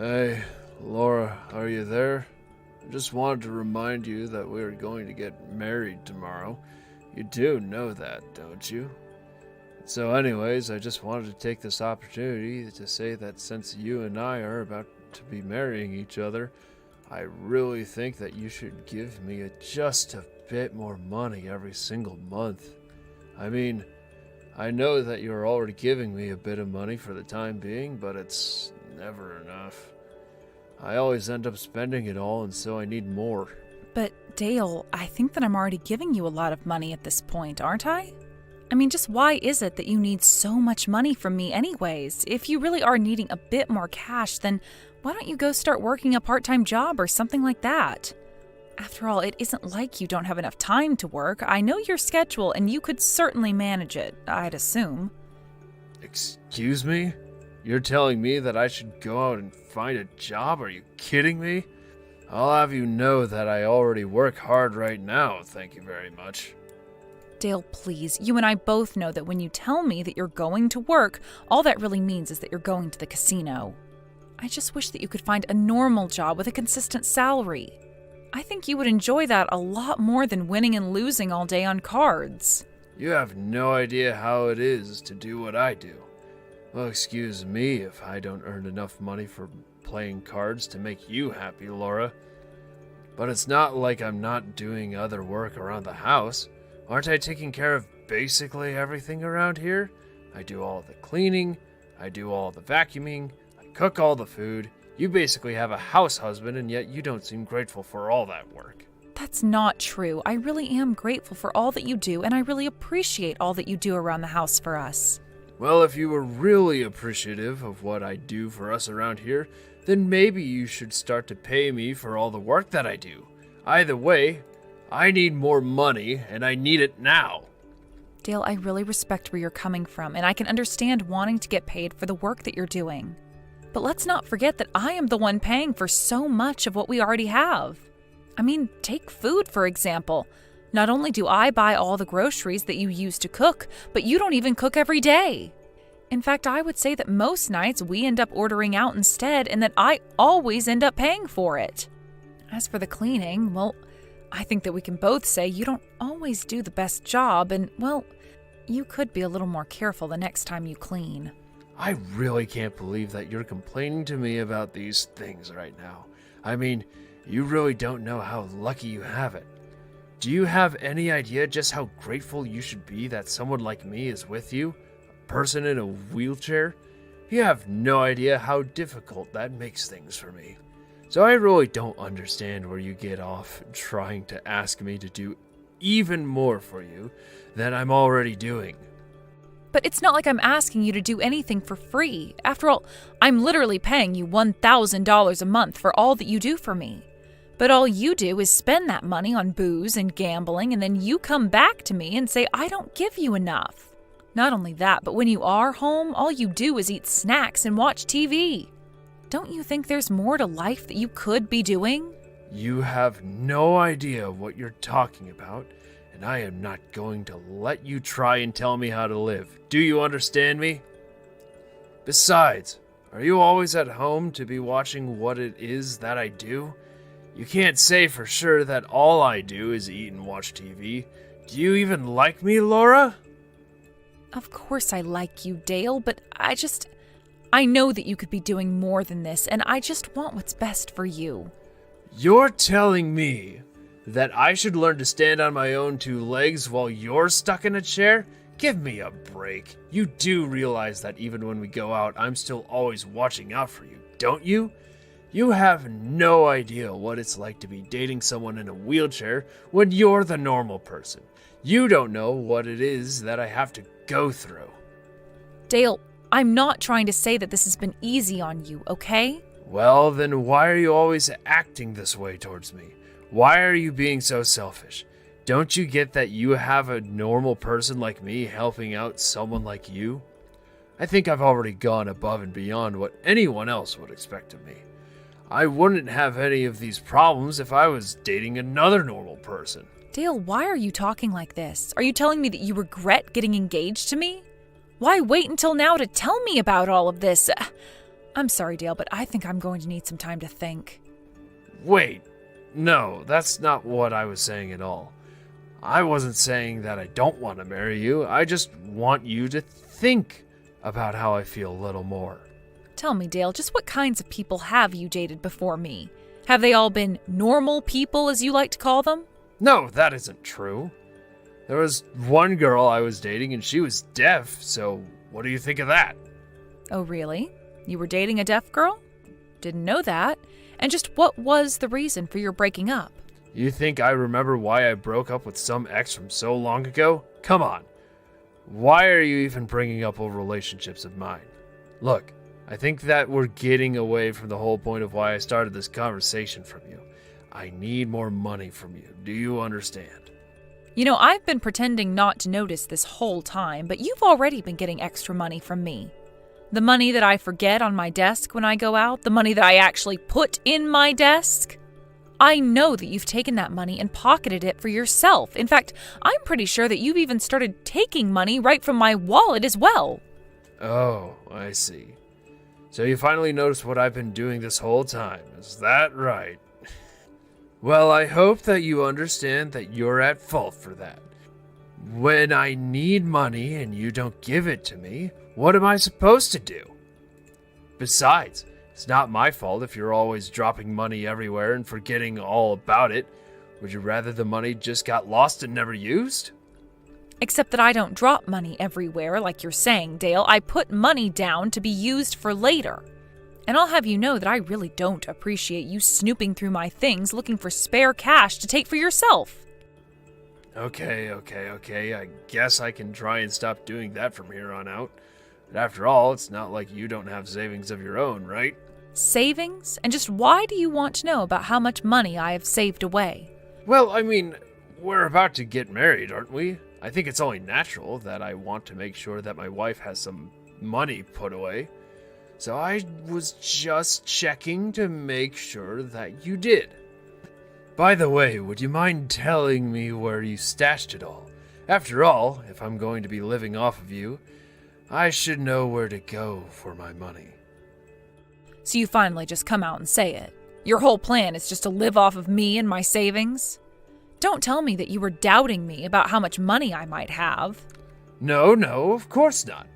Hey, Laura, are you there? I just wanted to remind you that we are going to get married tomorrow. You do know that, don't you? So anyways, I just wanted to take this opportunity to say that since you and I are about to be marrying each other, I really think that you should give me just a bit more money every single month. I mean, I know that you're already giving me a bit of money for the time being, but it's never enough. I always end up spending it all, and so I need more. But Dale, I think that I'm already giving you a lot of money at this point, aren't I? I mean, just why is it that you need so much money from me anyways? If you really are needing a bit more cash, then why don't you go start working a part-time job or something like that? After all, it isn't like you don't have enough time to work. I know your schedule, and you could certainly manage it, I'd assume. Excuse me? You're telling me that I should go out and find a job? Are you kidding me? I'll have you know that I already work hard right now, thank you very much. Dale, please, you and I both know that when you tell me that you're going to work, all that really means is that you're going to the casino. I just wish that you could find a normal job with a consistent salary. I think you would enjoy that a lot more than winning and losing all day on cards. You have no idea how it is to do what I do. Well, excuse me if I don't earn enough money for playing cards to make you happy, Laura. But it's not like I'm not doing other work around the house. Aren't I taking care of basically everything around here? I do all the cleaning, I do all the vacuuming, I cook all the food. You basically have a house husband, and yet you don't seem grateful for all that work. That's not true. I really am grateful for all that you do, and I really appreciate all that you do around the house for us. Well, if you were really appreciative of what I do for us around here, then maybe you should start to pay me for all the work that I do. Either way, I need more money, and I need it now. Dale, I really respect where you're coming from, and I can understand wanting to get paid for the work that you're doing. But let's not forget that I am the one paying for so much of what we already have. I mean, take food, for example. Not only do I buy all the groceries that you use to cook, but you don't even cook every day. In fact, I would say that most nights we end up ordering out instead, and that I always end up paying for it. As for the cleaning, well, I think that we can both say you don't always do the best job, and, well, you could be a little more careful the next time you clean. I really can't believe that you're complaining to me about these things right now. I mean, you really don't know how lucky you have it. Do you have any idea just how grateful you should be that someone like me is with you? A person in a wheelchair? You have no idea how difficult that makes things for me. So I really don't understand where you get off trying to ask me to do even more for you than I'm already doing. But it's not like I'm asking you to do anything for free. After all, I'm literally paying you $1,000 a month for all that you do for me. But all you do is spend that money on booze and gambling, and then you come back to me and say I don't give you enough. Not only that, but when you are home, all you do is eat snacks and watch TV. Don't you think there's more to life that you could be doing? You have no idea what you're talking about, and I am not going to let you try and tell me how to live. Do you understand me? Besides, are you always at home to be watching what it is that I do? You can't say for sure that all I do is eat and watch TV. Do you even like me, Laura? Of course I like you, Dale, but I know that you could be doing more than this, and I just want what's best for you. You're telling me that I should learn to stand on my own two legs while you're stuck in a chair? Give me a break. You do realize that even when we go out, I'm still always watching out for you, don't you? You have no idea what it's like to be dating someone in a wheelchair when you're the normal person. You don't know what it is that I have to go through. Dale, I'm not trying to say that this has been easy on you, okay? Well, then why are you always acting this way towards me? Why are you being so selfish? Don't you get that you have a normal person like me helping out someone like you? I think I've already gone above and beyond what anyone else would expect of me. I wouldn't have any of these problems if I was dating another normal person. Dale, why are you talking like this? Are you telling me that you regret getting engaged to me? Why wait until now to tell me about all of this? I'm sorry, Dale, but I think I'm going to need some time to think. Wait, no, that's not what I was saying at all. I wasn't saying that I don't want to marry you. I just want you to think about how I feel a little more. Tell me, Dale, just what kinds of people have you dated before me? Have they all been normal people, as you like to call them? No, that isn't true. There was one girl I was dating and she was deaf, so what do you think of that? Oh, really? You were dating a deaf girl? Didn't know that. And just what was the reason for your breaking up? You think I remember why I broke up with some ex from so long ago? Come on. Why are you even bringing up old relationships of mine? Look, I think that we're getting away from the whole point of why I started this conversation from you. I need more money from you. Do you understand? You know, I've been pretending not to notice this whole time, but you've already been getting extra money from me. The money that I forget on my desk when I go out, the money that I actually put in my desk. I know that you've taken that money and pocketed it for yourself. In fact, I'm pretty sure that you've even started taking money right from my wallet as well. Oh, I see. So you finally noticed what I've been doing this whole time. Is that right? Well, I hope that you understand that you're at fault for that. When I need money and you don't give it to me, what am I supposed to do? Besides, it's not my fault if you're always dropping money everywhere and forgetting all about it. Would you rather the money just got lost and never used? Except that I don't drop money everywhere like you're saying, Dale. I put money down to be used for later. And I'll have you know that I really don't appreciate you snooping through my things looking for spare cash to take for yourself. Okay. I guess I can try and stop doing that from here on out. But after all, it's not like you don't have savings of your own, right? Savings? And just why do you want to know about how much money I have saved away? Well, I mean, we're about to get married, aren't we? I think it's only natural that I want to make sure that my wife has some money put away. So I was just checking to make sure that you did. By the way, would you mind telling me where you stashed it all? After all, if I'm going to be living off of you, I should know where to go for my money. So you finally just come out and say it. Your whole plan is just to live off of me and my savings? Don't tell me that you were doubting me about how much money I might have. No, of course not.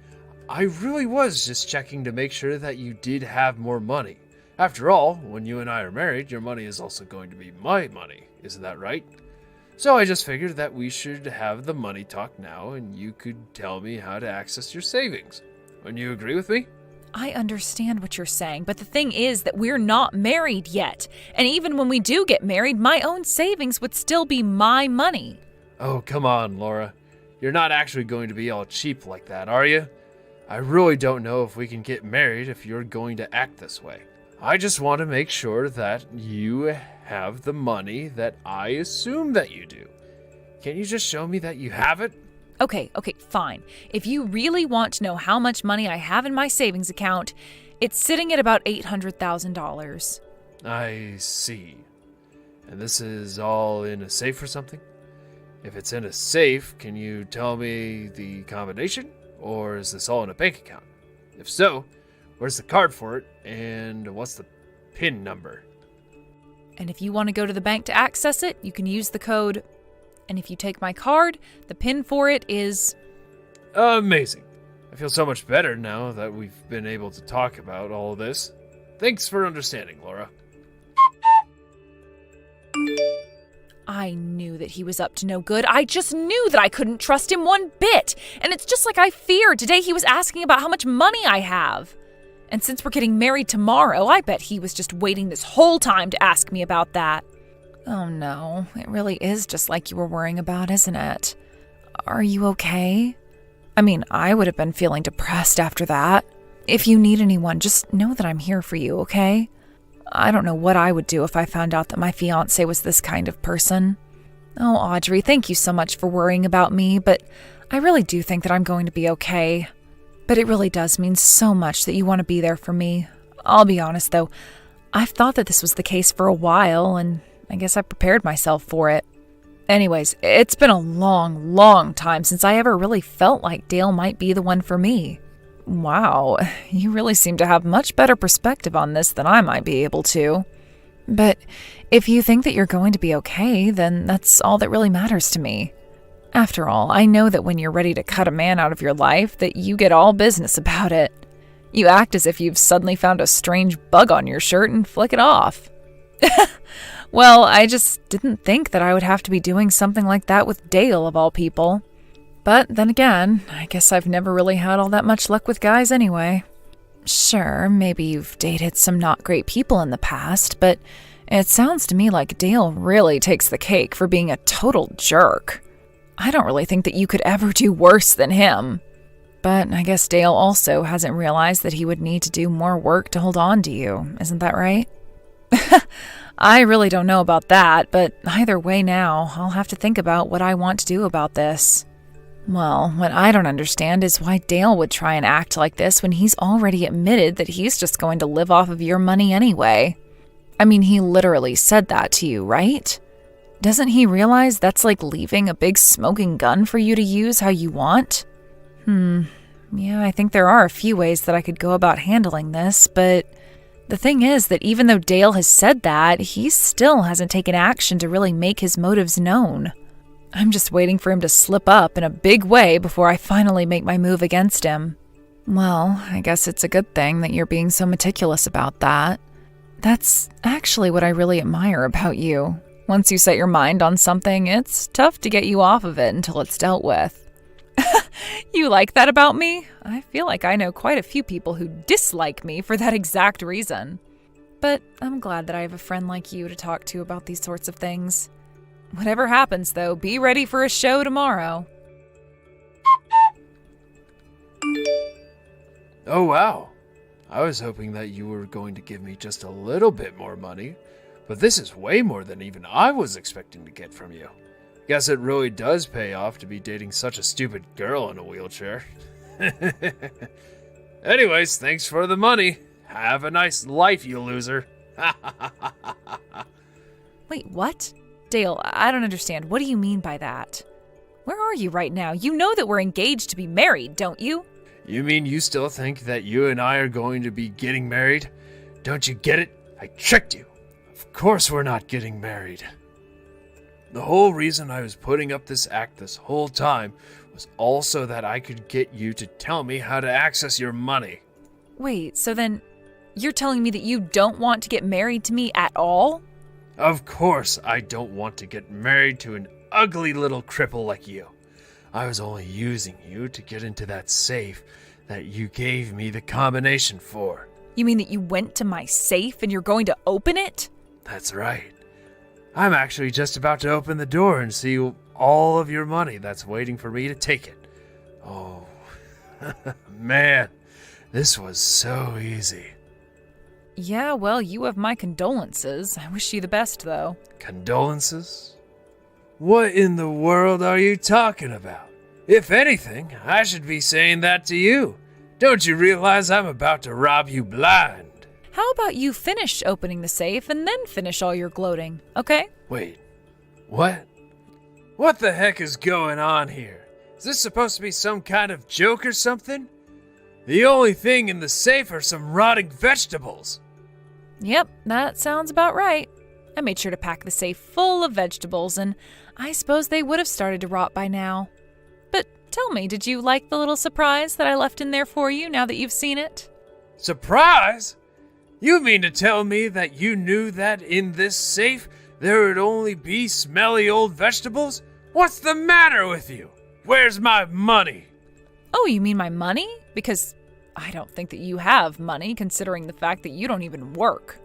I really was just checking to make sure that you did have more money. After all, when you and I are married, your money is also going to be my money. Isn't that right? So I just figured that we should have the money talk now, and you could tell me how to access your savings. Wouldn't you agree with me? I understand what you're saying, but the thing is that we're not married yet. And even when we do get married, my own savings would still be my money. Oh, come on, Laura. You're not actually going to be all cheap like that, are you? I really don't know if we can get married if you're going to act this way. I just want to make sure that you have the money that I assume that you do. Can't you just show me that you have it? Okay, fine. If you really want to know how much money I have in my savings account, it's sitting at about $800,000. I see. And this is all in a safe or something? If it's in a safe, can you tell me the combination? Or is this all in a bank account? If so, where's the card for it? And what's the PIN number? And if you want to go to the bank to access it, you can use the code. And if you take my card, the PIN for it is... Amazing. I feel so much better now that we've been able to talk about all of this. Thanks for understanding, Laura. I knew that he was up to no good. I just knew that I couldn't trust him one bit. And it's just like I feared. Today he was asking about how much money I have. And since we're getting married tomorrow, I bet he was just waiting this whole time to ask me about that. Oh no, it really is just like you were worrying about, isn't it? Are you okay? I mean, I would have been feeling depressed after that. If you need anyone, just know that I'm here for you, okay? I don't know what I would do if I found out that my fiancé was this kind of person. Oh, Audrey, thank you so much for worrying about me, but I really do think that I'm going to be okay. But it really does mean so much that you want to be there for me. I'll be honest, though. I've thought that this was the case for a while, and I guess I prepared myself for it. Anyways, it's been a long, long time since I ever really felt like Dale might be the one for me. Wow, you really seem to have much better perspective on this than I might be able to. But if you think that you're going to be okay, then that's all that really matters to me. After all, I know that when you're ready to cut a man out of your life, that you get all business about it. You act as if you've suddenly found a strange bug on your shirt and flick it off. Well, I just didn't think that I would have to be doing something like that with Dale, of all people. But then again, I guess I've never really had all that much luck with guys anyway. Sure, maybe you've dated some not great people in the past, but it sounds to me like Dale really takes the cake for being a total jerk. I don't really think that you could ever do worse than him. But I guess Dale also hasn't realized that he would need to do more work to hold on to you, isn't that right? I really don't know about that, but either way now, I'll have to think about what I want to do about this. Well, what I don't understand is why Dale would try and act like this when he's already admitted that he's just going to live off of your money anyway. I mean, he literally said that to you, right? Doesn't he realize that's like leaving a big smoking gun for you to use how you want? Yeah, I think there are a few ways that I could go about handling this, but the thing is that even though Dale has said that, he still hasn't taken action to really make his motives known. I'm just waiting for him to slip up in a big way before I finally make my move against him. Well, I guess it's a good thing that you're being so meticulous about that. That's actually what I really admire about you. Once you set your mind on something, it's tough to get you off of it until it's dealt with. You like that about me? I feel like I know quite a few people who dislike me for that exact reason. But I'm glad that I have a friend like you to talk to about these sorts of things. Whatever happens, though, be ready for a show tomorrow. Oh, wow. I was hoping that you were going to give me just a little bit more money, but this is way more than even I was expecting to get from you. Guess it really does pay off to be dating such a stupid girl in a wheelchair. Anyways, thanks for the money. Have a nice life, you loser. Wait, what? Dale, I don't understand. What do you mean by that? Where are you right now? You know that we're engaged to be married, don't you? You mean you still think that you and I are going to be getting married? Don't you get it? I tricked you. Of course we're not getting married. The whole reason I was putting up this act this whole time was also that I could get you to tell me how to access your money. Wait, so then you're telling me that you don't want to get married to me at all? Of course I don't want to get married to an ugly little cripple like you. I was only using you to get into that safe that you gave me the combination for. You mean that you went to my safe and you're going to open it? That's right. I'm actually just about to open the door and see all of your money that's waiting for me to take it. Oh, man, this was so easy. Yeah, well, you have my condolences. I wish you the best, though. Condolences? What in the world are you talking about? If anything, I should be saying that to you. Don't you realize I'm about to rob you blind? How about you finish opening the safe and then finish all your gloating, okay? Wait, what? What the heck is going on here? Is this supposed to be some kind of joke or something? The only thing in the safe are some rotting vegetables. Yep, that sounds about right. I made sure to pack the safe full of vegetables, and I suppose they would have started to rot by now. But tell me, did you like the little surprise that I left in there for you now that you've seen it? Surprise? You mean to tell me that you knew that in this safe there would only be smelly old vegetables? What's the matter with you? Where's my money? Oh, you mean my money? Because I don't think that you have money, considering the fact that you don't even work.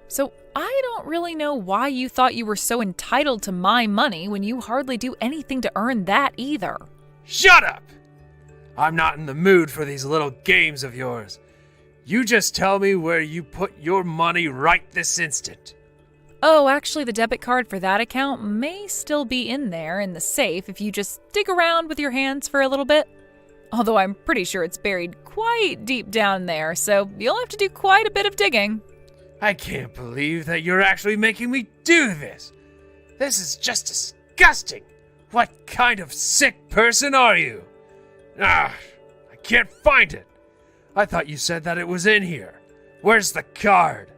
So I don't really know why you thought you were so entitled to my money when you hardly do anything to earn that either. Shut up! I'm not in the mood for these little games of yours. You just tell me where you put your money right this instant. Oh, actually, the debit card for that account may still be in there in the safe if you just dig around with your hands for a little bit. Although I'm pretty sure it's buried quite deep down there, so you'll have to do quite a bit of digging. I can't believe that you're actually making me do this. This is just disgusting. What kind of sick person are you? I can't find it. I thought you said that it was in here. Where's the card?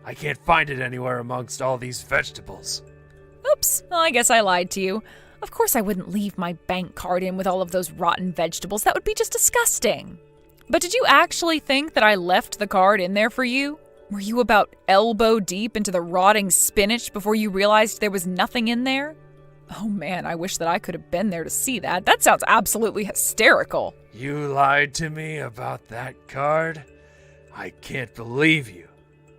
I can't find it anywhere amongst all these vegetables. Oops, well, I guess I lied to you. Of course I wouldn't leave my bank card in with all of those rotten vegetables. That would be just disgusting. But did you actually think that I left the card in there for you? Were you about elbow deep into the rotting spinach before you realized there was nothing in there? Oh man, I wish that I could have been there to see that. That sounds absolutely hysterical. You lied to me about that card? I can't believe you.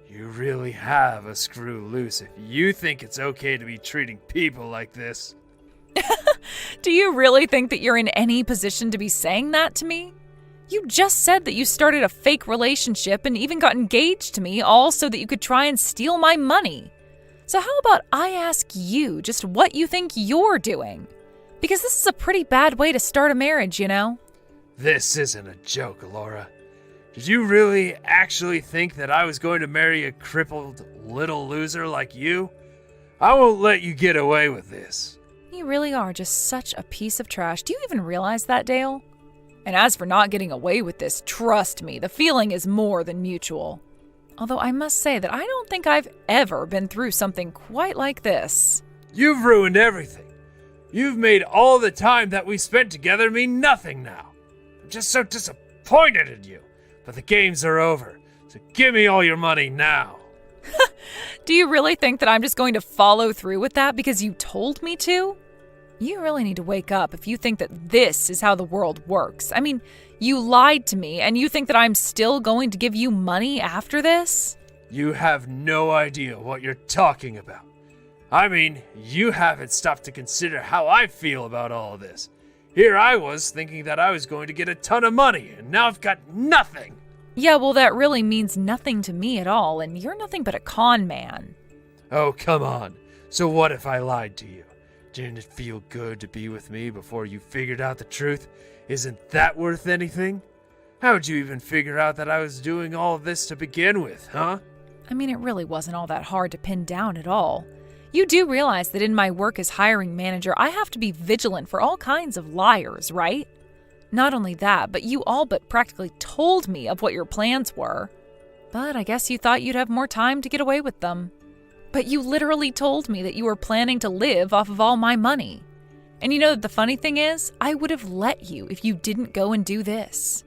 You really have a screw loose if you think it's okay to be treating people like this. Do you really think that you're in any position to be saying that to me? You just said that you started a fake relationship and even got engaged to me, all so that you could try and steal my money. So how about I ask you just what you think you're doing? Because this is a pretty bad way to start a marriage, you know? This isn't a joke, Laura. Did you really actually think that I was going to marry a crippled little loser like you? I won't let you get away with this. You really are just such a piece of trash. Do you even realize that, Dale? And as for not getting away with this, trust me, the feeling is more than mutual. Although I must say that I don't think I've ever been through something quite like this. You've ruined everything. You've made all the time that we spent together mean nothing now. I'm just so disappointed in you. But the games are over, so give me all your money now. Do you really think that I'm just going to follow through with that because you told me to? You really need to wake up if you think that this is how the world works. I mean, you lied to me and you think that I'm still going to give you money after this? You have no idea what you're talking about. I mean, you haven't stopped to consider how I feel about all of this. Here I was thinking that I was going to get a ton of money, and now I've got nothing. Yeah, well, that really means nothing to me at all, and you're nothing but a con man. Oh, come on. So what if I lied to you? Didn't it feel good to be with me before you figured out the truth? Isn't that worth anything? How'd you even figure out that I was doing all of this to begin with, huh? I mean, it really wasn't all that hard to pin down at all. You do realize that in my work as hiring manager, I have to be vigilant for all kinds of liars, right? Not only that, but you all but practically told me of what your plans were. But I guess you thought you'd have more time to get away with them. But you literally told me that you were planning to live off of all my money. And you know that the funny thing is, I would have let you if you didn't go and do this.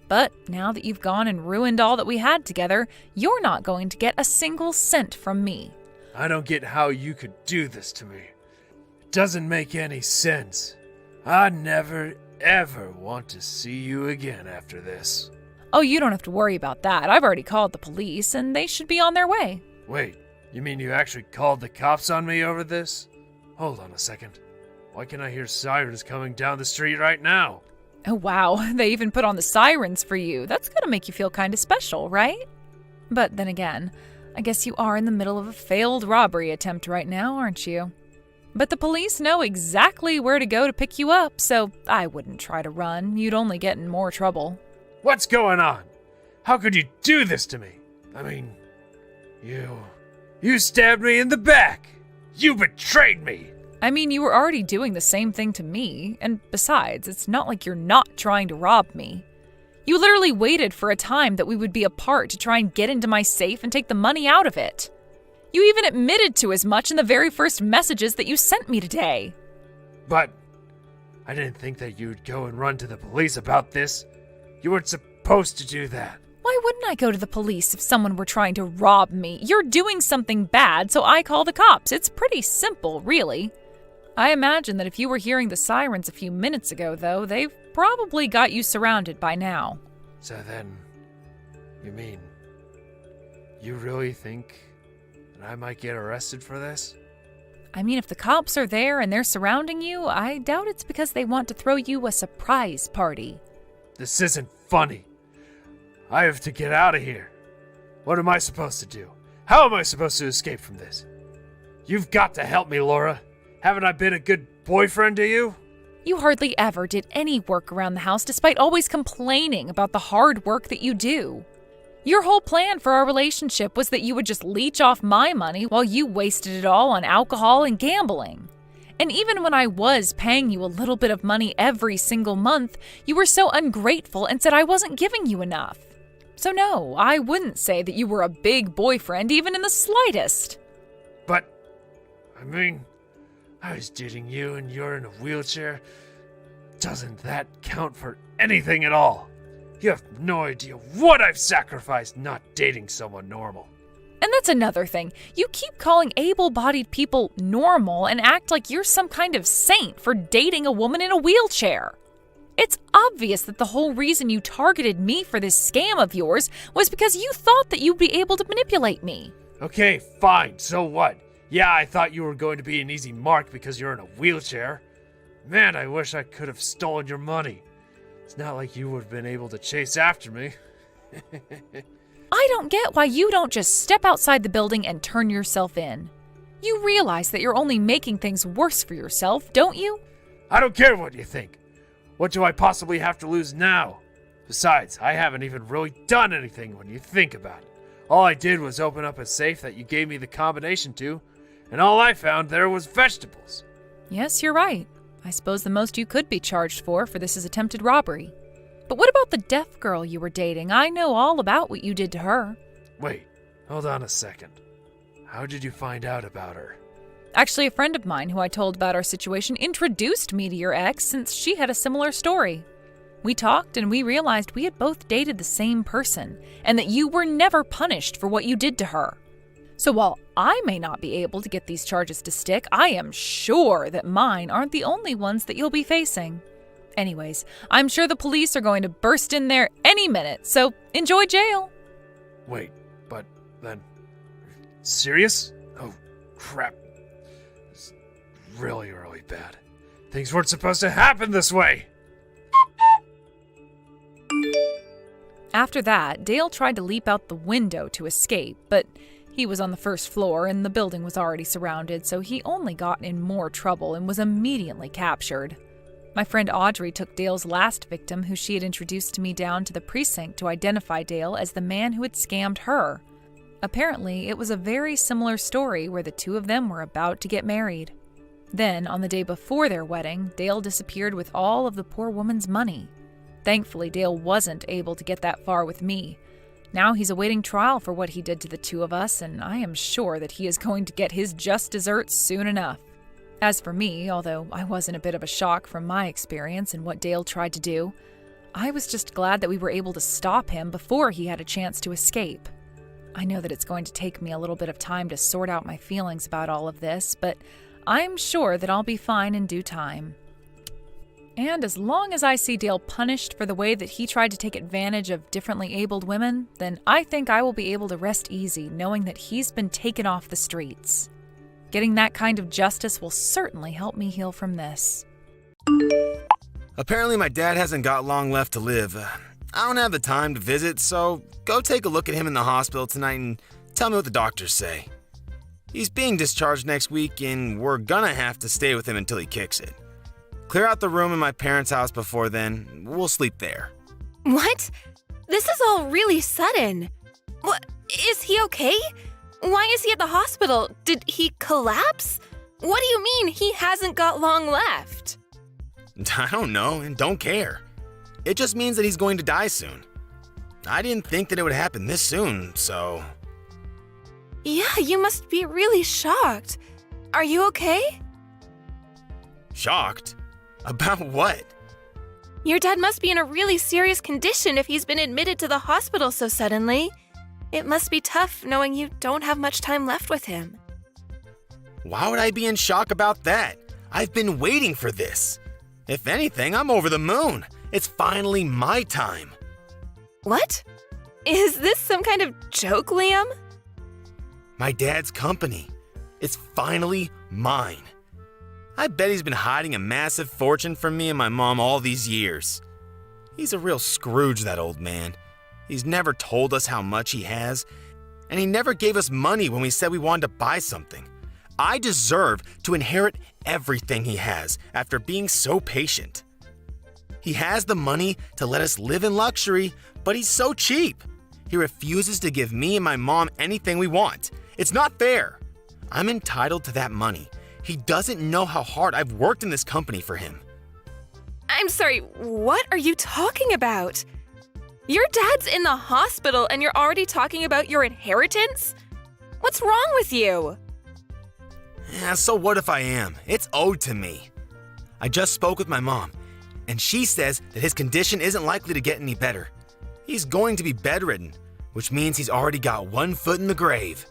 But now that you've gone and ruined all that we had together, you're not going to get a single cent from me. I don't get how you could do this to me. It doesn't make any sense. I never, ever want to see you again after this. Oh, you don't have to worry about that. I've already called the police, and they should be on their way. Wait, you mean you actually called the cops on me over this? Hold on a second. Why can I hear sirens coming down the street right now? Oh, wow. They even put on the sirens for you. That's gotta make you feel kind of special, right? But then again, I guess you are in the middle of a failed robbery attempt right now, aren't you? But the police know exactly where to go to pick you up, so I wouldn't try to run. You'd only get in more trouble. What's going on? How could you do this to me? I mean, you stabbed me in the back. You betrayed me. I mean, you were already doing the same thing to me, and besides, it's not like you're not trying to rob me. You literally waited for a time that we would be apart to try and get into my safe and take the money out of it. You even admitted to as much in the very first messages that you sent me today. But I didn't think that you'd go and run to the police about this. You weren't supposed to do that. Why wouldn't I go to the police if someone were trying to rob me? You're doing something bad, so I call the cops. It's pretty simple, really. I imagine that if you were hearing the sirens a few minutes ago, though, they've probably got you surrounded by now. So then, you mean, you really think that I might get arrested for this? I mean, if the cops are there and they're surrounding you, I doubt it's because they want to throw you a surprise party. This isn't funny. I have to get out of here. What am I supposed to do? How am I supposed to escape from this? You've got to help me, Laura. Haven't I been a good boyfriend to you? You hardly ever did any work around the house despite always complaining about the hard work that you do. Your whole plan for our relationship was that you would just leech off my money while you wasted it all on alcohol and gambling. And even when I was paying you a little bit of money every single month, you were so ungrateful and said I wasn't giving you enough. So no, I wouldn't say that you were a big boyfriend even in the slightest. But, I mean, I was dating you and you're in a wheelchair. Doesn't that count for anything at all? You have no idea what I've sacrificed not dating someone normal. And that's another thing. You keep calling able-bodied people normal and act like you're some kind of saint for dating a woman in a wheelchair. It's obvious that the whole reason you targeted me for this scam of yours was because you thought that you'd be able to manipulate me. Okay, fine, so what? Yeah, I thought you were going to be an easy mark because you're in a wheelchair. Man, I wish I could have stolen your money. It's not like you would have been able to chase after me. I don't get why you don't just step outside the building and turn yourself in. You realize that you're only making things worse for yourself, don't you? I don't care what you think. What do I possibly have to lose now? Besides, I haven't even really done anything when you think about it. All I did was open up a safe that you gave me the combination to, and all I found there was vegetables. Yes, you're right. I suppose the most you could be charged for this is attempted robbery. But what about the deaf girl you were dating? I know all about what you did to her. Wait, hold on a second. How did you find out about her? Actually, a friend of mine who I told about our situation introduced me to your ex since she had a similar story. We talked and we realized we had both dated the same person and that you were never punished for what you did to her. So while I may not be able to get these charges to stick, I am sure that mine aren't the only ones that you'll be facing. Anyways, I'm sure the police are going to burst in there any minute, so enjoy jail. Wait, but then... Serious? Oh, crap. It's really, really bad. Things weren't supposed to happen this way! After that, Dale tried to leap out the window to escape, but he was on the first floor and the building was already surrounded, so he only got in more trouble and was immediately captured. My friend Audrey took Dale's last victim, who she had introduced to me, down to the precinct to identify Dale as the man who had scammed her. Apparently, it was a very similar story where the two of them were about to get married. Then, on the day before their wedding, Dale disappeared with all of the poor woman's money. Thankfully, Dale wasn't able to get that far with me. Now he's awaiting trial for what he did to the two of us, and I am sure that he is going to get his just desserts soon enough. As for me, although I was in a bit of a shock from my experience and what Dale tried to do, I was just glad that we were able to stop him before he had a chance to escape. I know that it's going to take me a little bit of time to sort out my feelings about all of this, but I'm sure that I'll be fine in due time. And as long as I see Dale punished for the way that he tried to take advantage of differently abled women, then I think I will be able to rest easy knowing that he's been taken off the streets. Getting that kind of justice will certainly help me heal from this. Apparently my dad hasn't got long left to live. I don't have the time to visit, so go take a look at him in the hospital tonight and tell me what the doctors say. He's being discharged next week and we're gonna have to stay with him until he kicks it. Clear out the room in my parents' house before then. We'll sleep there. What? This is all really sudden. What? Is he okay? Why is he at the hospital? Did he collapse? What do you mean he hasn't got long left? I don't know and don't care. It just means that he's going to die soon. I didn't think that it would happen this soon, so... Yeah, you must be really shocked. Are you okay? Shocked? About what? Your dad must be in a really serious condition if he's been admitted to the hospital so suddenly. It must be tough knowing you don't have much time left with him. Why would I be in shock about that? I've been waiting for this. If anything, I'm over the moon. It's finally my time. What? Is this some kind of joke, Liam? My dad's company. It's finally mine. I bet he's been hiding a massive fortune from me and my mom all these years. He's a real Scrooge, that old man. He's never told us how much he has, and he never gave us money when we said we wanted to buy something. I deserve to inherit everything he has after being so patient. He has the money to let us live in luxury, but he's so cheap. He refuses to give me and my mom anything we want. It's not fair. I'm entitled to that money. He doesn't know how hard I've worked in this company for him. I'm sorry, what are you talking about? Your dad's in the hospital and you're already talking about your inheritance? What's wrong with you? Yeah, so what if I am? It's owed to me. I just spoke with my mom, and she says that his condition isn't likely to get any better. He's going to be bedridden, which means he's already got one foot in the grave.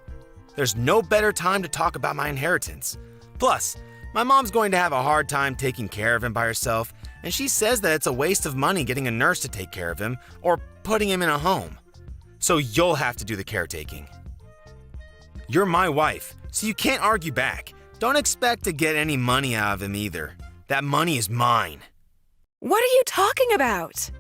There's no better time to talk about my inheritance. Plus, my mom's going to have a hard time taking care of him by herself, and she says that it's a waste of money getting a nurse to take care of him or putting him in a home. So you'll have to do the caretaking. You're my wife, so you can't argue back. Don't expect to get any money out of him either. That money is mine. What are you talking about?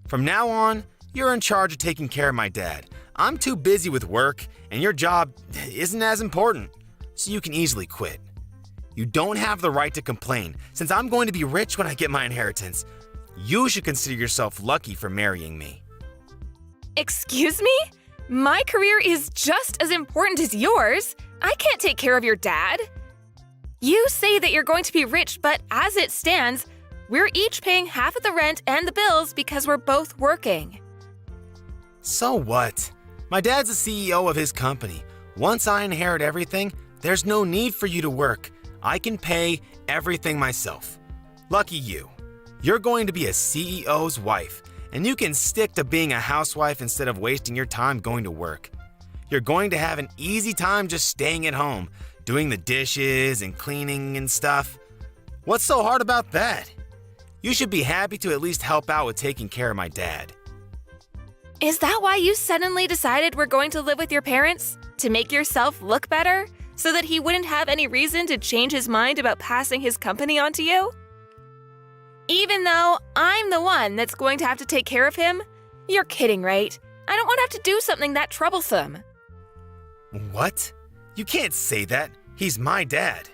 From now on, you're in charge of taking care of my dad. I'm too busy with work, and your job isn't as important, so you can easily quit. You don't have the right to complain, since I'm going to be rich when I get my inheritance. You should consider yourself lucky for marrying me. Excuse me? My career is just as important as yours. I can't take care of your dad. You say that you're going to be rich, but as it stands, we're each paying half of the rent and the bills because we're both working. So what? My dad's the CEO of his company. Once I inherit everything, there's no need for you to work. I can pay everything myself. Lucky you. You're going to be a CEO's wife, and you can stick to being a housewife instead of wasting your time going to work. You're going to have an easy time just staying at home, doing the dishes and cleaning and stuff. What's so hard about that? You should be happy to at least help out with taking care of my dad. Is that why you suddenly decided we're going to live with your parents? To make yourself look better? So that he wouldn't have any reason to change his mind about passing his company on to you? Even though I'm the one that's going to have to take care of him? You're kidding, right? I don't want to have to do something that troublesome. What? You can't say that. He's my dad.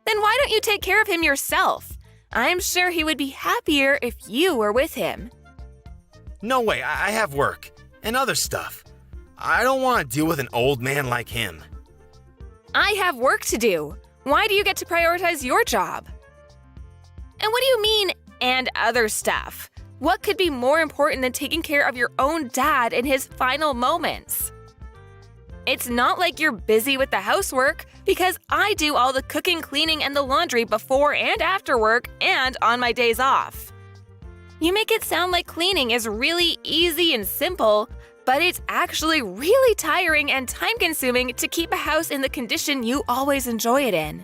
Then why don't you take care of him yourself? I'm sure he would be happier if you were with him. No way, I have work and other stuff. I don't want to deal with an old man like him. I have work to do. Why do you get to prioritize your job? And what do you mean, and other stuff? What could be more important than taking care of your own dad in his final moments? It's not like you're busy with the housework, because I do all the cooking, cleaning, and the laundry before and after work and on my days off. You make it sound like cleaning is really easy and simple, but it's actually really tiring and time-consuming to keep a house in the condition you always enjoy it in.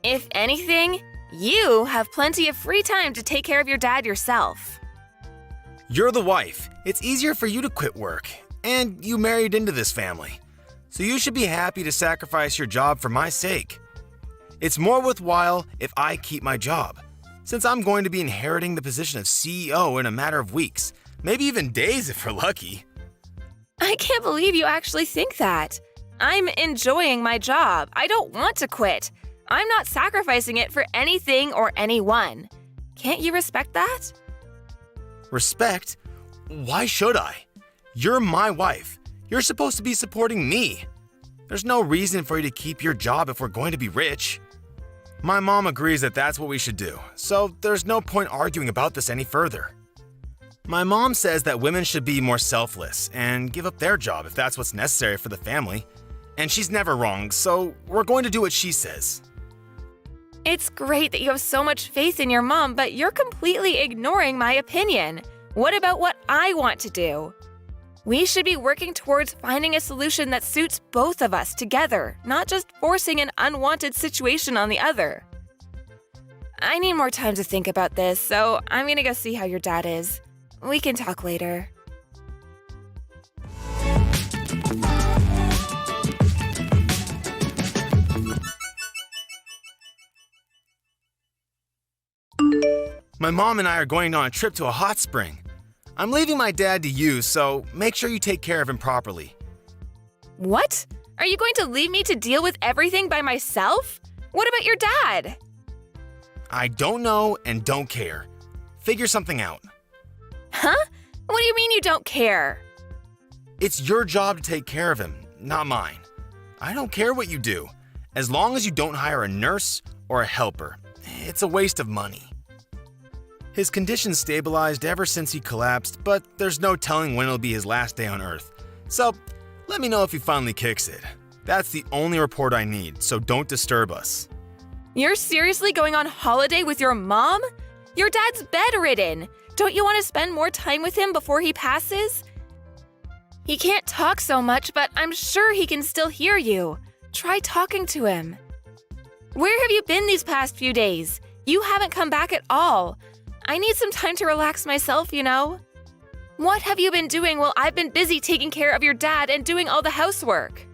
If anything, you have plenty of free time to take care of your dad yourself. You're the wife. It's easier for you to quit work, and you married into this family. So you should be happy to sacrifice your job for my sake. It's more worthwhile if I keep my job, since I'm going to be inheriting the position of CEO in a matter of weeks, maybe even days if we're lucky. I can't believe you actually think that. I'm enjoying my job. I don't want to quit. I'm not sacrificing it for anything or anyone. Can't you respect that? Respect? Why should I? You're my wife. You're supposed to be supporting me. There's no reason for you to keep your job if we're going to be rich. My mom agrees that that's what we should do, so there's no point arguing about this any further. My mom says that women should be more selfless and give up their job if that's what's necessary for the family. And she's never wrong, so we're going to do what she says. It's great that you have so much faith in your mom, but you're completely ignoring my opinion. What about what I want to do? We should be working towards finding a solution that suits both of us together, not just forcing an unwanted situation on the other. I need more time to think about this, so I'm gonna go see how your dad is. We can talk later. My mom and I are going on a trip to a hot spring. I'm leaving my dad to you, so make sure you take care of him properly. What? Are you going to leave me to deal with everything by myself? What about your dad? I don't know and don't care. Figure something out. Huh? What do you mean you don't care? It's your job to take care of him, not mine. I don't care what you do. as long as you don't hire a nurse or a helper. It's a waste of money. His condition stabilized ever since he collapsed, but there's no telling when it'll be his last day on Earth. So, let me know if he finally kicks it. That's the only report I need, so don't disturb us. You're seriously going on holiday with your mom? Your dad's bedridden. Don't you want to spend more time with him before he passes? He can't talk so much, but I'm sure he can still hear you. Try talking to him. Where have you been these past few days? You haven't come back at all. I need some time to relax myself, you know. What have you been doing while I've been busy taking care of your dad and doing all the housework?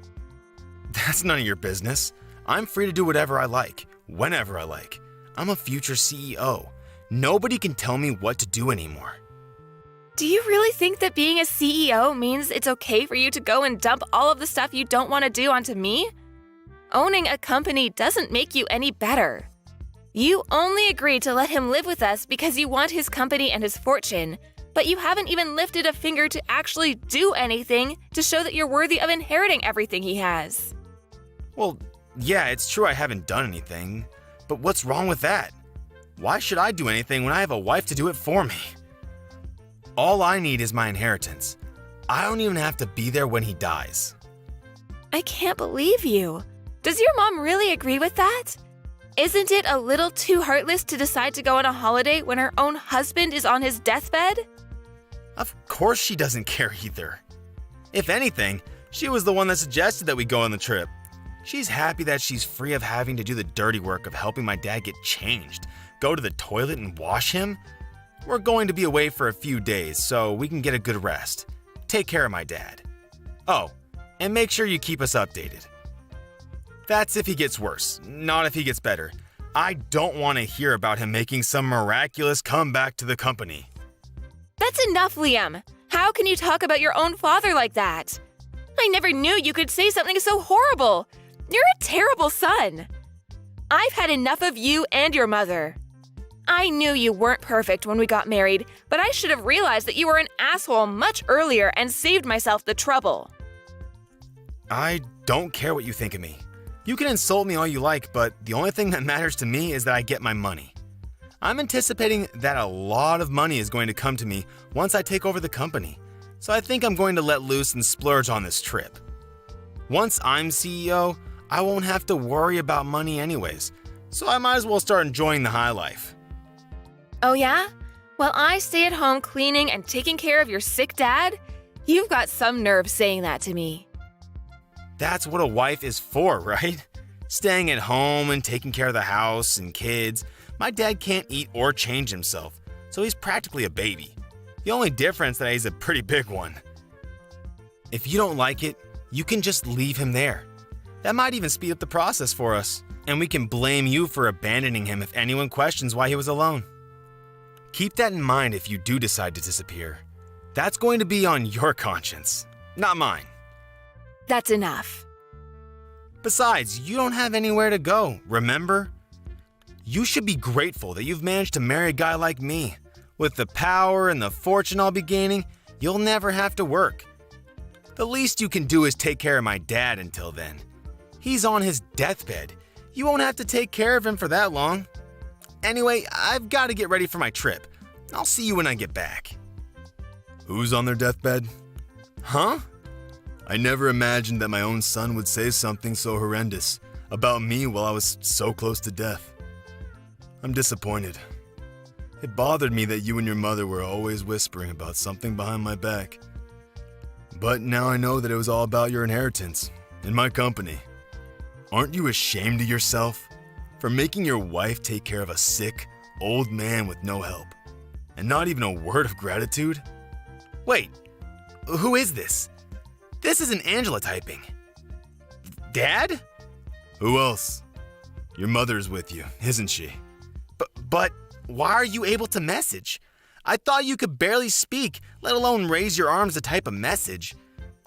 That's none of your business. I'm free to do whatever I like, whenever I like. I'm a future CEO. Nobody can tell me what to do anymore. Do you really think that being a CEO means it's okay for you to go and dump all of the stuff you don't want to do onto me? Owning a company doesn't make you any better. You only agreed to let him live with us because you want his company and his fortune, but you haven't even lifted a finger to actually do anything to show that you're worthy of inheriting everything he has. Well, yeah, it's true I haven't done anything, but what's wrong with that? Why should I do anything when I have a wife to do it for me? All I need is my inheritance. I don't even have to be there when he dies. I can't believe you. Does your mom really agree with that? Isn't it a little too heartless to decide to go on a holiday when her own husband is on his deathbed? Of course she doesn't care either. If anything, she was the one that suggested that we go on the trip. She's happy that she's free of having to do the dirty work of helping my dad get changed, go to the toilet and wash him. We're going to be away for a few days so we can get a good rest. Take care of my dad. Oh, and make sure you keep us updated. That's if he gets worse, not if he gets better. I don't want to hear about him making some miraculous comeback to the company. That's enough, Liam. How can you talk about your own father like that? I never knew you could say something so horrible. You're a terrible son. I've had enough of you and your mother. I knew you weren't perfect when we got married, but I should have realized that you were an asshole much earlier and saved myself the trouble. I don't care what you think of me. You can insult me all you like, but the only thing that matters to me is that I get my money. I'm anticipating that a lot of money is going to come to me once I take over the company, so I think I'm going to let loose and splurge on this trip. Once I'm CEO, I won't have to worry about money anyways, so I might as well start enjoying the high life. Oh yeah? While I stay at home cleaning and taking care of your sick dad? You've got some nerve saying that to me. That's what a wife is for, right? Staying at home and taking care of the house and kids. My dad can't eat or change himself, so he's practically a baby. The only difference that he's a pretty big one. If you don't like it, you can just leave him there. That might even speed up the process for us, and we can blame you for abandoning him if anyone questions why he was alone. Keep that in mind if you do decide to disappear. That's going to be on your conscience, not mine. That's enough. Besides, you don't have anywhere to go, remember? You should be grateful that you've managed to marry a guy like me. With the power and the fortune I'll be gaining, you'll never have to work. The least you can do is take care of my dad until then. He's on his deathbed. You won't have to take care of him for that long. Anyway, I've got to get ready for my trip. I'll see you when I get back. Who's on their deathbed? Huh? I never imagined that my own son would say something so horrendous about me while I was so close to death. I'm disappointed. It bothered me that you and your mother were always whispering about something behind my back. But now I know that it was all about your inheritance and my company. Aren't you ashamed of yourself for making your wife take care of a sick, old man with no help? And not even a word of gratitude? Wait, who is this? This isn't Angela typing. Dad? Who else? Your mother's with you, isn't she? But why are you able to message? I thought you could barely speak, let alone raise your arms to type a message.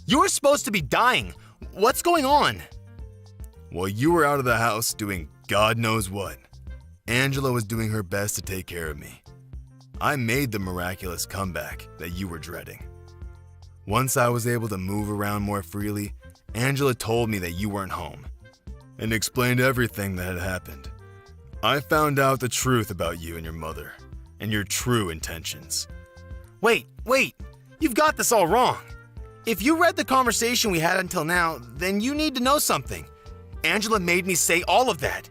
You were supposed to be dying. What's going on? Well, you were out of the house doing God knows what. Angela was doing her best to take care of me. I made the miraculous comeback that you were dreading. Once I was able to move around more freely, Angela told me that you weren't home. and explained everything that had happened. I found out the truth about you and your mother, and your true intentions. Wait, you've got this all wrong. If you read the conversation we had until now, then you need to know something. Angela made me say all of that.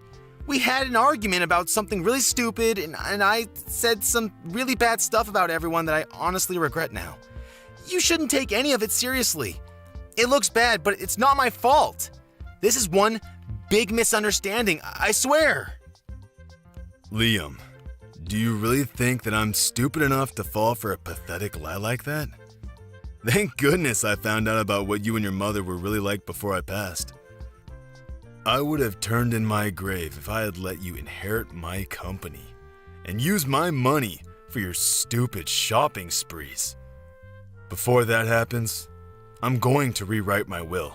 We had an argument about something really stupid, and I said some really bad stuff about everyone that I honestly regret now. You shouldn't take any of it seriously. It looks bad, but it's not my fault. This is one big misunderstanding, I swear. Liam, do you really think that I'm stupid enough to fall for a pathetic lie like that? Thank goodness I found out about what you and your mother were really like before I passed. I would have turned in my grave if I had let you inherit my company and use my money for your stupid shopping sprees. Before that happens, I'm going to rewrite my will.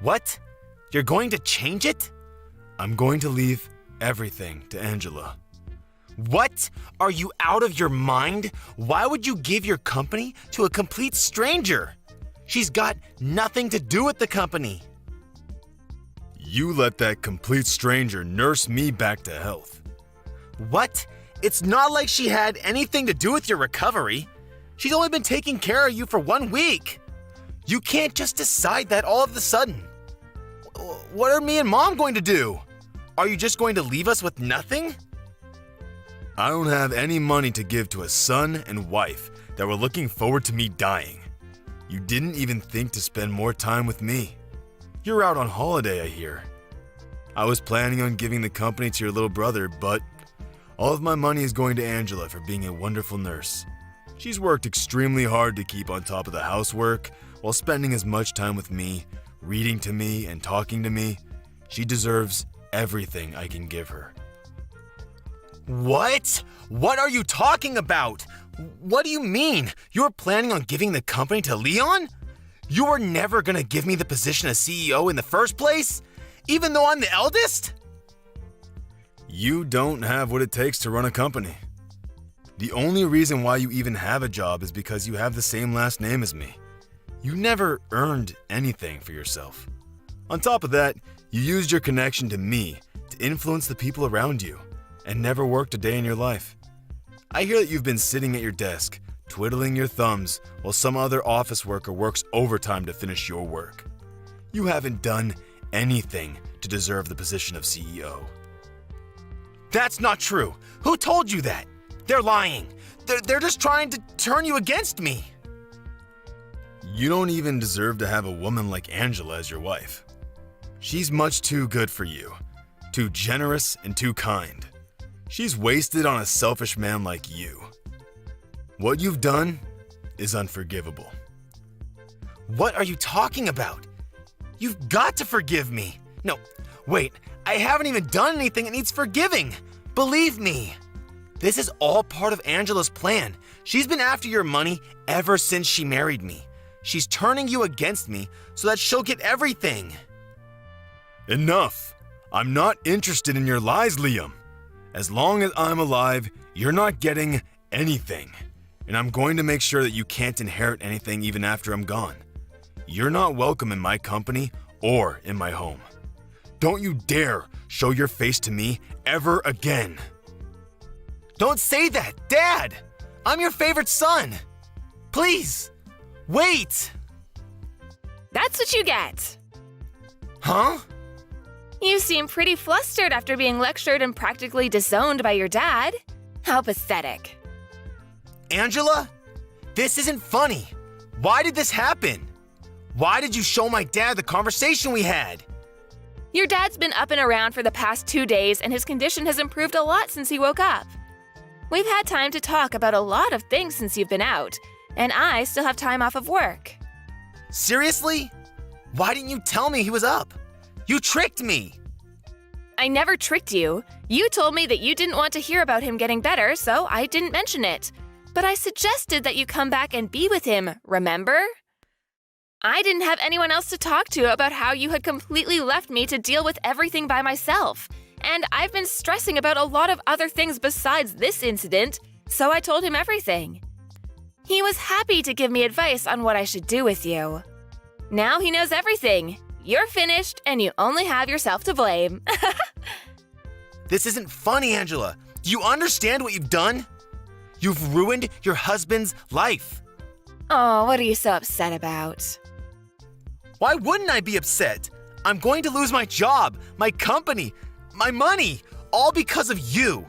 What? You're going to change it? I'm going to leave everything to Angela. What? Are you out of your mind? Why would you give your company to a complete stranger? She's got nothing to do with the company. You let that complete stranger nurse me back to health. What? It's not like she had anything to do with your recovery. She's only been taking care of you for 1 week. You can't just decide that all of a sudden. What are me and Mom going to do? Are you just going to leave us with nothing? I don't have any money to give to a son and wife that were looking forward to me dying. You didn't even think to spend more time with me. You're out on holiday, I hear. I was planning on giving the company to your little brother, but all of my money is going to Angela for being a wonderful nurse. She's worked extremely hard to keep on top of the housework while spending as much time with me, reading to me, and talking to me. She deserves everything I can give her. What? What are you talking about? What do you mean? You're planning on giving the company to Leon? You were never gonna give me the position as CEO in the first place? Even though I'm the eldest? You don't have what it takes to run a company. The only reason why you even have a job is because you have the same last name as me. You never earned anything for yourself. On top of that, you used your connection to me to influence the people around you and never worked a day in your life. I hear that you've been sitting at your desk, twiddling your thumbs while some other office worker works overtime to finish your work. You haven't done anything to deserve the position of CEO. That's not true. Who told you that? They're lying. They're just trying to turn you against me. You don't even deserve to have a woman like Angela as your wife. She's much too good for you, too generous and too kind. She's wasted on a selfish man like you. What you've done is unforgivable. What are you talking about? You've got to forgive me. No, wait, I haven't even done anything that needs forgiving. Believe me. This is all part of Angela's plan. She's been after your money ever since she married me. She's turning you against me so that she'll get everything. Enough. I'm not interested in your lies, Liam. As long as I'm alive, you're not getting anything. And I'm going to make sure that you can't inherit anything even after I'm gone. You're not welcome in my company or in my home. Don't you dare show your face to me ever again. Don't say that, Dad! I'm your favorite son! Please, wait! That's what you get. Huh? You seem pretty flustered after being lectured and practically disowned by your dad. How pathetic. Angela? This isn't funny. Why did this happen? Why did you show my dad the conversation we had? Your dad's been up and around for the past 2 days and his condition has improved a lot since he woke up. We've had time to talk about a lot of things since you've been out, and I still have time off of work. Seriously? Why didn't you tell me he was up? You tricked me! I never tricked you. You told me that you didn't want to hear about him getting better, so I didn't mention it. But I suggested that you come back and be with him, remember? I didn't have anyone else to talk to about how you had completely left me to deal with everything by myself. And I've been stressing about a lot of other things besides this incident, so I told him everything. He was happy to give me advice on what I should do with you. Now he knows everything. you're finished and you only have yourself to blame. This isn't funny, Angela. Do you understand what you've done? You've ruined your husband's life. Oh, what are you so upset about? Why wouldn't I be upset? I'm going to lose my job, my company, my money, all because of you.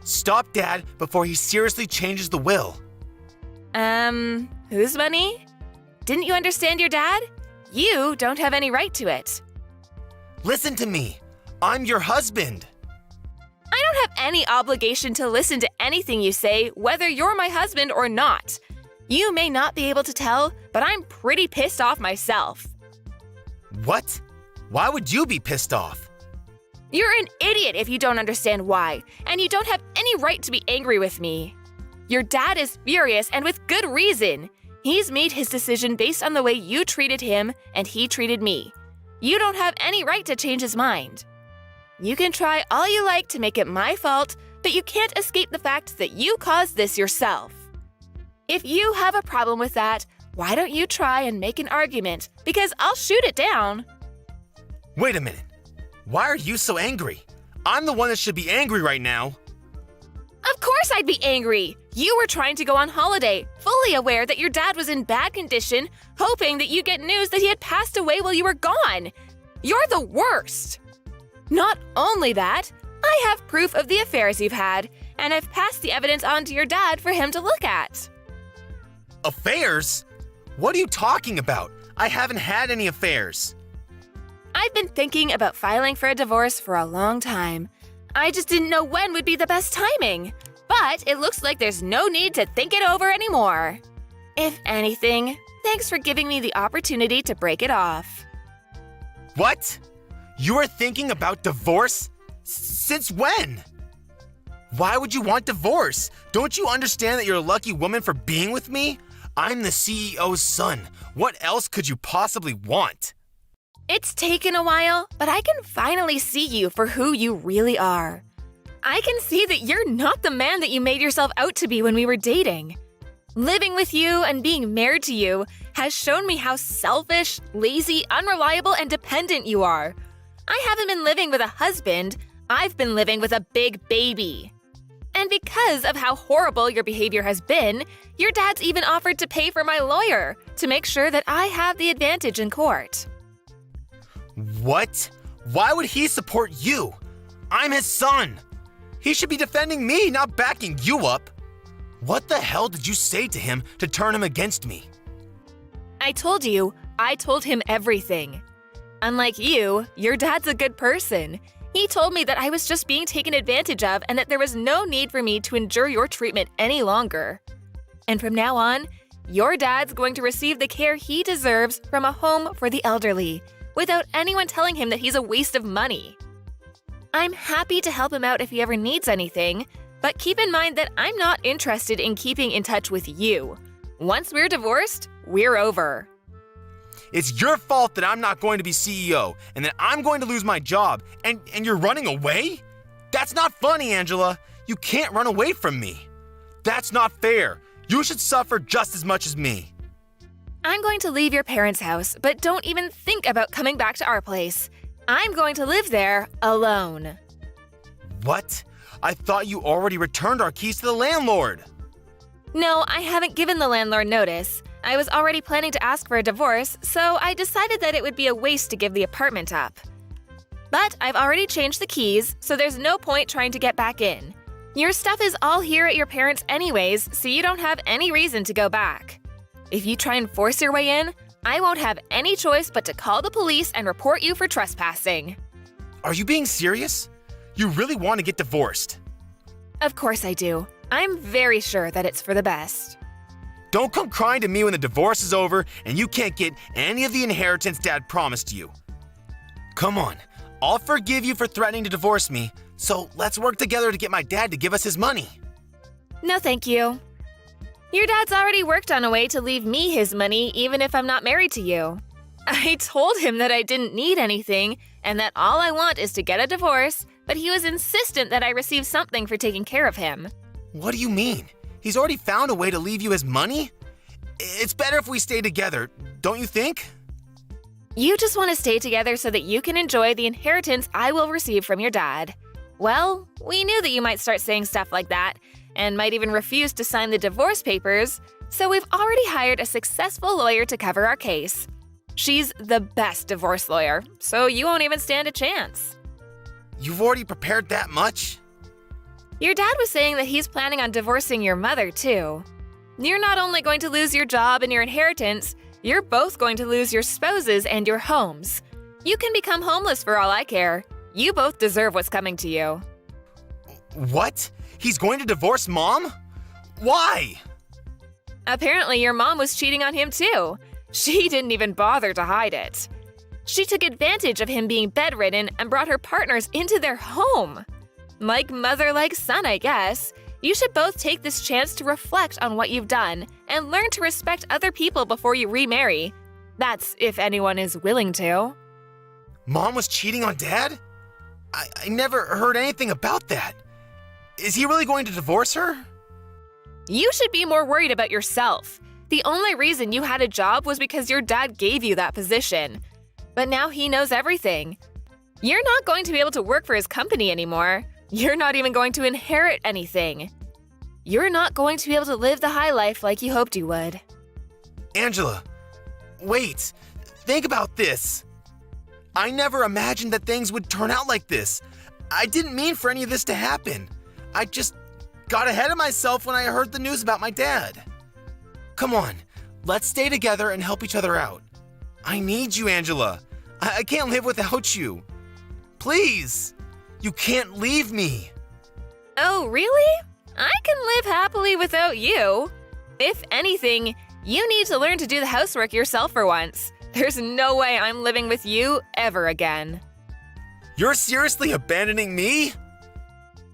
Stop Dad before he seriously changes the will. Whose money? Didn't you understand your dad? You don't have any right to it. Listen to me. I'm your husband. I don't have any obligation to listen to anything you say, whether you're my husband or not. You may not be able to tell, but I'm pretty pissed off myself. What? Why would you be pissed off? You're an idiot if you don't understand why, and you don't have any right to be angry with me. Your dad is furious, and with good reason. He's made his decision based on the way you treated him and he treated me. You don't have any right to change his mind. You can try all you like to make it my fault, but you can't escape the fact that you caused this yourself. If you have a problem with that, why don't you try and make an argument? Because I'll shoot it down. Wait a minute. Why are you so angry? I'm the one that should be angry right now. Of course I'd be angry. You were trying to go on holiday, fully aware that your dad was in bad condition, hoping that you'd get news that he had passed away while you were gone. You're the worst. Not only that, I have proof of the affairs you've had, and I've passed the evidence on to your dad for him to look at. Affairs? What are you talking about? I haven't had any affairs. I've been thinking about filing for a divorce for a long time. I just didn't know when would be the best timing. But it looks like there's no need to think it over anymore. If anything, thanks for giving me the opportunity to break it off. What? You are thinking about divorce? Since when? Why would you want divorce? Don't you understand that you're a lucky woman for being with me? I'm the CEO's son. What else could you possibly want? It's taken a while, but I can finally see you for who you really are. I can see that you're not the man that you made yourself out to be when we were dating. Living with you and being married to you has shown me how selfish, lazy, unreliable, and dependent you are. I haven't been living with a husband, I've been living with a big baby. And because of how horrible your behavior has been, your dad's even offered to pay for my lawyer to make sure that I have the advantage in court. What? Why would he support you? I'm his son. He should be defending me, not backing you up. What the hell did you say to him to turn him against me? I told him everything. Unlike you, your dad's a good person. He told me that I was just being taken advantage of and that there was no need for me to endure your treatment any longer. And from now on, your dad's going to receive the care he deserves from a home for the elderly, without anyone telling him that he's a waste of money. I'm happy to help him out if he ever needs anything, but keep in mind that I'm not interested in keeping in touch with you. Once we're divorced, we're over. It's your fault that I'm not going to be CEO and that I'm going to lose my job and you're running away? That's not funny, Angela. You can't run away from me. That's not fair. You should suffer just as much as me. I'm going to leave your parents' house, but don't even think about coming back to our place. I'm going to live there alone. What? I thought you already returned our keys to the landlord. No, I haven't given the landlord notice. I was already planning to ask for a divorce, so I decided that it would be a waste to give the apartment up. But I've already changed the keys, so there's no point trying to get back in. Your stuff is all here at your parents' anyways, so you don't have any reason to go back. If you try and force your way in, I won't have any choice but to call the police and report you for trespassing. Are you being serious? You really want to get divorced? Of course I do. I'm very sure that it's for the best. Don't come crying to me when the divorce is over and you can't get any of the inheritance Dad promised you. Come on, I'll forgive you for threatening to divorce me, so let's work together to get my dad to give us his money. No, thank you. Your dad's already worked on a way to leave me his money even if I'm not married to you. I told him that I didn't need anything and that all I want is to get a divorce, but he was insistent that I receive something for taking care of him. What do you mean? He's already found a way to leave you his money? It's better if we stay together, don't you think? You just want to stay together so that you can enjoy the inheritance I will receive from your dad. Well, we knew that you might start saying stuff like that, and might even refuse to sign the divorce papers, so we've already hired a successful lawyer to cover our case. She's the best divorce lawyer, so you won't even stand a chance. You've already prepared that much? Your dad was saying that he's planning on divorcing your mother, too. You're not only going to lose your job and your inheritance, you're both going to lose your spouses and your homes. You can become homeless for all I care. You both deserve what's coming to you. What? He's going to divorce Mom? Why? Apparently, your mom was cheating on him, too. She didn't even bother to hide it. She took advantage of him being bedridden and brought her partners into their home. Like mother, like son, I guess. You should both take this chance to reflect on what you've done and learn to respect other people before you remarry. That's if anyone is willing to. Mom was cheating on Dad? I never heard anything about that. Is he really going to divorce her? You should be more worried about yourself. The only reason you had a job was because your dad gave you that position. But now he knows everything. You're not going to be able to work for his company anymore. You're not even going to inherit anything. You're not going to be able to live the high life like you hoped you would. Angela, wait. Think about this. I never imagined that things would turn out like this. I didn't mean for any of this to happen. I just got ahead of myself when I heard the news about my dad. Come on, let's stay together and help each other out. I need you, Angela. I can't live without you. Please, you can't leave me. Oh, really? I can live happily without you. If anything, you need to learn to do the housework yourself for once. There's no way I'm living with you ever again. You're seriously abandoning me?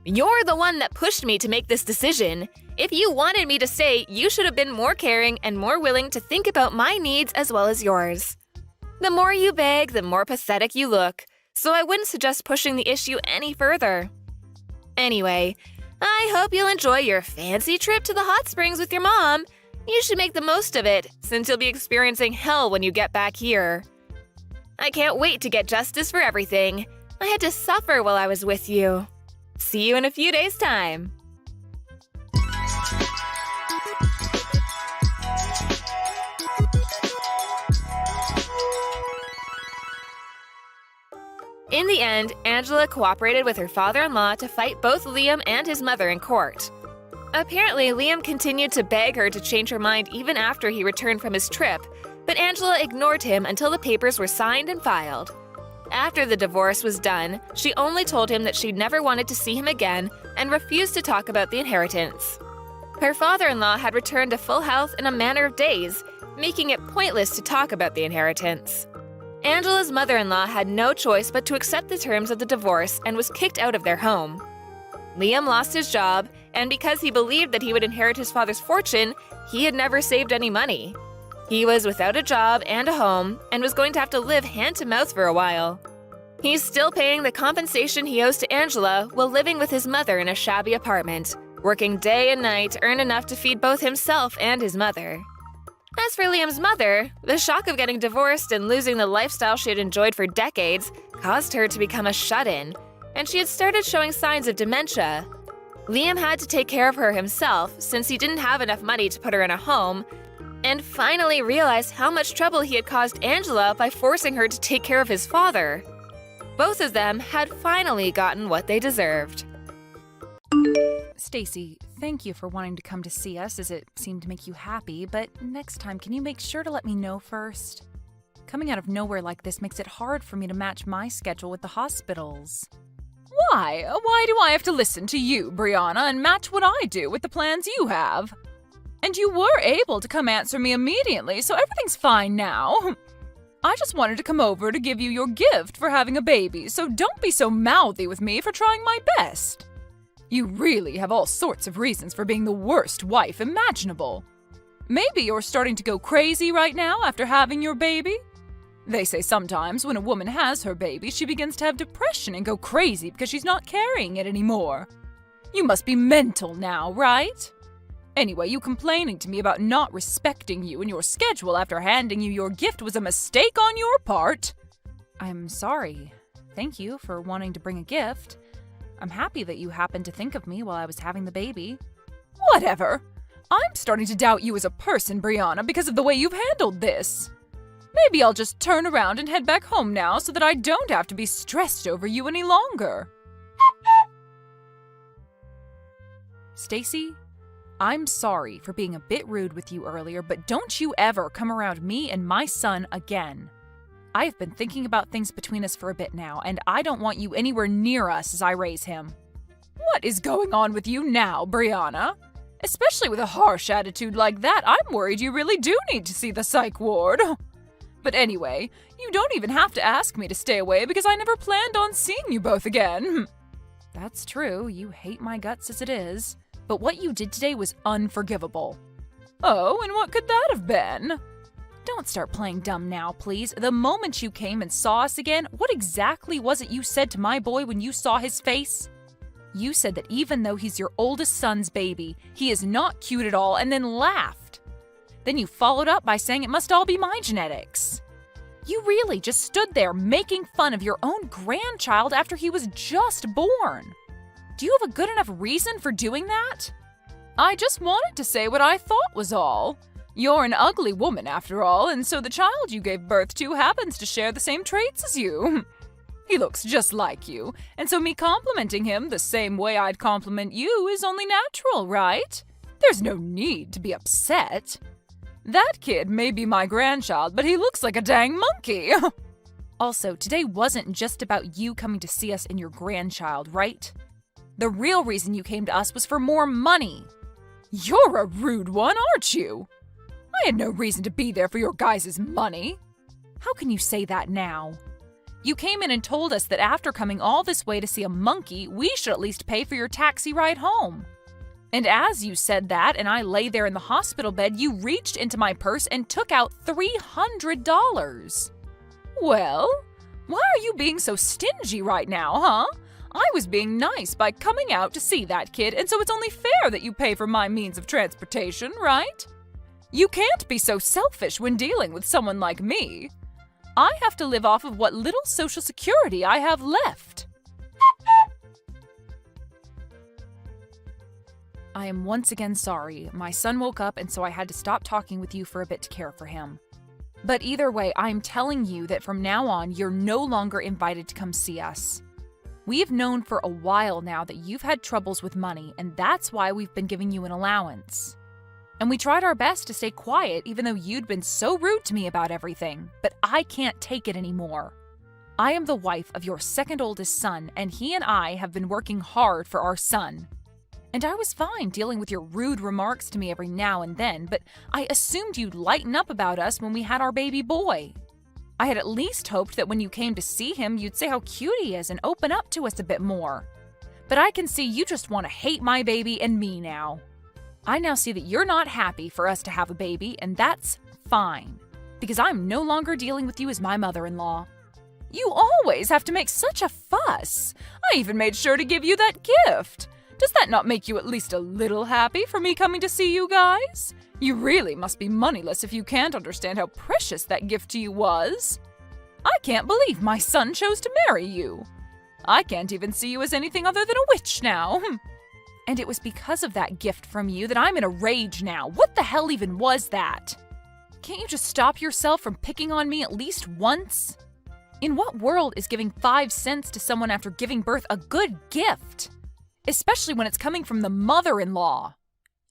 You're the one that pushed me to make this decision. If you wanted me to stay, you should have been more caring and more willing to think about my needs as well as yours. The more you beg, the more pathetic you look, so I wouldn't suggest pushing the issue any further. Anyway, I hope you'll enjoy your fancy trip to the hot springs with your mom. You should make the most of it, since you'll be experiencing hell when you get back here. I can't wait to get justice for everything. I had to suffer while I was with you. See you in a few days' time. In the end, Angela cooperated with her father-in-law to fight both Liam and his mother in court. Apparently, Liam continued to beg her to change her mind even after he returned from his trip, but Angela ignored him until the papers were signed and filed. After the divorce was done, she only told him that she never wanted to see him again and refused to talk about the inheritance. Her father-in-law had returned to full health in a matter of days, making it pointless to talk about the inheritance. Angela's mother-in-law had no choice but to accept the terms of the divorce and was kicked out of their home. Liam lost his job, and because he believed that he would inherit his father's fortune, he had never saved any money. He was without a job and a home, and was going to have to live hand-to-mouth for a while. He's still paying the compensation he owes to Angela while living with his mother in a shabby apartment, working day and night to earn enough to feed both himself and his mother. As for Liam's mother, the shock of getting divorced and losing the lifestyle she had enjoyed for decades caused her to become a shut-in, and she had started showing signs of dementia. Liam had to take care of her himself since he didn't have enough money to put her in a home, and finally realized how much trouble he had caused Angela by forcing her to take care of his father. Both of them had finally gotten what they deserved. Stacy, thank you for wanting to come to see us as it seemed to make you happy, but next time can you make sure to let me know first? Coming out of nowhere like this makes it hard for me to match my schedule with the hospital's. Why? Why do I have to listen to you, Brianna, and match what I do with the plans you have? And you were able to come answer me immediately, so everything's fine now. I just wanted to come over to give you your gift for having a baby, so don't be so mouthy with me for trying my best. You really have all sorts of reasons for being the worst wife imaginable. Maybe you're starting to go crazy right now after having your baby? They say sometimes when a woman has her baby, she begins to have depression and go crazy because she's not carrying it anymore. You must be mental now, right? Anyway, you complaining to me about not respecting you and your schedule after handing you your gift was a mistake on your part. I'm sorry. Thank you for wanting to bring a gift. I'm happy that you happened to think of me while I was having the baby. Whatever. I'm starting to doubt you as a person, Brianna, because of the way you've handled this. Maybe I'll just turn around and head back home now so that I don't have to be stressed over you any longer. Stacy, I'm sorry for being a bit rude with you earlier, but don't you ever come around me and my son again. I've been thinking about things between us for a bit now, and I don't want you anywhere near us as I raise him. What is going on with you now, Brianna? Especially with a harsh attitude like that, I'm worried you really do need to see the psych ward. But anyway, you don't even have to ask me to stay away because I never planned on seeing you both again. That's true, you hate my guts as it is. But what you did today was unforgivable. Oh, and what could that have been? Don't start playing dumb now, please. The moment you came and saw us again, what exactly was it you said to my boy when you saw his face? You said that even though he's your oldest son's baby, he is not cute at all, and then laughed. Then you followed up by saying it must all be my genetics. You really just stood there making fun of your own grandchild after he was just born. Do you have a good enough reason for doing that? I just wanted to say what I thought was all. You're an ugly woman after all, and so the child you gave birth to happens to share the same traits as you. He looks just like you, and so me complimenting him the same way I'd compliment you is only natural, right? There's no need to be upset. That kid may be my grandchild, but he looks like a dang monkey. Also, today wasn't just about you coming to see us and your grandchild, right? The real reason you came to us was for more money. You're a rude one, aren't you? I had no reason to be there for your guys' money. How can you say that now? You came in and told us that after coming all this way to see a monkey, we should at least pay for your taxi ride home. And as you said that and I lay there in the hospital bed, you reached into my purse and took out $300. Well, why are you being so stingy right now, huh? I was being nice by coming out to see that kid, and so it's only fair that you pay for my means of transportation, right? You can't be so selfish when dealing with someone like me. I have to live off of what little social security I have left. I am once again sorry. My son woke up, and so I had to stop talking with you for a bit to care for him. But either way, I'm telling you that from now on, you're no longer invited to come see us. We've known for a while now that you've had troubles with money, and that's why we've been giving you an allowance. And we tried our best to stay quiet even though you'd been so rude to me about everything, but I can't take it anymore. I am the wife of your second oldest son, and he and I have been working hard for our son. And I was fine dealing with your rude remarks to me every now and then, but I assumed you'd lighten up about us when we had our baby boy. I had at least hoped that when you came to see him, you'd say how cute he is and open up to us a bit more. But I can see you just want to hate my baby and me now. I now see that you're not happy for us to have a baby, and that's fine, because I'm no longer dealing with you as my mother-in-law. You always have to make such a fuss. I even made sure to give you that gift. Does that not make you at least a little happy for me coming to see you guys? You really must be moneyless if you can't understand how precious that gift to you was. I can't believe my son chose to marry you. I can't even see you as anything other than a witch now. And it was because of that gift from you that I'm in a rage now. What the hell even was that? Can't you just stop yourself from picking on me at least once? In what world is giving 5 cents to someone after giving birth a good gift? Especially when it's coming from the mother-in-law.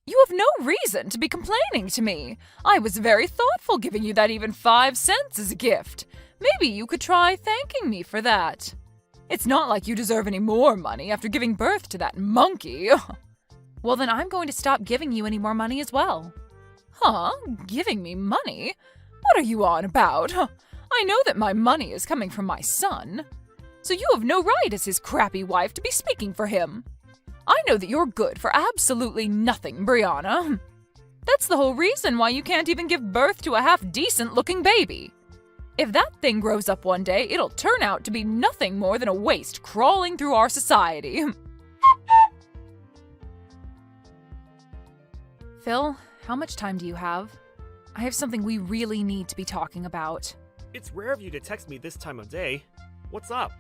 You have no reason to be complaining to me. I was very thoughtful giving you that even 5 cents as a gift. Maybe you could try thanking me for that. It's not like you deserve any more money after giving birth to that monkey. Well, then I'm going to stop giving you any more money as well. Huh? Giving me money? What are you on about? I know that my money is coming from my son. So you have no right as his crappy wife to be speaking for him. I know that you're good for absolutely nothing, Brianna. That's the whole reason why you can't even give birth to a half-decent-looking baby. If that thing grows up one day, it'll turn out to be nothing more than a waste crawling through our society. Phil, how much time do you have? I have something we really need to be talking about. It's rare of you to text me this time of day. What's up?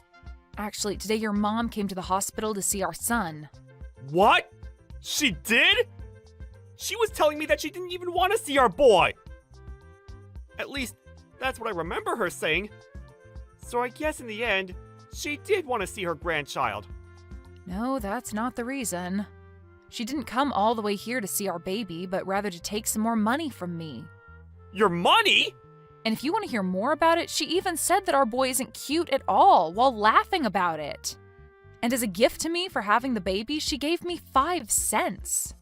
Actually, today your mom came to the hospital to see our son. What? She did? She was telling me that she didn't even want to see our boy. At least, that's what I remember her saying. So I guess in the end, she did want to see her grandchild. No, that's not the reason. She didn't come all the way here to see our baby, but rather to take some more money from me. Your money? And if you want to hear more about it, she even said that our boy isn't cute at all while laughing about it. And as a gift to me for having the baby, she gave me 5 cents.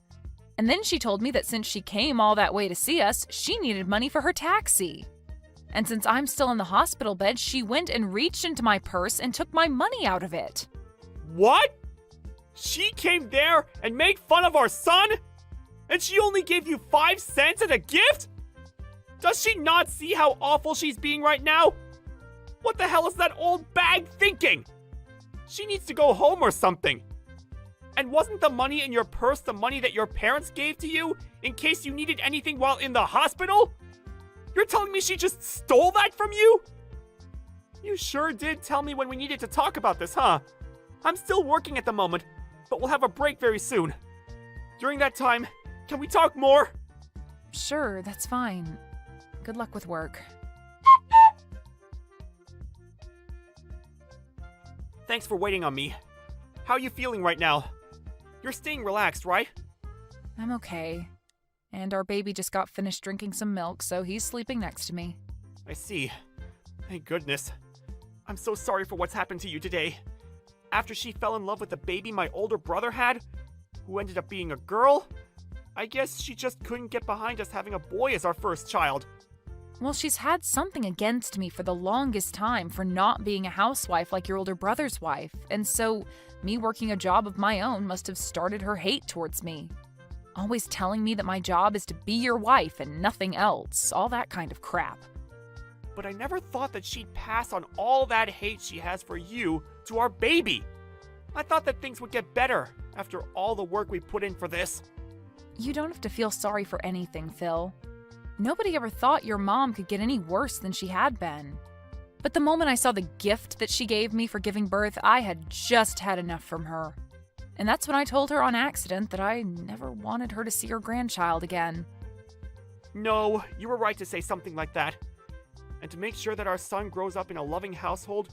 And then she told me that since she came all that way to see us, she needed money for her taxi. And since I'm still in the hospital bed, she went and reached into my purse and took my money out of it. What? She came there and made fun of our son? And she only gave you 5 cents as a gift? Does she not see how awful she's being right now? What the hell is that old bag thinking? She needs to go home or something. And wasn't the money in your purse the money that your parents gave to you in case you needed anything while in the hospital? You're telling me she just stole that from you? You sure did tell me when we needed to talk about this, huh? I'm still working at the moment, but we'll have a break very soon. During that time, can we talk more? Sure, that's fine. Good luck with work. Thanks for waiting on me. How are you feeling right now? You're staying relaxed, right? I'm okay. And our baby just got finished drinking some milk, so he's sleeping next to me. I see. Thank goodness. I'm so sorry for what's happened to you today. After she fell in love with the baby my older brother had, who ended up being a girl, I guess she just couldn't get behind us having a boy as our first child. Well, she's had something against me for the longest time for not being a housewife like your older brother's wife, and so me working a job of my own must have started her hate towards me. Always telling me that my job is to be your wife and nothing else, all that kind of crap. But I never thought that she'd pass on all that hate she has for you to our baby. I thought that things would get better after all the work we put in for this. You don't have to feel sorry for anything, Phil. Nobody ever thought your mom could get any worse than she had been. But the moment I saw the gift that she gave me for giving birth, I had just had enough from her. And that's when I told her on accident that I never wanted her to see her grandchild again. No, you were right to say something like that. And to make sure that our son grows up in a loving household,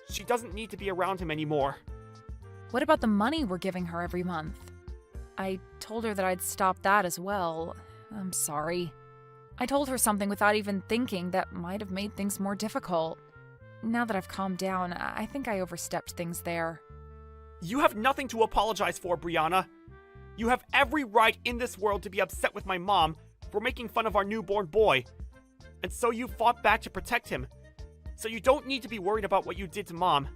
she doesn't need to be around him anymore. What about the money we're giving her every month? I told her that I'd stop that as well. I'm sorry. I told her something without even thinking that might have made things more difficult. Now that I've calmed down, I think I overstepped things there. You have nothing to apologize for, Brianna. You have every right in this world to be upset with my mom for making fun of our newborn boy. And so you fought back to protect him. So you don't need to be worried about what you did to Mom.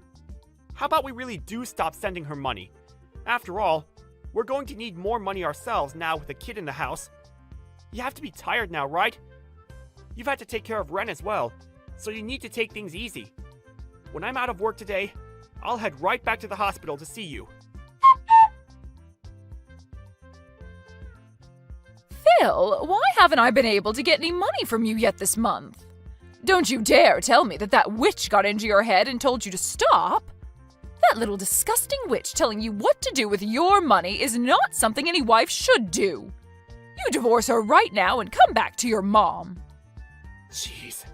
How about we really do stop sending her money? After all, we're going to need more money ourselves now with a kid in the house. You have to be tired now, right? You've had to take care of Ren as well, so you need to take things easy. When I'm out of work today, I'll head right back to the hospital to see you. Phil, why haven't I been able to get any money from you yet this month? Don't you dare tell me that that witch got into your head and told you to stop. That little disgusting witch telling you what to do with your money is not something any wife should do. You divorce her right now and come back to your mom. Jeez,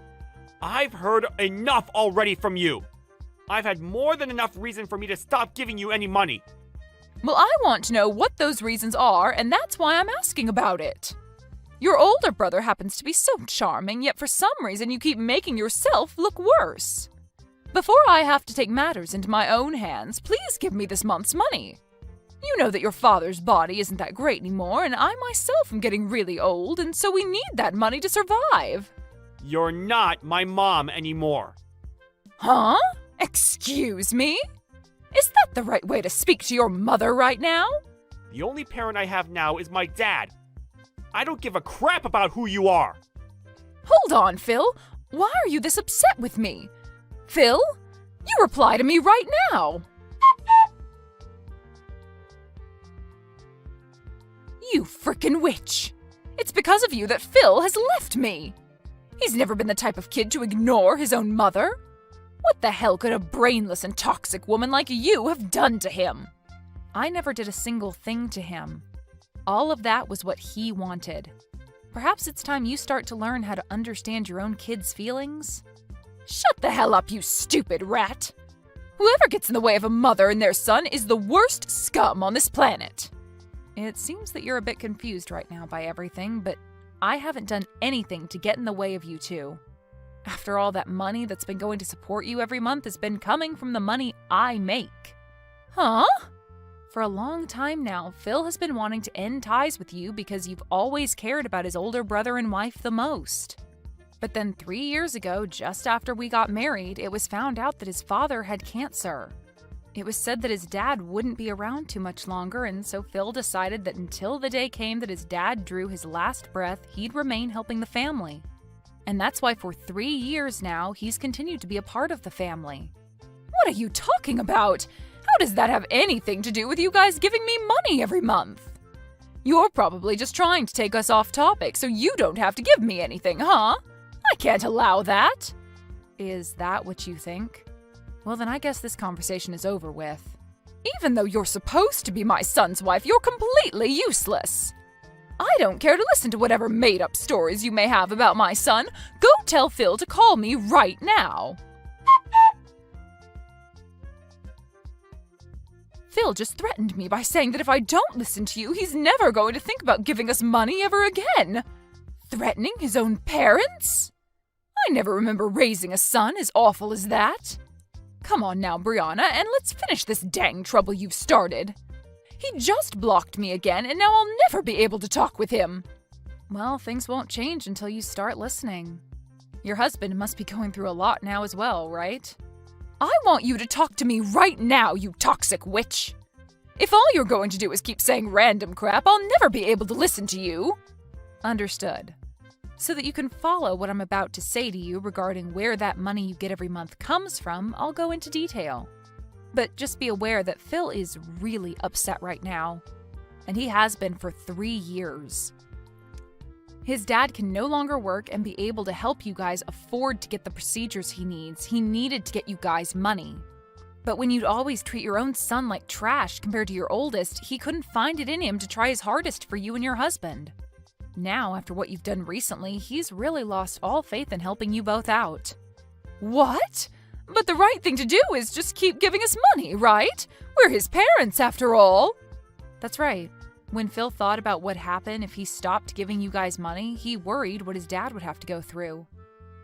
I've heard enough already from you. I've had more than enough reason for me to stop giving you any money. Well, I want to know what those reasons are, and that's why I'm asking about it. Your older brother happens to be so charming, yet for some reason you keep making yourself look worse. Before I have to take matters into my own hands, please give me this month's money. You know that your father's body isn't that great anymore, and I myself am getting really old, and so we need that money to survive. You're not my mom anymore. Huh? Excuse me? Is that the right way to speak to your mother right now? The only parent I have now is my dad. I don't give a crap about who you are. Hold on, Phil. Why are you this upset with me? Phil, you reply to me right now. You frickin' witch. It's because of you that Phil has left me. He's never been the type of kid to ignore his own mother. What the hell could a brainless and toxic woman like you have done to him? I never did a single thing to him. All of that was what he wanted. Perhaps it's time you start to learn how to understand your own kids' feelings. Shut the hell up, you stupid rat! Whoever gets in the way of a mother and their son is the worst scum on this planet. It seems that you're a bit confused right now by everything, but I haven't done anything to get in the way of you two. After all, that money that's been going to support you every month has been coming from the money I make. Huh? For a long time now, Phil has been wanting to end ties with you because you've always cared about his older brother and wife the most. But then 3 years ago, just after we got married, it was found out that his father had cancer. It was said that his dad wouldn't be around too much longer, and so Phil decided that until the day came that his dad drew his last breath, he'd remain helping the family. And that's why for 3 years now, he's continued to be a part of the family. What are you talking about? How does that have anything to do with you guys giving me money every month? You're probably just trying to take us off topic so you don't have to give me anything, huh? I can't allow that. Is that what you think? Well, then I guess this conversation is over with. Even though you're supposed to be my son's wife, you're completely useless. I don't care to listen to whatever made-up stories you may have about my son. Go tell Phil to call me right now. Phil just threatened me by saying that if I don't listen to you, he's never going to think about giving us money ever again. Threatening his own parents? I never remember raising a son as awful as that. Come on now, Brianna, and let's finish this dang trouble you've started. He just blocked me again, and now I'll never be able to talk with him. Well, things won't change until you start listening. Your husband must be going through a lot now as well, right? I want you to talk to me right now, you toxic witch. If all you're going to do is keep saying random crap, I'll never be able to listen to you. Understood. So that you can follow what I'm about to say to you regarding where that money you get every month comes from, I'll go into detail. But just be aware that Phil is really upset right now. And he has been for 3 years. His dad can no longer work and be able to help you guys afford to get the procedures he needs. He needed to get you guys money. But when you'd always treat your own son like trash compared to your oldest, he couldn't find it in him to try his hardest for you and your husband. Now, after what you've done recently, he's really lost all faith in helping you both out. What? But the right thing to do is just keep giving us money, right? We're his parents, after all. That's right. When Phil thought about what happened if he stopped giving you guys money, he worried what his dad would have to go through.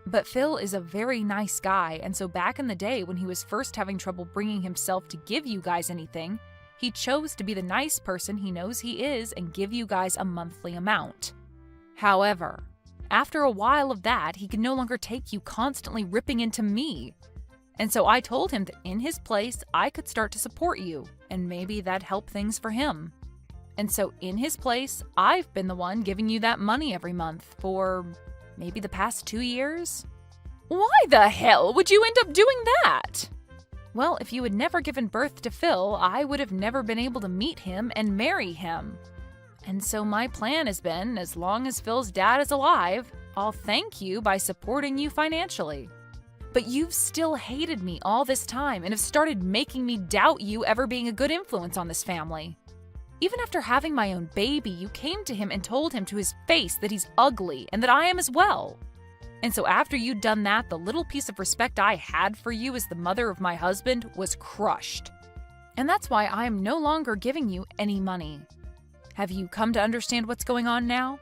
But Phil is a very nice guy, and so back in the day when he was first having trouble bringing himself to give you guys anything, he chose to be the nice person he knows he is and give you guys a monthly amount. However, after a while of that, he could no longer take you constantly ripping into me. And so I told him that in his place, I could start to support you, and maybe that'd help things for him. And so in his place, I've been the one giving you that money every month for maybe the past 2 years. Why the hell would you end up doing that? Well, if you had never given birth to Phil, I would have never been able to meet him and marry him. And so my plan has been, as long as Phil's dad is alive, I'll thank you by supporting you financially. But you've still hated me all this time and have started making me doubt you ever being a good influence on this family. Even after having my own baby, you came to him and told him to his face that he's ugly and that I am as well. And so after you'd done that, the little piece of respect I had for you as the mother of my husband was crushed. And that's why I am no longer giving you any money. Have you come to understand what's going on now?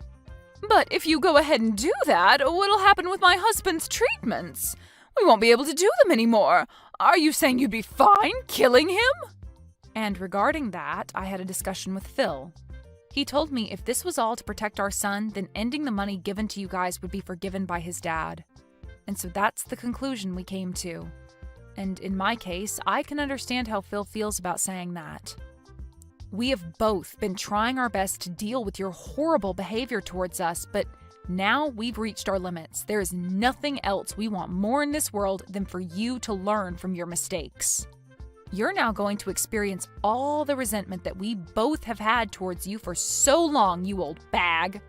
But if you go ahead and do that, what'll happen with my husband's treatments? We won't be able to do them anymore. Are you saying you'd be fine killing him? And regarding that, I had a discussion with Phil. He told me if this was all to protect our son, then ending the money given to you guys would be forgiven by his dad. And so that's the conclusion we came to. And in my case, I can understand how Phil feels about saying that. We have both been trying our best to deal with your horrible behavior towards us, but now we've reached our limits. There is nothing else we want more in this world than for you to learn from your mistakes. You're now going to experience all the resentment that we both have had towards you for so long, you old bag.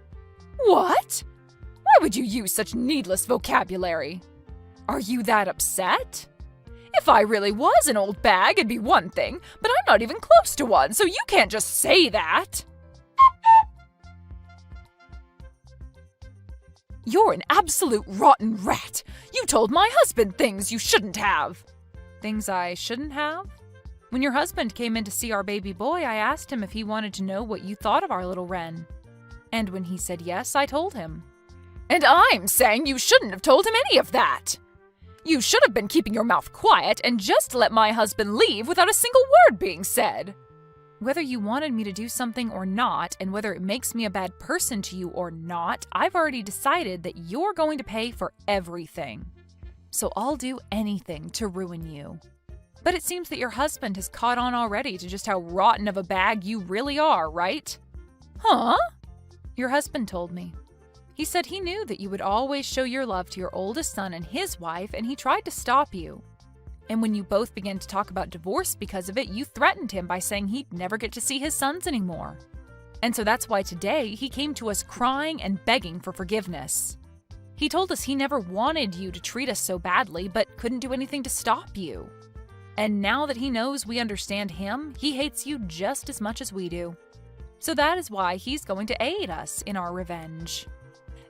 What? Why would you use such needless vocabulary? Are you that upset? If I really was an old bag, it'd be one thing, but I'm not even close to one, so you can't just say that. You're an absolute rotten rat. You told my husband things you shouldn't have. Things I shouldn't have? When your husband came in to see our baby boy, I asked him if he wanted to know what you thought of our little wren. And when he said yes, I told him. And I'm saying you shouldn't have told him any of that. You should have been keeping your mouth quiet and just let my husband leave without a single word being said. Whether you wanted me to do something or not, and whether it makes me a bad person to you or not, I've already decided that you're going to pay for everything. So I'll do anything to ruin you. But it seems that your husband has caught on already to just how rotten of a bag you really are, right? Huh? Your husband told me. He said he knew that you would always show your love to your oldest son and his wife, and he tried to stop you. And when you both began to talk about divorce because of it, you threatened him by saying he'd never get to see his sons anymore. And so that's why today he came to us crying and begging for forgiveness. He told us he never wanted you to treat us so badly, but couldn't do anything to stop you. And now that he knows we understand him, he hates you just as much as we do. So that is why he's going to aid us in our revenge.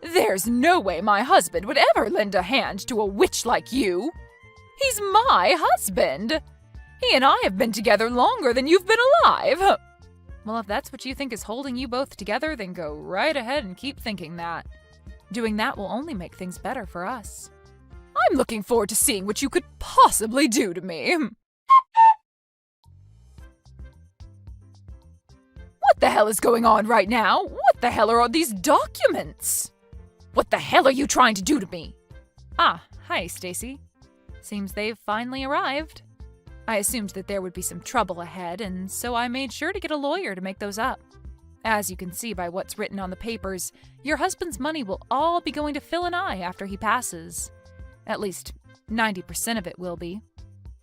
There's no way my husband would ever lend a hand to a witch like you. He's my husband. He and I have been together longer than you've been alive. Well, if that's what you think is holding you both together, then go right ahead and keep thinking that. Doing that will only make things better for us. I'm looking forward to seeing what you could possibly do to me. What the hell is going on right now? What the hell are all these documents? What the hell are you trying to do to me? Ah, hi, Stacy. Seems they've finally arrived. I assumed that there would be some trouble ahead, and so I made sure to get a lawyer to make those up. As you can see by what's written on the papers, your husband's money will all be going to Phil and I after he passes. At least 90% of it will be.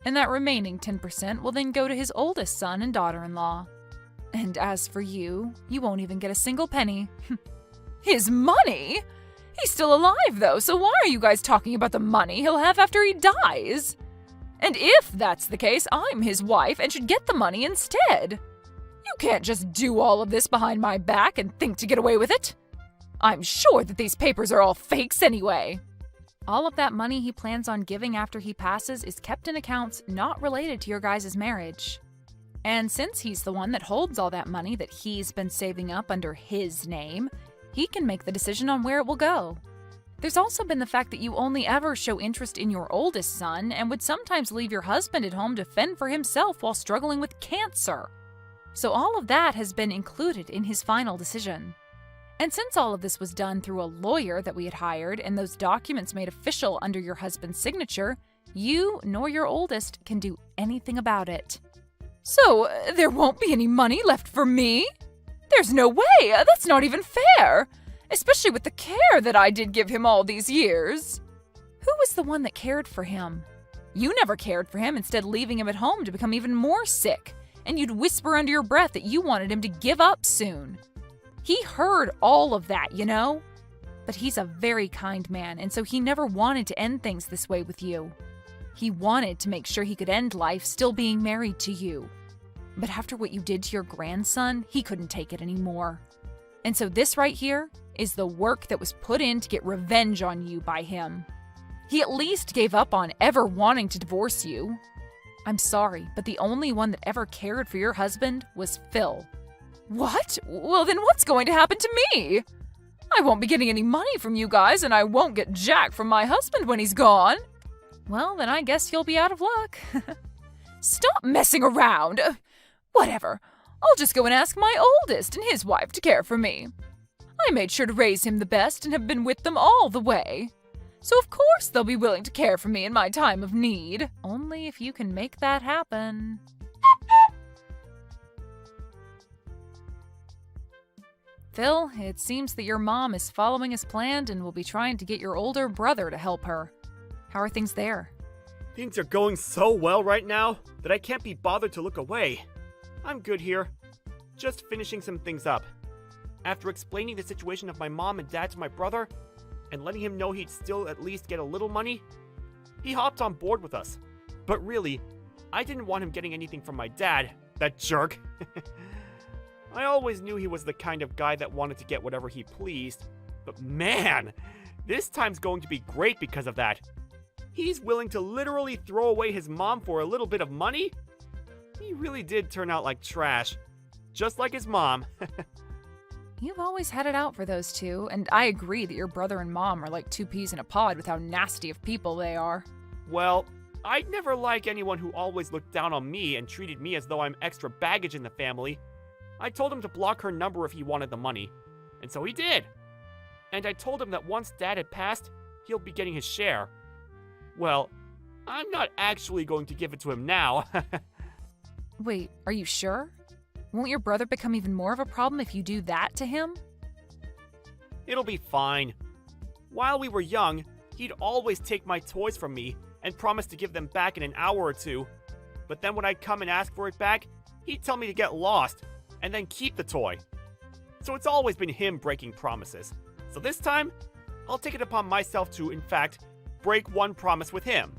And that remaining 10% will then go to his oldest son and daughter-in-law. And as for you, you won't even get a single penny. His money? He's still alive, though, so why are you guys talking about the money he'll have after he dies? And if that's the case, I'm his wife and should get the money instead. You can't just do all of this behind my back and think to get away with it. I'm sure that these papers are all fakes anyway. All of that money he plans on giving after he passes is kept in accounts not related to your guys' marriage. And since he's the one that holds all that money that he's been saving up under his name, he can make the decision on where it will go. There's also been the fact that you only ever show interest in your oldest son and would sometimes leave your husband at home to fend for himself while struggling with cancer. So all of that has been included in his final decision. And since all of this was done through a lawyer that we had hired and those documents made official under your husband's signature, you nor your oldest can do anything about it. So there won't be any money left for me? There's no way! That's not even fair! Especially with the care that I did give him all these years. Who was the one that cared for him? You never cared for him, instead leaving him at home to become even more sick. And you'd whisper under your breath that you wanted him to give up soon. He heard all of that, you know? But he's a very kind man, and so he never wanted to end things this way with you. He wanted to make sure he could end life still being married to you. But after what you did to your grandson, he couldn't take it anymore. And so this right here is the work that was put in to get revenge on you by him. He at least gave up on ever wanting to divorce you. I'm sorry, but the only one that ever cared for your husband was Phil. What? Well, then what's going to happen to me? I won't be getting any money from you guys, and I won't get jack from my husband when he's gone. Well, then I guess you'll be out of luck. Stop messing around! Whatever. I'll just go and ask my oldest and his wife to care for me. I made sure to raise him the best and have been with them all the way. So of course they'll be willing to care for me in my time of need. Only if you can make that happen. Phil, it seems that your mom is following as planned and will be trying to get your older brother to help her. How are things there? Things are going so well right now that I can't be bothered to look away. I'm good here. Just finishing some things up. After explaining the situation of my mom and dad to my brother, and letting him know he'd still at least get a little money, he hopped on board with us. But really, I didn't want him getting anything from my dad, that jerk. I always knew he was the kind of guy that wanted to get whatever he pleased, but man, this time's going to be great because of that. He's willing to literally throw away his mom for a little bit of money? He really did turn out like trash, just like his mom. You've always had it out for those two, and I agree that your brother and mom are like two peas in a pod with how nasty of people they are. Well, I'd never like anyone who always looked down on me and treated me as though I'm extra baggage in the family. I told him to block her number if he wanted the money, and so he did. And I told him that once Dad had passed, he'll be getting his share. Well, I'm not actually going to give it to him now. Wait, are you sure? Won't your brother become even more of a problem if you do that to him? It'll be fine. While we were young, he'd always take my toys from me and promise to give them back in an hour or two. But then when I'd come and ask for it back, he'd tell me to get lost and then keep the toy. So it's always been him breaking promises. So this time, I'll take it upon myself to, in fact, break one promise with him.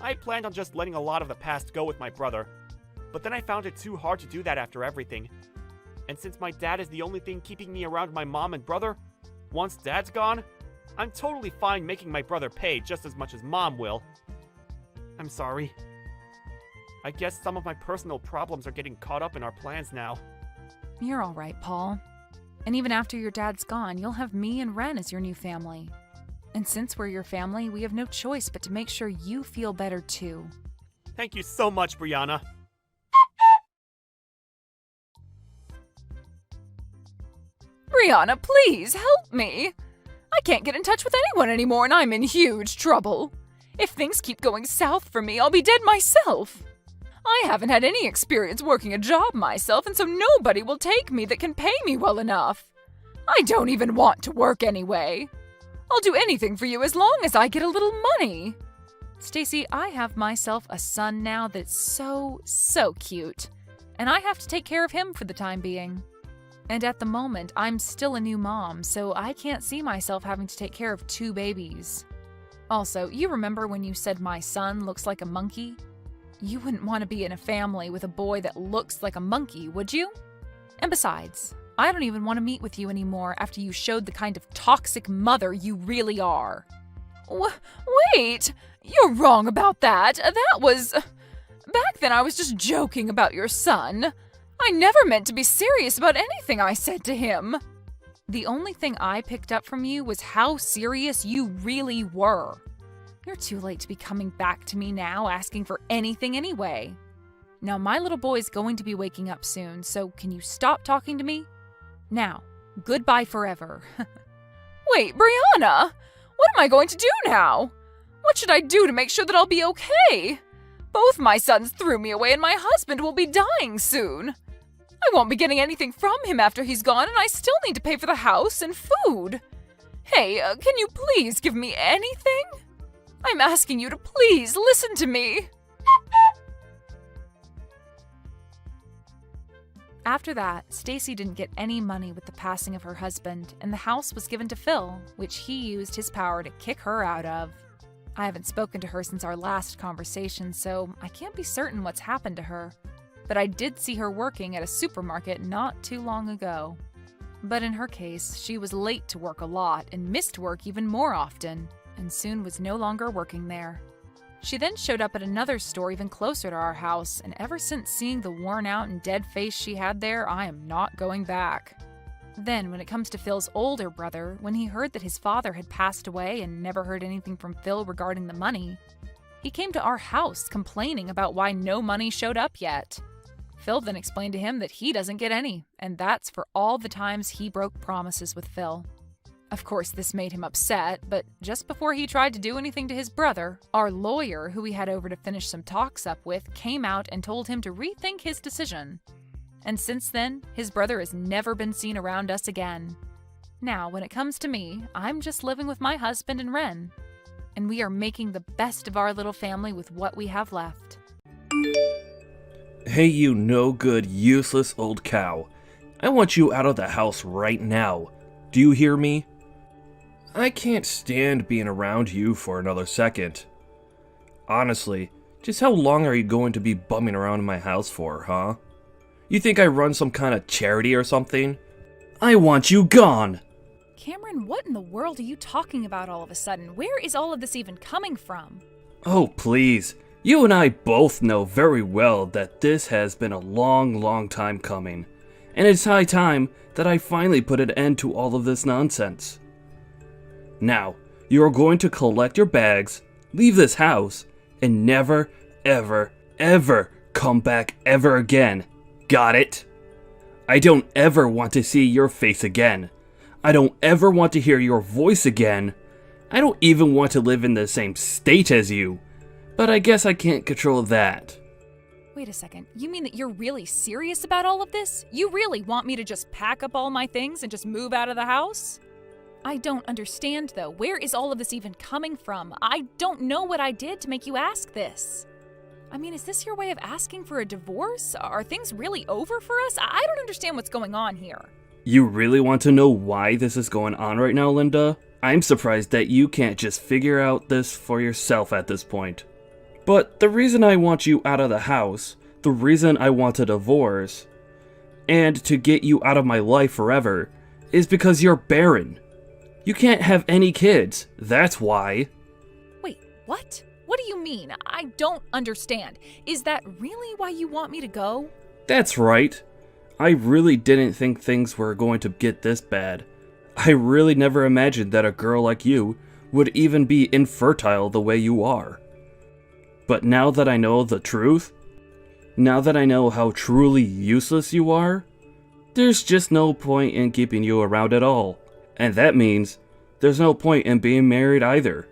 I planned on just letting a lot of the past go with my brother, but then I found it too hard to do that after everything. And since my dad is the only thing keeping me around my mom and brother, once Dad's gone, I'm totally fine making my brother pay just as much as Mom will. I'm sorry. I guess some of my personal problems are getting caught up in our plans now. You're all right, Paul. And even after your dad's gone, you'll have me and Ren as your new family. And since we're your family, we have no choice but to make sure you feel better too. Thank you so much, Brianna. Brianna, please help me! I can't get in touch with anyone anymore and I'm in huge trouble. If things keep going south for me, I'll be dead myself. I haven't had any experience working a job myself, and so nobody will take me that can pay me well enough. I don't even want to work anyway. I'll do anything for you as long as I get a little money. Stacy, I have myself a son now that's so cute, and I have to take care of him for the time being. And at the moment, I'm still a new mom, so I can't see myself having to take care of two babies. Also, you remember when you said my son looks like a monkey? You wouldn't want to be in a family with a boy that looks like a monkey, would you? And besides, I don't even want to meet with you anymore after you showed the kind of toxic mother you really are. Wait! You're wrong about that. That was... Back then I was just joking about your son. I never meant to be serious about anything I said to him. The only thing I picked up from you was how serious you really were. You're too late to be coming back to me now asking for anything anyway. Now, my little boy's going to be waking up soon, so can you stop talking to me? Now, goodbye forever. Wait, Brianna! What am I going to do now? What should I do to make sure that I'll be okay? Both my sons threw me away and my husband will be dying soon. I won't be getting anything from him after he's gone, and I still need to pay for the house and food. Hey, can you please give me anything? I'm asking you to please listen to me. After that, Stacy didn't get any money with the passing of her husband, and the house was given to Phil, which he used his power to kick her out of. I haven't spoken to her since our last conversation, so I can't be certain what's happened to her. But I did see her working at a supermarket not too long ago. But in her case, she was late to work a lot and missed work even more often, and soon was no longer working there. She then showed up at another store even closer to our house, and ever since seeing the worn out and dead face she had there, I am not going back. Then, when it comes to Phil's older brother, when he heard that his father had passed away and never heard anything from Phil regarding the money, he came to our house complaining about why no money showed up yet. Phil then explained to him that he doesn't get any, and that's for all the times he broke promises with Phil. Of course, this made him upset, but just before he tried to do anything to his brother, our lawyer, who we had over to finish some talks up with, came out and told him to rethink his decision. And since then, his brother has never been seen around us again. Now, when it comes to me, I'm just living with my husband and Ren, and we are making the best of our little family with what we have left. Hey, you no-good, useless old cow. I want you out of the house right now. Do you hear me? I can't stand being around you for another second. Honestly, just how long are you going to be bumming around in my house for, huh? You think I run some kind of charity or something? I want you gone! Cameron, what in the world are you talking about all of a sudden? Where is all of this even coming from? Oh, please. You and I both know very well that this has been a long time coming. And it's high time that I finally put an end to all of this nonsense. Now, you are going to collect your bags, leave this house, and never, ever come back ever again. Got it? I don't ever want to see your face again. I don't ever want to hear your voice again. I don't even want to live in the same state as you. But I guess I can't control that. Wait a second, you mean that you're really serious about all of this? You really want me to just pack up all my things and just move out of the house? I don't understand though, where is all of this even coming from? I don't know what I did to make you ask this. I mean, is this your way of asking for a divorce? Are things really over for us? I don't understand what's going on here. You really want to know why this is going on right now, Linda? I'm surprised that you can't just figure out this for yourself at this point. But the reason I want you out of the house, the reason I want a divorce, and to get you out of my life forever, is because you're barren. You can't have any kids, that's why. Wait, what? What do you mean? I don't understand. Is that really why you want me to go? That's right. I really didn't think things were going to get this bad. I really never imagined that a girl like you would even be infertile the way you are. But now that I know the truth, now that I know how truly useless you are, there's just no point in keeping you around at all. And that means there's no point in being married either.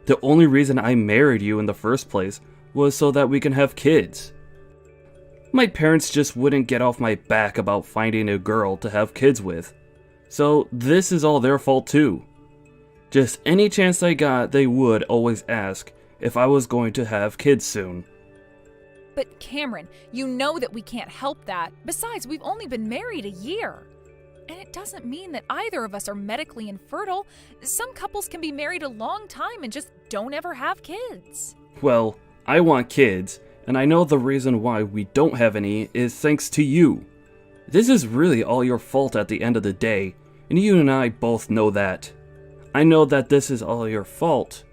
The only reason I married you in the first place was so that we can have kids. My parents just wouldn't get off my back about finding a girl to have kids with. So this is all their fault too. Just any chance I got, they would always ask if I was going to have kids soon. But Cameron, you know that we can't help that. Besides, we've only been married a year. And it doesn't mean that either of us are medically infertile. Some couples can be married a long time and just don't ever have kids. Well, I want kids, and I know the reason why we don't have any is thanks to you. This is really all your fault at the end of the day, and you and I both know that. I know that this is all your fault.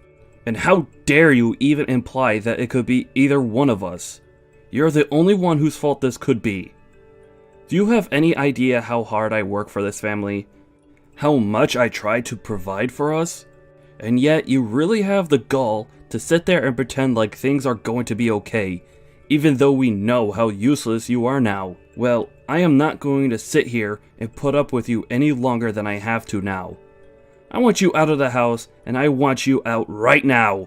And how dare you even imply that it could be either one of us? You're the only one whose fault this could be. Do you have any idea how hard I work for this family? How much I try to provide for us? And yet you really have the gall to sit there and pretend like things are going to be okay, even though we know how useless you are now. Well, I am not going to sit here and put up with you any longer than I have to now. I want you out of the house, and I want you out right now.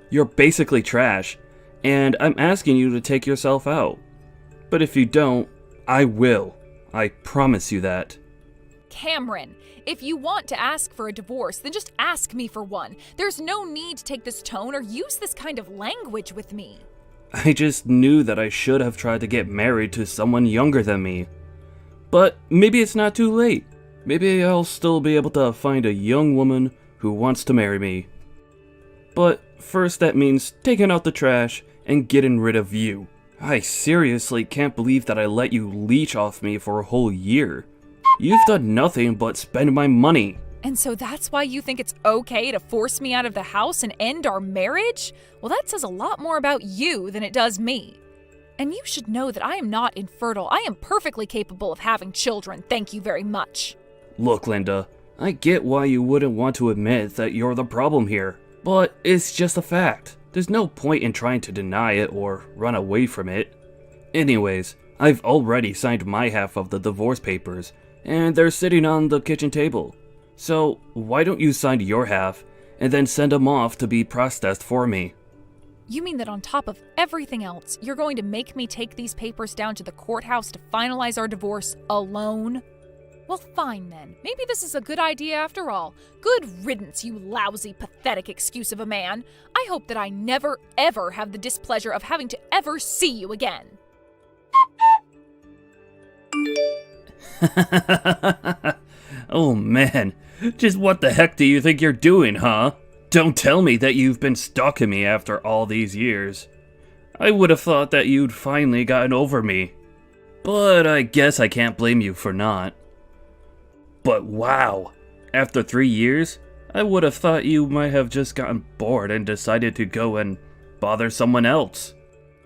You're basically trash, and I'm asking you to take yourself out. But if you don't, I will. I promise you that. Cameron, if you want to ask for a divorce, then just ask me for one. There's no need to take this tone or use this kind of language with me. I just knew that I should have tried to get married to someone younger than me. But maybe it's not too late. Maybe I'll still be able to find a young woman who wants to marry me. But first that means taking out the trash and getting rid of you. I seriously can't believe that I let you leech off me for a whole year. You've done nothing but spend my money. And so that's why you think it's okay to force me out of the house and end our marriage? Well, that says a lot more about you than it does me. And you should know that I am not infertile. I am perfectly capable of having children, thank you very much. Look, Linda, I get why you wouldn't want to admit that you're the problem here, but it's just a fact. There's no point in trying to deny it or run away from it. Anyways, I've already signed my half of the divorce papers, and they're sitting on the kitchen table. So why don't you sign your half, and then send them off to be processed for me? You mean that on top of everything else, you're going to make me take these papers down to the courthouse to finalize our divorce alone? Well, fine then. Maybe this is a good idea after all. Good riddance, you lousy, pathetic excuse of a man. I hope that I never, ever have the displeasure of having to ever see you again. Oh man, just what the heck do you think you're doing, huh? Don't tell me that you've been stalking me after all these years. I would have thought that you'd finally gotten over me. But I guess I can't blame you for not. But wow, after 3 years, I would have thought you might have just gotten bored and decided to go and bother someone else.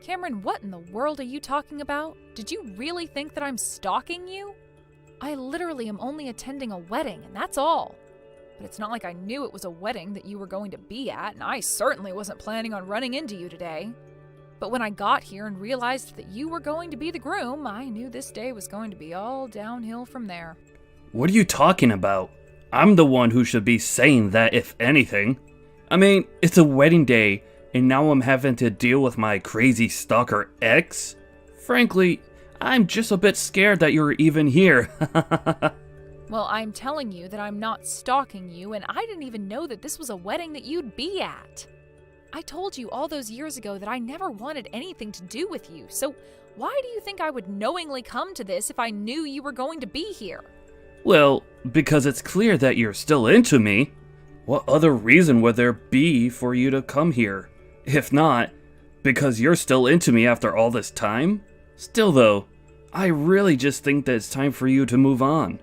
Cameron, what in the world are you talking about? Did you really think that I'm stalking you? I literally am only attending a wedding, and that's all. But it's not like I knew it was a wedding that you were going to be at, and I certainly wasn't planning on running into you today. But when I got here and realized that you were going to be the groom, I knew this day was going to be all downhill from there. What are you talking about? I'm the one who should be saying that, if anything. I mean, it's a wedding day, and now I'm having to deal with my crazy stalker ex? Frankly, I'm just a bit scared that you're even here. Well, I'm telling you that I'm not stalking you, and I didn't even know that this was a wedding that you'd be at. I told you all those years ago that I never wanted anything to do with you, so why do you think I would knowingly come to this if I knew you were going to be here? Well, because it's clear that you're still into me. What other reason would there be for you to come here? If not, because you're still into me after all this time? Still though, I really just think that it's time for you to move on.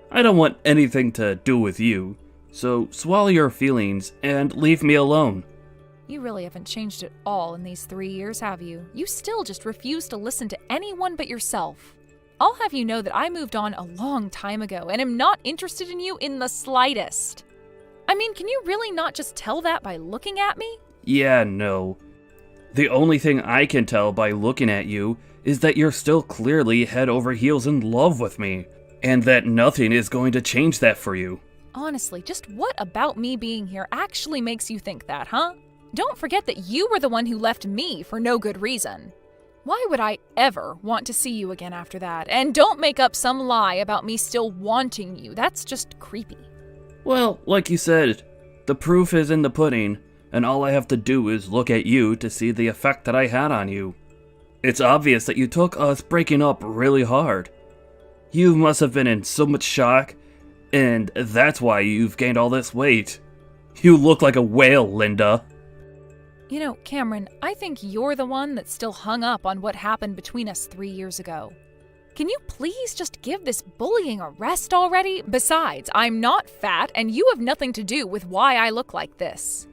I don't want anything to do with you, so swallow your feelings and leave me alone. You really haven't changed at all in these 3 years, have you? You still just refuse to listen to anyone but yourself. I'll have you know that I moved on a long time ago and am not interested in you in the slightest. I mean, can you really not just tell that by looking at me? Yeah, no. The only thing I can tell by looking at you is that you're still clearly head over heels in love with me, and that nothing is going to change that for you. Honestly, just what about me being here actually makes you think that, huh? Don't forget that you were the one who left me for no good reason. Why would I ever want to see you again after that? And don't make up some lie about me still wanting you. That's just creepy. Well, like you said, the proof is in the pudding, and all I have to do is look at you to see the effect that I had on you. It's obvious that you took us breaking up really hard. You must have been in so much shock, and that's why you've gained all this weight. You look like a whale, Linda. You know, Cameron, I think you're the one that's still hung up on what happened between us 3 years ago. Can you please just give this bullying a rest already? Besides, I'm not fat, and you have nothing to do with why I look like this.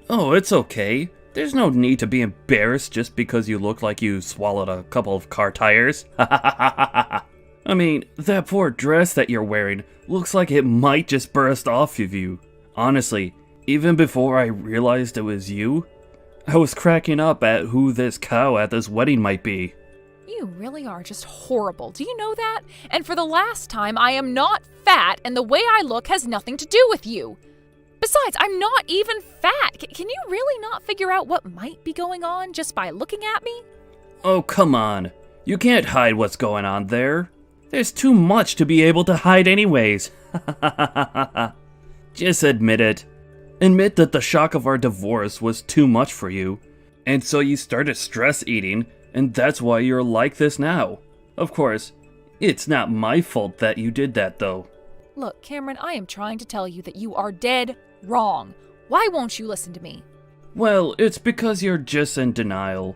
Oh, it's okay. There's no need to be embarrassed just because you look like you swallowed a couple of car tires. I mean, that poor dress that you're wearing looks like it might just burst off of you. Honestly, even before I realized it was you, I was cracking up at who this cow at this wedding might be. You really are just horrible. Do you know that? And for the last time, I am not fat, and the way I look has nothing to do with you. Besides, I'm not even fat. Can you really not figure out what might be going on just by looking at me? Oh, come on. You can't hide what's going on there. There's too much to be able to hide anyways. Just admit it. Admit that the shock of our divorce was too much for you, and so you started stress eating, and that's why you're like this now. Of course, it's not my fault that you did that though. Look, Cameron, I am trying to tell you that you are dead wrong. Why won't you listen to me? Well, it's because you're just in denial.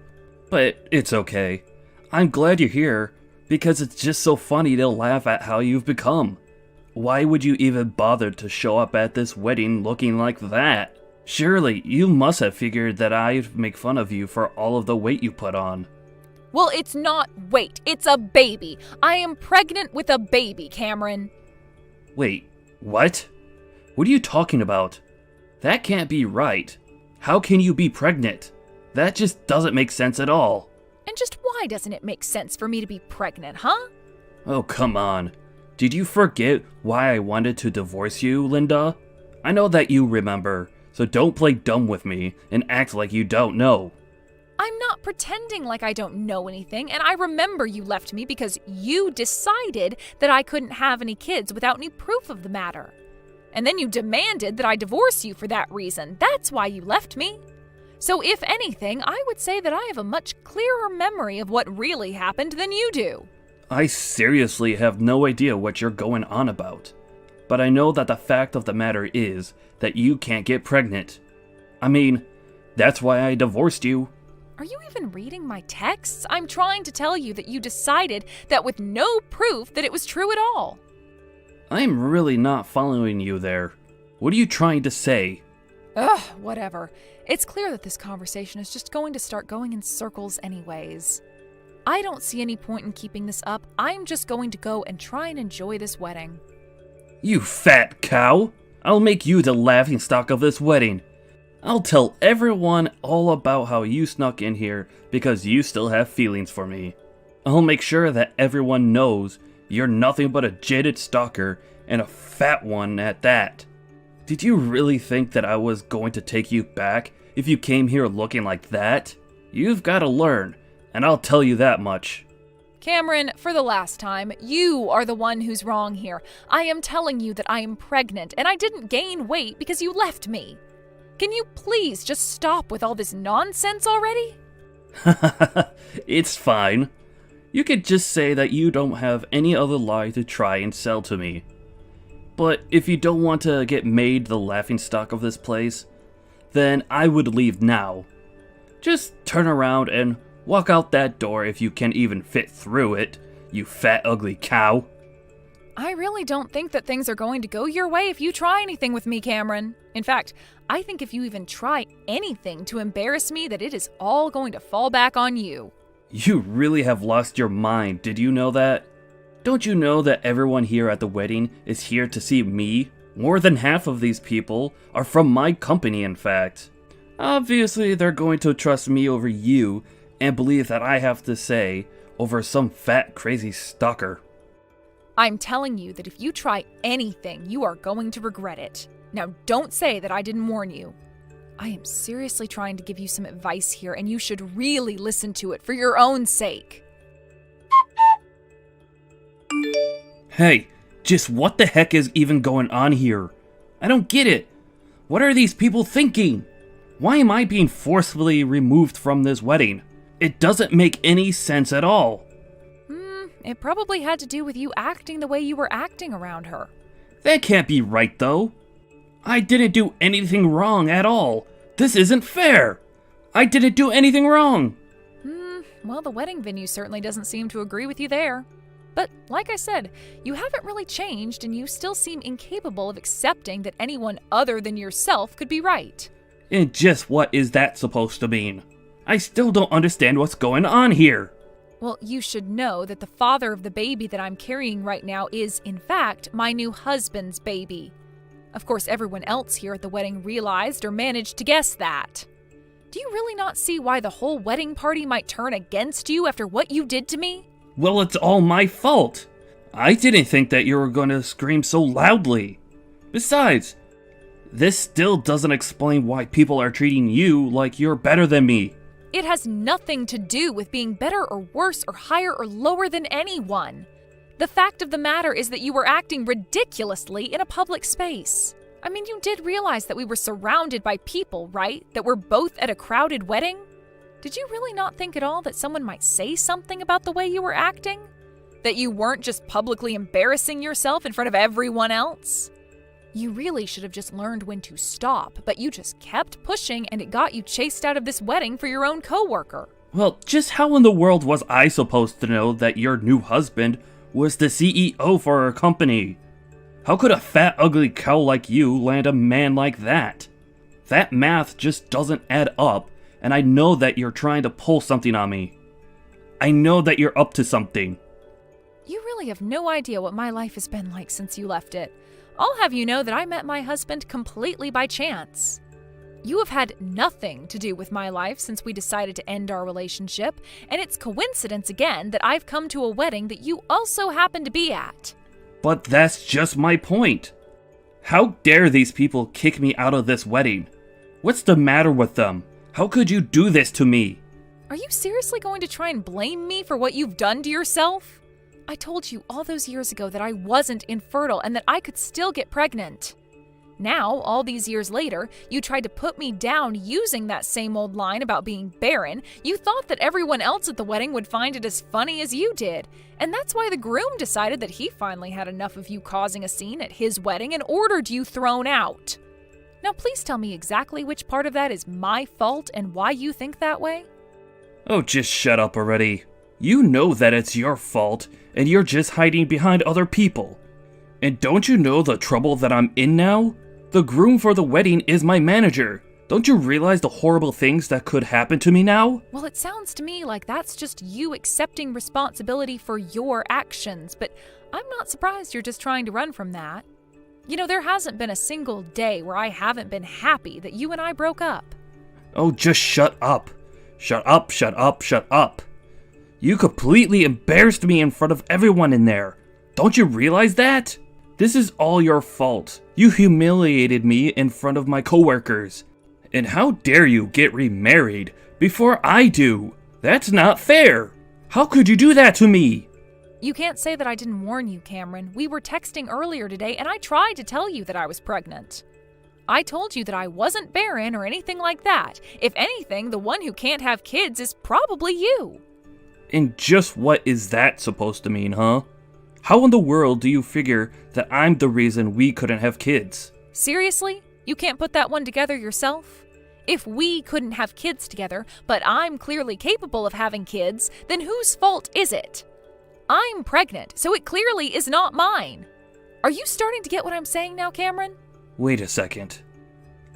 But it's okay. I'm glad you're here, because it's just so funny to laugh at how you've become. Why would you even bother to show up at this wedding looking like that? Surely, you must have figured that I'd make fun of you for all of the weight you put on. Well, it's not weight. It's a baby. I am pregnant with a baby, Cameron. Wait, what? What are you talking about? That can't be right. How can you be pregnant? That just doesn't make sense at all. And just why doesn't it make sense for me to be pregnant, huh? Oh, come on. Did you forget why I wanted to divorce you, Linda? I know that you remember, so don't play dumb with me and act like you don't know. I'm not pretending like I don't know anything, and I remember you left me because you decided that I couldn't have any kids without any proof of the matter. And then you demanded that I divorce you for that reason. That's why you left me. So if anything, I would say that I have a much clearer memory of what really happened than you do. I seriously have no idea what you're going on about. But I know that the fact of the matter is that you can't get pregnant. I mean, that's why I divorced you. Are you even reading my texts? I'm trying to tell you that you decided that with no proof that it was true at all. I'm really not following you there. What are you trying to say? Ugh, whatever. It's clear that this conversation is just going to start going in circles anyways. I don't see any point in keeping this up. I'm just going to go and try and enjoy this wedding. You fat cow! I'll make you the laughingstock of this wedding. I'll tell everyone all about how you snuck in here because you still have feelings for me. I'll make sure that everyone knows you're nothing but a jaded stalker and a fat one at that. Did you really think that I was going to take you back if you came here looking like that? You've got to learn, and I'll tell you that much. Cameron, for the last time, you are the one who's wrong here. I am telling you that I am pregnant, and I didn't gain weight because you left me. Can you please just stop with all this nonsense already? It's fine. You could just say that you don't have any other lie to try and sell to me. But if you don't want to get made the laughingstock of this place, then I would leave now. Just turn around and walk out that door if you can even fit through it, you fat ugly cow. I really don't think that things are going to go your way if you try anything with me, Cameron. In fact, I think if you even try anything to embarrass me, that it is all going to fall back on you. You really have lost your mind, did you know that? Don't you know that everyone here at the wedding is here to see me? More than half of these people are from my company, in fact. Obviously, they're going to trust me over you and believe that I have to say over some fat, crazy stalker. I'm telling you that if you try anything, you are going to regret it. Now, don't say that I didn't warn you. I am seriously trying to give you some advice here, and you should really listen to it for your own sake. Hey, just what the heck is even going on here? I don't get it. What are these people thinking? Why am I being forcefully removed from this wedding? It doesn't make any sense at all. It probably had to do with you acting the way you were acting around her. That can't be right, though. I didn't do anything wrong at all. This isn't fair. I didn't do anything wrong. Well, the wedding venue certainly doesn't seem to agree with you there. But like I said, you haven't really changed and you still seem incapable of accepting that anyone other than yourself could be right. And just what is that supposed to mean? I still don't understand what's going on here. Well, you should know that the father of the baby that I'm carrying right now is, in fact, my new husband's baby. Of course, everyone else here at the wedding realized or managed to guess that. Do you really not see why the whole wedding party might turn against you after what you did to me? Well, it's all my fault. I didn't think that you were going to scream so loudly. Besides, this still doesn't explain why people are treating you like you're better than me. It has nothing to do with being better or worse or higher or lower than anyone. The fact of the matter is that you were acting ridiculously in a public space. I mean, you did realize that we were surrounded by people, right? That we're both at a crowded wedding? Did you really not think at all that someone might say something about the way you were acting? That you weren't just publicly embarrassing yourself in front of everyone else? You really should have just learned when to stop, but you just kept pushing and it got you chased out of this wedding for your own coworker. Well, just how in the world was I supposed to know that your new husband was the CEO for our company? How could a fat, ugly cow like you land a man like that? That math just doesn't add up, and I know that you're trying to pull something on me. I know that you're up to something. You really have no idea what my life has been like since you left it. I'll have you know that I met my husband completely by chance. You have had nothing to do with my life since we decided to end our relationship, and it's coincidence again that I've come to a wedding that you also happen to be at. But that's just my point. How dare these people kick me out of this wedding? What's the matter with them? How could you do this to me? Are you seriously going to try and blame me for what you've done to yourself? I told you all those years ago that I wasn't infertile and that I could still get pregnant. Now, all these years later, you tried to put me down using that same old line about being barren. You thought that everyone else at the wedding would find it as funny as you did. And that's why the groom decided that he finally had enough of you causing a scene at his wedding and ordered you thrown out. Now, please tell me exactly which part of that is my fault and why you think that way. Oh, just shut up already. You know that it's your fault, and you're just hiding behind other people. And don't you know the trouble that I'm in now? The groom for the wedding is my manager. Don't you realize the horrible things that could happen to me now? Well, it sounds to me like that's just you accepting responsibility for your actions, but I'm not surprised you're just trying to run from that. You know, there hasn't been a single day where I haven't been happy that you and I broke up. Oh, just shut up. Shut up, shut up, shut up. You completely embarrassed me in front of everyone in there. Don't you realize that? This is all your fault. You humiliated me in front of my coworkers. And how dare you get remarried before I do? That's not fair. How could you do that to me? You can't say that I didn't warn you, Cameron. We were texting earlier today, and I tried to tell you that I was pregnant. I told you that I wasn't barren or anything like that. If anything, the one who can't have kids is probably you. And just what is that supposed to mean, huh? How in the world do you figure that I'm the reason we couldn't have kids? Seriously? You can't put that one together yourself? If we couldn't have kids together, but I'm clearly capable of having kids, then whose fault is it? I'm pregnant, so it clearly is not mine. Are you starting to get what I'm saying now, Cameron? Wait a second.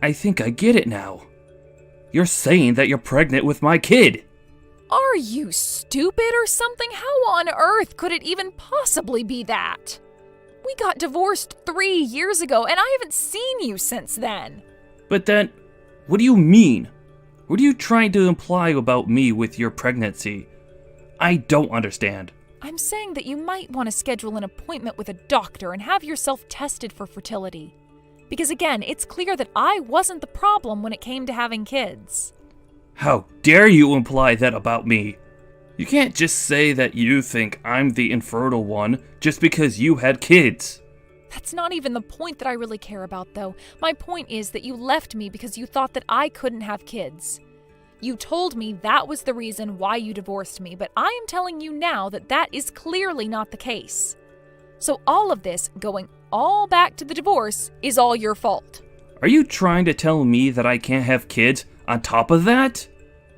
I think I get it now. You're saying that you're pregnant with my kid. Are you stupid or something? How on earth could it even possibly be that? We got divorced 3 years ago, and I haven't seen you since then. But then, what do you mean? What are you trying to imply about me with your pregnancy? I don't understand. I'm saying that you might want to schedule an appointment with a doctor and have yourself tested for fertility. Because again, it's clear that I wasn't the problem when it came to having kids. How dare you imply that about me? You can't just say that you think I'm the infertile one just because you had kids. That's not even the point that I really care about, though. My point is that you left me because you thought that I couldn't have kids. You told me that was the reason why you divorced me, but I am telling you now that that is clearly not the case. So all of this, going all back to the divorce, is all your fault. Are you trying to tell me that I can't have kids on top of that?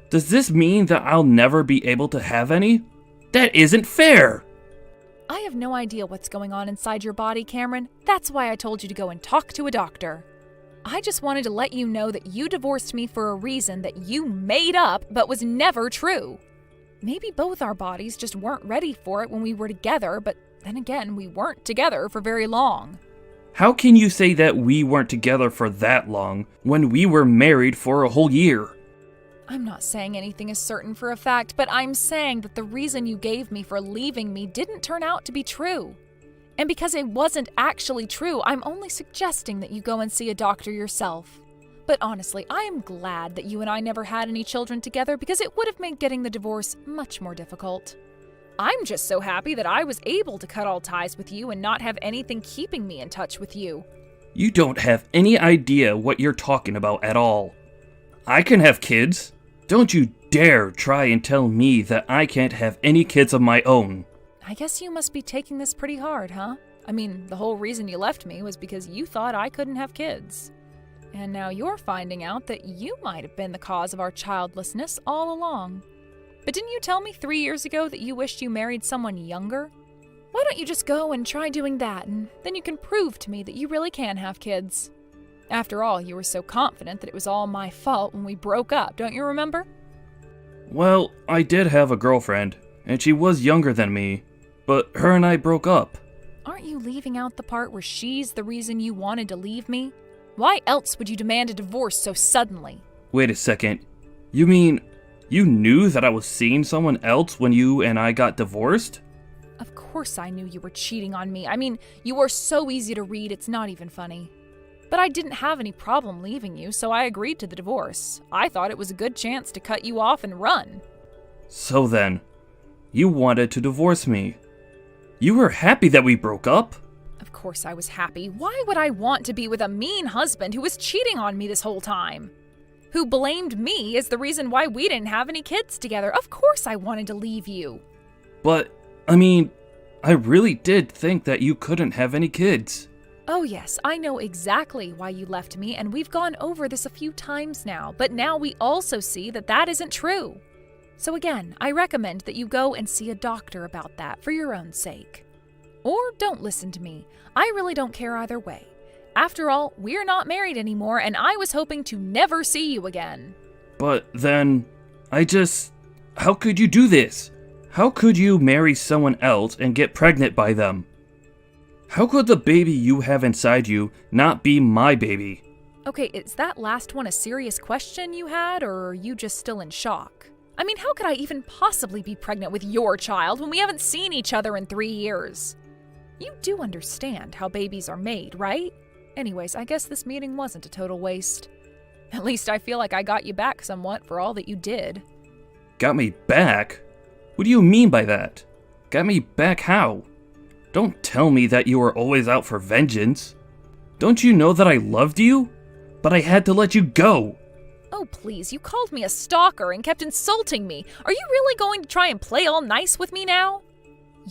Does this mean that I'll never be able to have any? That isn't fair! I have no idea what's going on inside your body, Cameron. That's why I told you to go and talk to a doctor. I just wanted to let you know that you divorced me for a reason that you made up but was never true. Maybe both our bodies just weren't ready for it when we were together, but then again, we weren't together for very long. How can you say that we weren't together for that long when we were married for a whole year? I'm not saying anything is certain for a fact, but I'm saying that the reason you gave me for leaving me didn't turn out to be true. And because it wasn't actually true, I'm only suggesting that you go and see a doctor yourself. But honestly, I am glad that you and I never had any children together because it would have made getting the divorce much more difficult. I'm just so happy that I was able to cut all ties with you and not have anything keeping me in touch with you. You don't have any idea what you're talking about at all. I can have kids. Don't you dare try and tell me that I can't have any kids of my own. I guess you must be taking this pretty hard, huh? I mean, the whole reason you left me was because you thought I couldn't have kids. And now you're finding out that you might have been the cause of our childlessness all along. But didn't you tell me 3 years ago that you wished you married someone younger? Why don't you just go and try doing that, and then you can prove to me that you really can have kids. After all, you were so confident that it was all my fault when we broke up, don't you remember? Well, I did have a girlfriend, and she was younger than me, but her and I broke up. Aren't you leaving out the part where she's the reason you wanted to leave me? Why else would you demand a divorce so suddenly? Wait a second. You mean you knew that I was seeing someone else when you and I got divorced? Of course I knew you were cheating on me. I mean, you are so easy to read, it's not even funny. But I didn't have any problem leaving you, so I agreed to the divorce. I thought it was a good chance to cut you off and run. So then, you wanted to divorce me. You were happy that we broke up? Of course I was happy. Why would I want to be with a mean husband who was cheating on me this whole time? Who blamed me as the reason why we didn't have any kids together. Of course I wanted to leave you. But, I mean, I really did think that you couldn't have any kids. Oh yes, I know exactly why you left me, and we've gone over this a few times now, but now we also see that that isn't true. So again, I recommend that you go and see a doctor about that for your own sake. Or don't listen to me. I really don't care either way. After all, we're not married anymore, and I was hoping to never see you again. But then, how could you do this? How could you marry someone else and get pregnant by them? How could the baby you have inside you not be my baby? Okay, is that last one a serious question you had, or are you just still in shock? I mean, how could I even possibly be pregnant with your child when we haven't seen each other in 3 years? You do understand how babies are made, right? Anyways, I guess this meeting wasn't a total waste. At least I feel like I got you back somewhat for all that you did. Got me back? What do you mean by that? Got me back how? Don't tell me that you were always out for vengeance. Don't you know that I loved you? But I had to let you go. Oh, please, you called me a stalker and kept insulting me. Are you really going to try and play all nice with me now?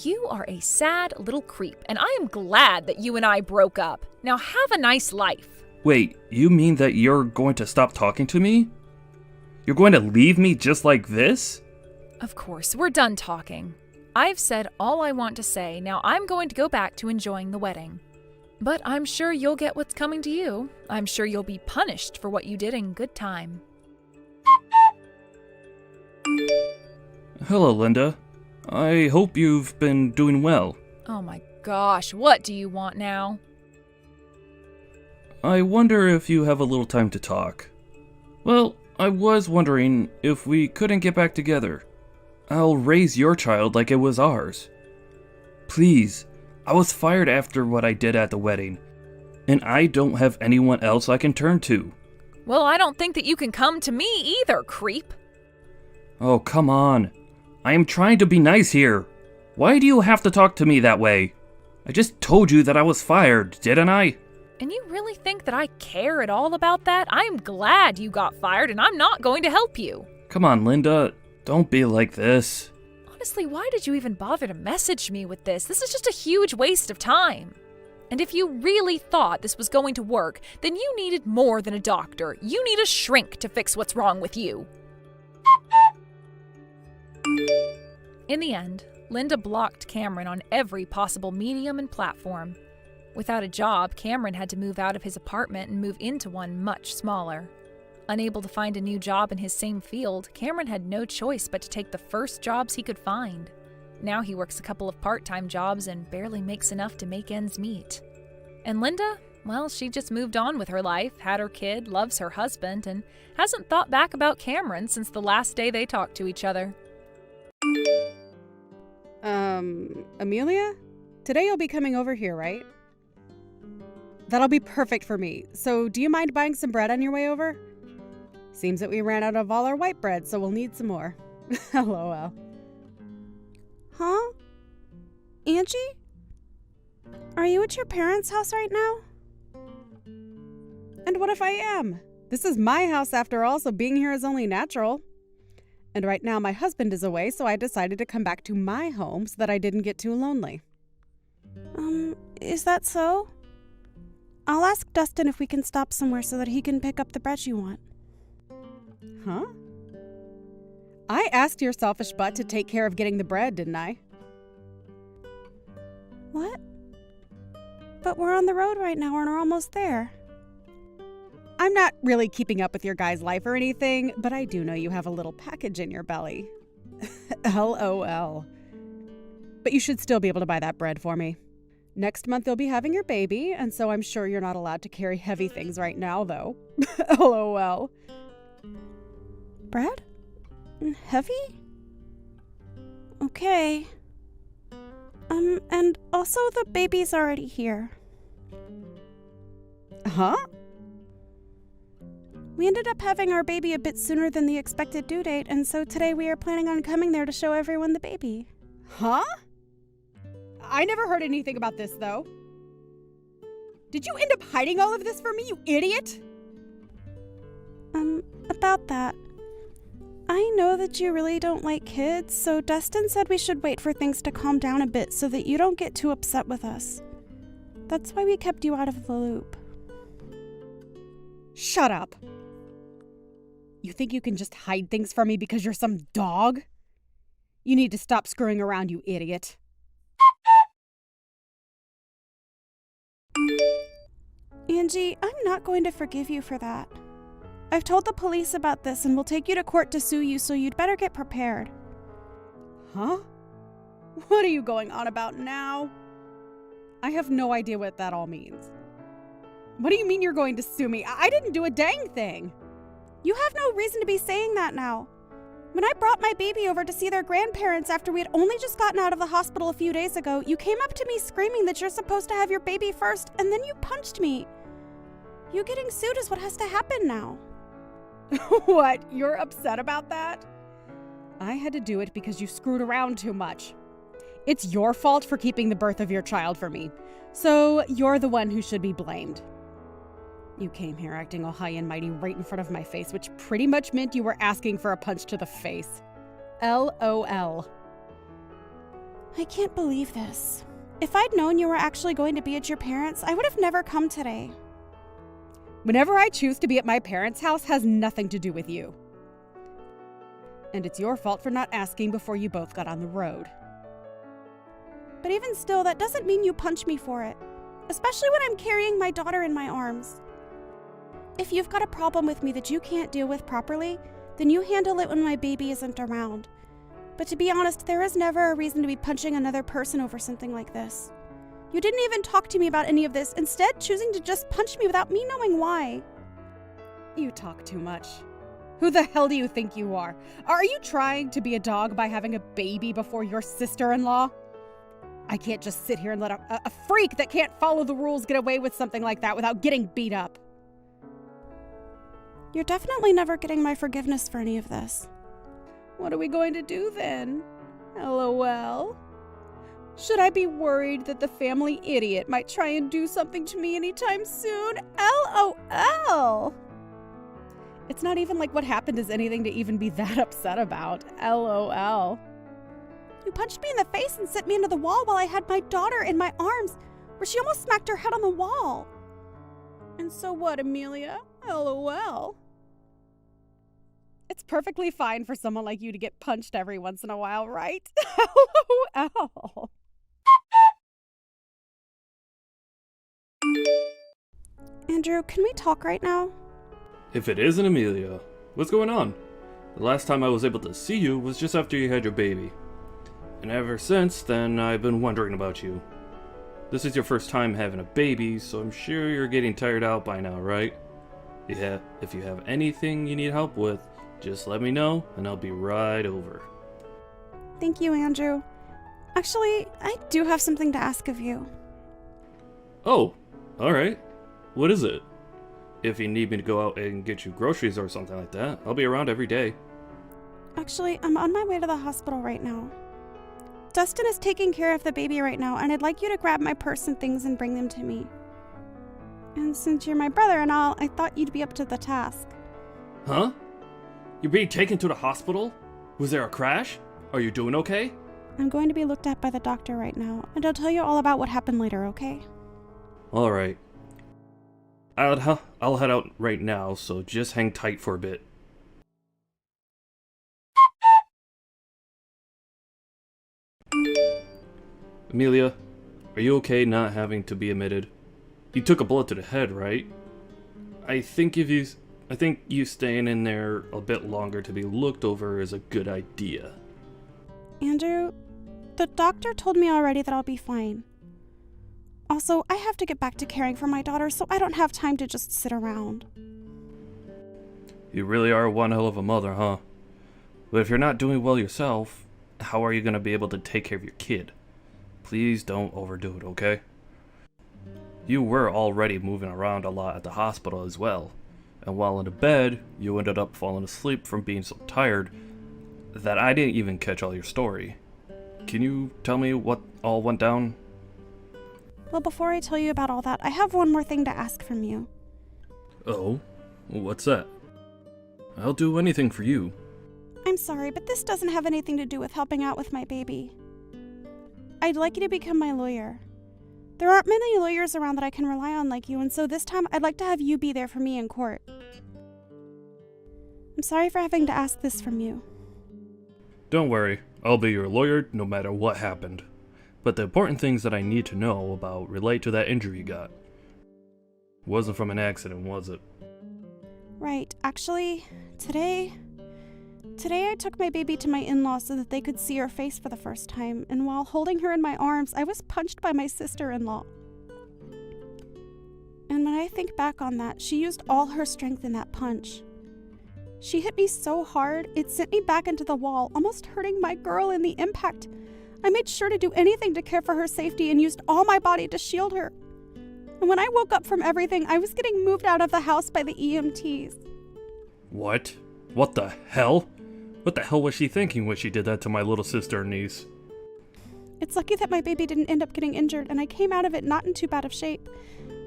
You are a sad little creep, and I am glad that you and I broke up. Now have a nice life. Wait, you mean that you're going to stop talking to me? You're going to leave me just like this? Of course, we're done talking. I've said all I want to say, now I'm going to go back to enjoying the wedding. But I'm sure you'll get what's coming to you. I'm sure you'll be punished for what you did in good time. Hello, Linda. I hope you've been doing well. Oh my gosh, what do you want now? I wonder if you have a little time to talk. Well, I was wondering if we couldn't get back together. I'll raise your child like it was ours. Please, I was fired after what I did at the wedding, and I don't have anyone else I can turn to. Well, I don't think that you can come to me either, creep. Oh, come on. I am trying to be nice here. Why do you have to talk to me that way? I just told you that I was fired, didn't I? And you really think that I care at all about that? I'm glad you got fired, and I'm not going to help you. Come on, Linda. Don't be like this. Honestly, why did you even bother to message me with this? This is just a huge waste of time. And if you really thought this was going to work, then you needed more than a doctor. You need a shrink to fix what's wrong with you. In the end, Linda blocked Cameron on every possible medium and platform. Without a job, Cameron had to move out of his apartment and move into one much smaller. Unable to find a new job in his same field, Cameron had no choice but to take the first jobs he could find. Now he works a couple of part-time jobs and barely makes enough to make ends meet. And Linda, well, she just moved on with her life, had her kid, loves her husband, and hasn't thought back about Cameron since the last day they talked to each other. Amelia? Today you'll be coming over here, right? That'll be perfect for me. So do you mind buying some bread on your way over? Seems that we ran out of all our white bread, so we'll need some more. LOL. Huh? Angie? Are you at your parents' house right now? And what if I am? This is my house after all, so being here is only natural. And right now my husband is away, so I decided to come back to my home so that I didn't get too lonely. Is that so? I'll ask Dustin if we can stop somewhere so that he can pick up the bread you want. Huh? I asked your selfish butt to take care of getting the bread, didn't I? What? But we're on the road right now and we're almost there. I'm not really keeping up with your guy's life or anything, but I do know you have a little package in your belly. LOL. But you should still be able to buy that bread for me. Next month you'll be having your baby, and so I'm sure you're not allowed to carry heavy things right now, though. LOL. Bread? Heavy? Okay. And also the baby's already here. Huh? We ended up having our baby a bit sooner than the expected due date, and so today we are planning on coming there to show everyone the baby. Huh? I never heard anything about this, though. Did you end up hiding all of this from me, you idiot? About that. I know that you really don't like kids, so Dustin said we should wait for things to calm down a bit so that you don't get too upset with us. That's why we kept you out of the loop. Shut up. You think you can just hide things from me because you're some dog? You need to stop screwing around, you idiot. Angie, I'm not going to forgive you for that. I've told the police about this and will take you to court to sue you, so you'd better get prepared. Huh? What are you going on about now? I have no idea what that all means. What do you mean you're going to sue me? I didn't do a dang thing. You have no reason to be saying that now. When I brought my baby over to see their grandparents after we had only just gotten out of the hospital a few days ago, you came up to me screaming that you're supposed to have your baby first, and then you punched me. You getting sued is what has to happen now. What? You're upset about that? I had to do it because you screwed around too much. It's your fault for keeping the birth of your child from me, so you're the one who should be blamed. You came here acting all high and mighty right in front of my face, which pretty much meant you were asking for a punch to the face. LOL. I can't believe this. If I'd known you were actually going to be at your parents', I would have never come today. Whenever I choose to be at my parents' house has nothing to do with you. And it's your fault for not asking before you both got on the road. But even still, that doesn't mean you punch me for it. Especially when I'm carrying my daughter in my arms. If you've got a problem with me that you can't deal with properly, then you handle it when my baby isn't around. But to be honest, there is never a reason to be punching another person over something like this. You didn't even talk to me about any of this, instead choosing to just punch me without me knowing why. You talk too much. Who the hell do you think you are? Are you trying to be a dog by having a baby before your sister-in-law? I can't just sit here and let a freak that can't follow the rules get away with something like that without getting beat up. You're definitely never getting my forgiveness for any of this. What are we going to do then? LOL. Should I be worried that the family idiot might try and do something to me anytime soon? LOL. It's not even like what happened is anything to even be that upset about. LOL. You punched me in the face and sent me into the wall while I had my daughter in my arms, where she almost smacked her head on the wall. And so what, Amelia? LOL. It's perfectly fine for someone like you to get punched every once in a while, right? LOL. Andrew, can we talk right now? If it isn't Amelia, what's going on? The last time I was able to see you was just after you had your baby. And ever since then, I've been wondering about you. This is your first time having a baby, so I'm sure you're getting tired out by now, right? Yeah, if you have anything you need help with, just let me know and I'll be right over. Thank you, Andrew. Actually, I do have something to ask of you. Oh, alright. What is it? If you need me to go out and get you groceries or something like that, I'll be around every day. Actually, I'm on my way to the hospital right now. Dustin is taking care of the baby right now, and I'd like you to grab my purse and things and bring them to me. And since you're my brother and all, I thought you'd be up to the task. Huh? You're being taken to the hospital? Was there a crash? Are you doing okay? I'm going to be looked at by the doctor right now, and I'll tell you all about what happened later, okay? Alright. I'll head out right now, so just hang tight for a bit. Amelia, are you okay not having to be admitted? You took a bullet to the head, right? I think you staying in there a bit longer to be looked over is a good idea. Andrew, the doctor told me already that I'll be fine. Also, I have to get back to caring for my daughter, so I don't have time to just sit around. You really are one hell of a mother, huh? But if you're not doing well yourself, how are you going to be able to take care of your kid? Please don't overdo it, okay? You were already moving around a lot at the hospital as well, and while in the bed, you ended up falling asleep from being so tired that I didn't even catch all your story. Can you tell me what all went down? Well, before I tell you about all that, I have one more thing to ask from you. Oh? What's that? I'll do anything for you. I'm sorry, but this doesn't have anything to do with helping out with my baby. I'd like you to become my lawyer. There aren't many lawyers around that I can rely on like you, and so this time I'd like to have you be there for me in court. I'm sorry for having to ask this from you. Don't worry, I'll be your lawyer no matter what happened. But the important things that I need to know about relate to that injury you got. Wasn't from an accident, was it? Right. Actually, today I took my baby to my in-laws so that they could see her face for the first time, and while holding her in my arms, I was punched by my sister-in-law. And when I think back on that, she used all her strength in that punch. She hit me so hard, it sent me back into the wall, almost hurting my girl in the impact. I made sure to do anything to care for her safety and used all my body to shield her. And when I woke up from everything, I was getting moved out of the house by the EMTs. What? What the hell? What the hell was she thinking when she did that to my little sister and niece? It's lucky that my baby didn't end up getting injured, and I came out of it not in too bad of shape.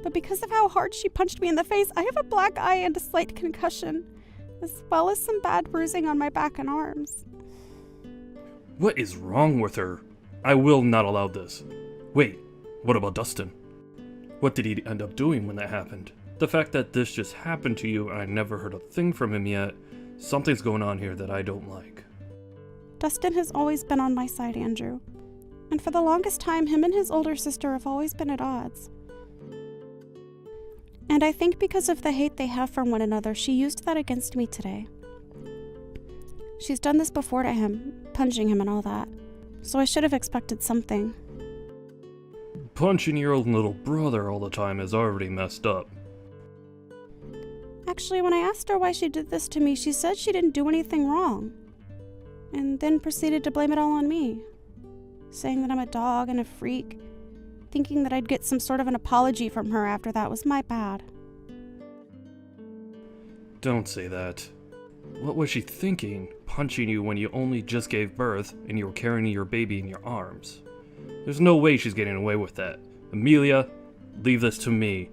But because of how hard she punched me in the face, I have a black eye and a slight concussion, as well as some bad bruising on my back and arms. What is wrong with her? I will not allow this. Wait, what about Dustin? What did he end up doing when that happened? The fact that this just happened to you and I never heard a thing from him yet, something's going on here that I don't like. Dustin has always been on my side, Andrew. And for the longest time, him and his older sister have always been at odds. And I think because of the hate they have for one another, she used that against me today. She's done this before to him, punching him and all that. So I should have expected something. Punching your own little brother all the time is already messed up. Actually, when I asked her why she did this to me, she said she didn't do anything wrong. And then proceeded to blame it all on me. Saying that I'm a dog and a freak. Thinking that I'd get some sort of an apology from her after that was my bad. Don't say that. What was she thinking, punching you when you only just gave birth and you were carrying your baby in your arms? There's no way she's getting away with that. Amelia, leave this to me.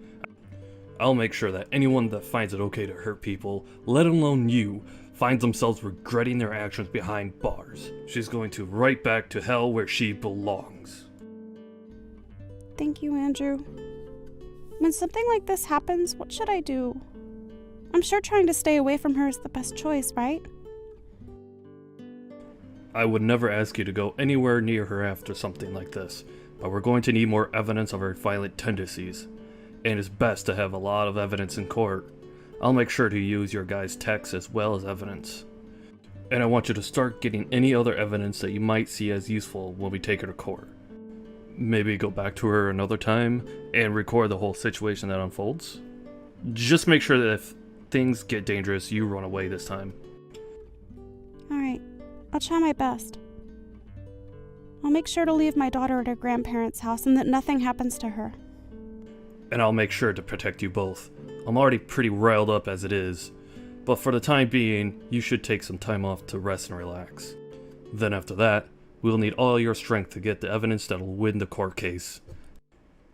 I'll make sure that anyone that finds it okay to hurt people, let alone you, finds themselves regretting their actions behind bars. She's going to right back to hell where she belongs. Thank you, Andrew. When something like this happens, what should I do? I'm sure trying to stay away from her is the best choice, right? I would never ask you to go anywhere near her after something like this, but we're going to need more evidence of her violent tendencies, and it's best to have a lot of evidence in court. I'll make sure to use your guys' texts as well as evidence. And I want you to start getting any other evidence that you might see as useful when we take her to court. Maybe go back to her another time and record the whole situation that unfolds. Just make sure that if things get dangerous, you run away this time. Alright, I'll try my best. I'll make sure to leave my daughter at her grandparents' house and that nothing happens to her. And I'll make sure to protect you both. I'm already pretty riled up as it is, but for the time being, you should take some time off to rest and relax. Then after that, we'll need all your strength to get the evidence that'll win the court case.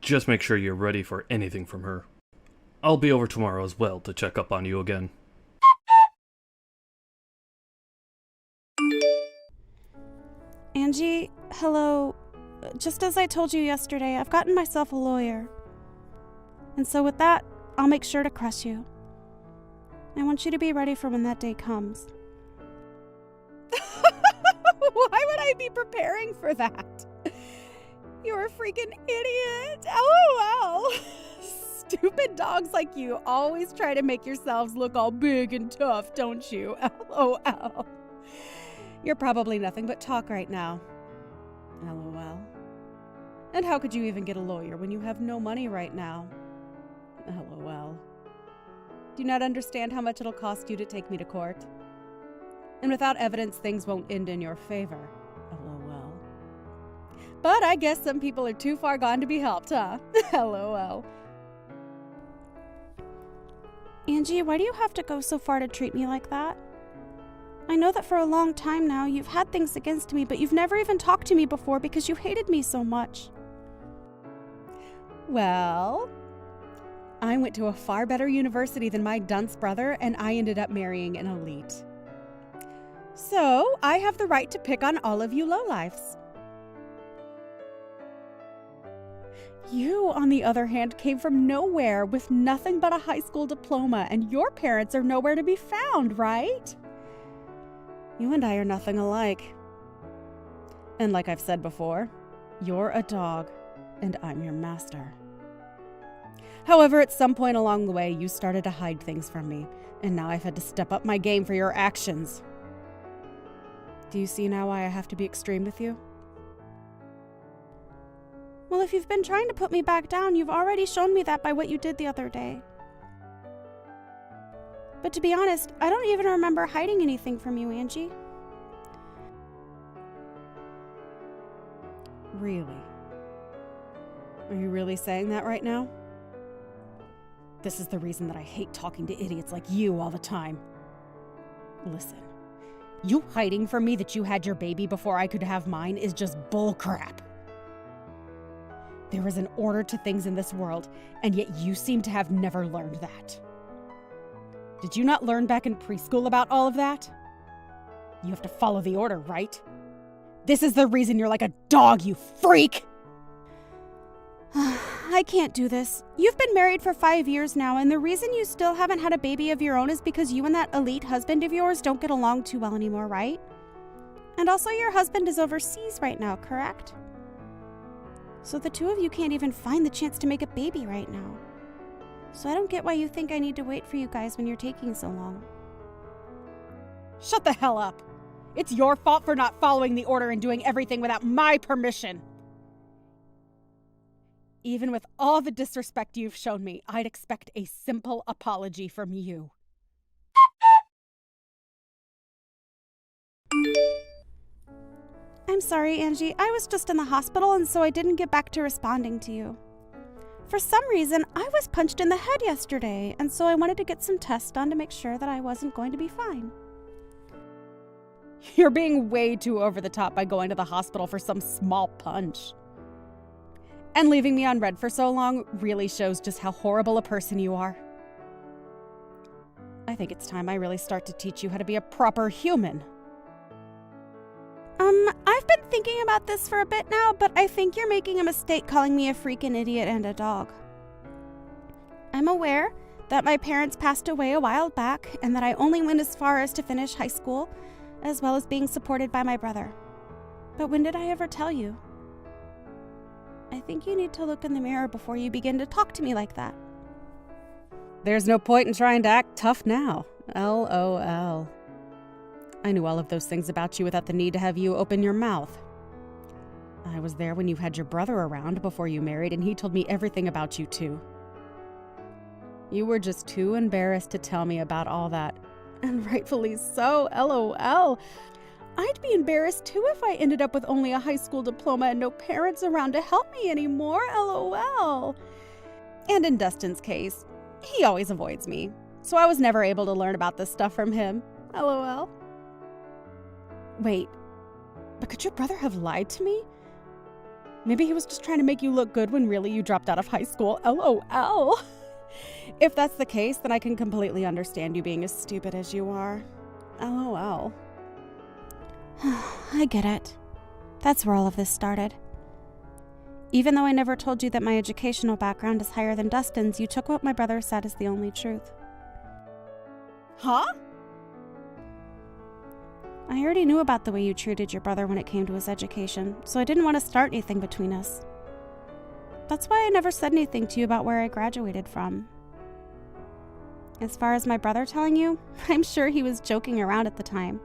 Just make sure you're ready for anything from her. I'll be over tomorrow as well to check up on you again. Angie, hello. Just as I told you yesterday, I've gotten myself a lawyer. And so with that, I'll make sure to crush you. I want you to be ready for when that day comes. Why would I be preparing for that? You're a freaking idiot. LOL. Stupid dogs like you always try to make yourselves look all big and tough, don't you? LOL. You're probably nothing but talk right now. LOL. And how could you even get a lawyer when you have no money right now? LOL. Do you not understand how much it'll cost you to take me to court? And without evidence, things won't end in your favor. LOL. But I guess some people are too far gone to be helped, huh? LOL. Angie, why do you have to go so far to treat me like that? I know that for a long time now you've had things against me, but you've never even talked to me before because you hated me so much. Well, I went to a far better university than my dunce brother, and I ended up marrying an elite. So, I have the right to pick on all of you lowlifes. You, on the other hand, came from nowhere with nothing but a high school diploma, and your parents are nowhere to be found, right? You and I are nothing alike. And like I've said before, you're a dog, and I'm your master. However, at some point along the way, you started to hide things from me, and now I've had to step up my game for your actions. Do you see now why I have to be extreme with you? Well, if you've been trying to put me back down, you've already shown me that by what you did the other day. But to be honest, I don't even remember hiding anything from you, Angie. Really? Are you really saying that right now? This is the reason that I hate talking to idiots like you all the time. Listen, you hiding from me that you had your baby before I could have mine is just bullcrap. There is an order to things in this world, and yet you seem to have never learned that. Did you not learn back in preschool about all of that? You have to follow the order, right? This is the reason you're like a dog, you freak! I can't do this. You've been married for 5 years now, and the reason you still haven't had a baby of your own is because you and that elite husband of yours don't get along too well anymore, right? And also your husband is overseas right now, correct? So the two of you can't even find the chance to make a baby right now. So I don't get why you think I need to wait for you guys when you're taking so long. Shut the hell up! It's your fault for not following the order and doing everything without my permission! Even with all the disrespect you've shown me, I'd expect a simple apology from you. I'm sorry, Angie. I was just in the hospital, and so I didn't get back to responding to you. For some reason, I was punched in the head yesterday, and so I wanted to get some tests done to make sure that I wasn't going to be fine. You're being way too over the top by going to the hospital for some small punch. And leaving me on red for so long really shows just how horrible a person you are. I think it's time I really start to teach you how to be a proper human. I've been thinking about this for a bit now, but I think you're making a mistake calling me a freaking idiot and a dog. I'm aware that my parents passed away a while back and that I only went as far as to finish high school, as well as being supported by my brother. But when did I ever tell you? I think you need to look in the mirror before you begin to talk to me like that. There's no point in trying to act tough now. LOL. I knew all of those things about you without the need to have you open your mouth. I was there when you had your brother around before you married, and he told me everything about you too. You were just too embarrassed to tell me about all that. And rightfully so, LOL. I'd be embarrassed too if I ended up with only a high school diploma and no parents around to help me anymore, LOL. And in Dustin's case, he always avoids me, so I was never able to learn about this stuff from him, LOL. Wait, but could your brother have lied to me? Maybe he was just trying to make you look good when really you dropped out of high school, LOL. If that's the case, then I can completely understand you being as stupid as you are, LOL. I get it. That's where all of this started. Even though I never told you that my educational background is higher than Dustin's, you took what my brother said as the only truth. Huh? I already knew about the way you treated your brother when it came to his education, so I didn't want to start anything between us. That's why I never said anything to you about where I graduated from. As far as my brother telling you, I'm sure he was joking around at the time.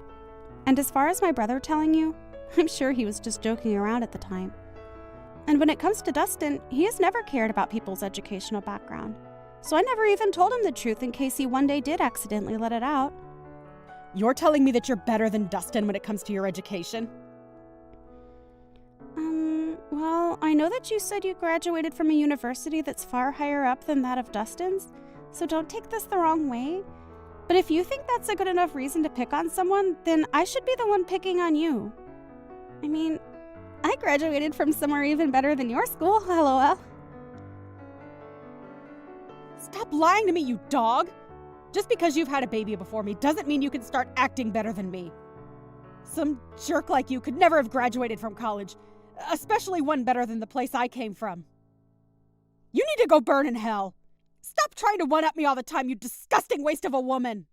And as far as my brother telling you, I'm sure he was just joking around at the time. And when it comes to Dustin, he has never cared about people's educational background. So I never even told him the truth in case he one day did accidentally let it out. You're telling me that you're better than Dustin when it comes to your education? Well, I know that you said you graduated from a university that's far higher up than that of Dustin's, so don't take this the wrong way. But if you think that's a good enough reason to pick on someone, then I should be the one picking on you. I mean, I graduated from somewhere even better than your school, LOL. Stop lying to me, you dog! Just because you've had a baby before me doesn't mean you can start acting better than me. Some jerk like you could never have graduated from college, especially one better than the place I came from. You need to go burn in hell. Stop trying to one-up me all the time, you disgusting waste of a woman.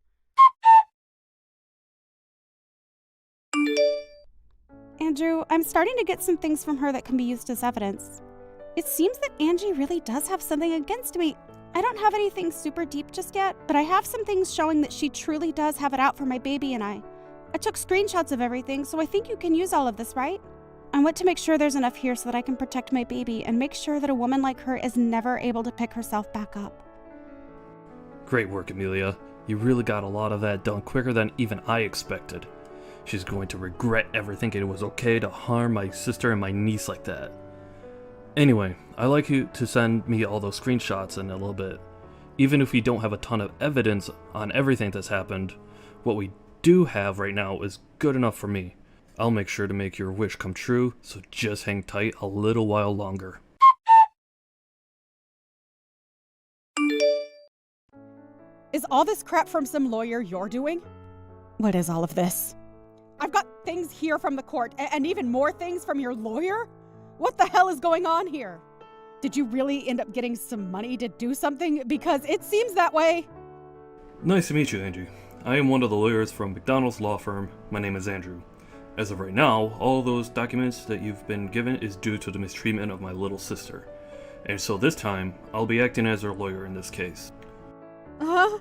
Andrew, I'm starting to get some things from her that can be used as evidence. It seems that Angie really does have something against me. I don't have anything super deep just yet, but I have some things showing that she truly does have it out for my baby and I. I took screenshots of everything, so I think you can use all of this, right? I want to make sure there's enough here so that I can protect my baby and make sure that a woman like her is never able to pick herself back up. Great work, Amelia. You really got a lot of that done quicker than even I expected. She's going to regret ever thinking it was okay to harm my sister and my niece like that. Anyway, I'd like you to send me all those screenshots in a little bit. Even if we don't have a ton of evidence on everything that's happened, what we do have right now is good enough for me. I'll make sure to make your wish come true, so just hang tight a little while longer. Is all this crap from some lawyer you're doing? What is all of this? I've got things here from the court, and even more things from your lawyer? What the hell is going on here? Did you really end up getting some money to do something? Because it seems that way. Nice to meet you, Angie. I am one of the lawyers from McDonald's law firm. My name is Andrew. As of right now, all those documents that you've been given is due to the mistreatment of my little sister. And so this time, I'll be acting as her lawyer in this case. Huh?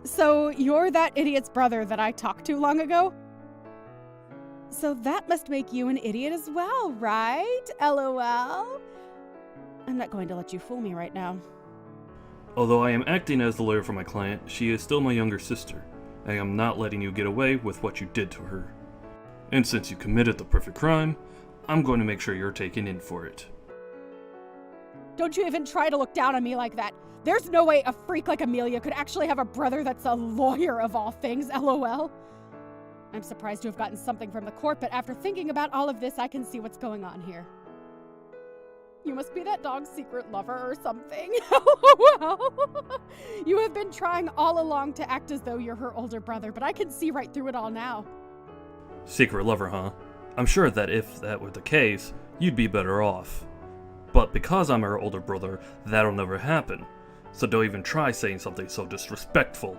So you're that idiot's brother that I talked to long ago? So that must make you an idiot as well, right? LOL? I'm not going to let you fool me right now. Although I am acting as the lawyer for my client, she is still my younger sister. I am not letting you get away with what you did to her. And since you committed the perfect crime, I'm going to make sure you're taken in for it. Don't you even try to look down on me like that. There's no way a freak like Amelia could actually have a brother that's a lawyer of all things, LOL. I'm surprised to have gotten something from the court, but after thinking about all of this, I can see what's going on here. You must be that dog's secret lover or something. LOL. You have been trying all along to act as though you're her older brother, but I can see right through it all now. Secret lover, huh? I'm sure that if that were the case, you'd be better off. But because I'm her older brother, that'll never happen. So don't even try saying something so disrespectful.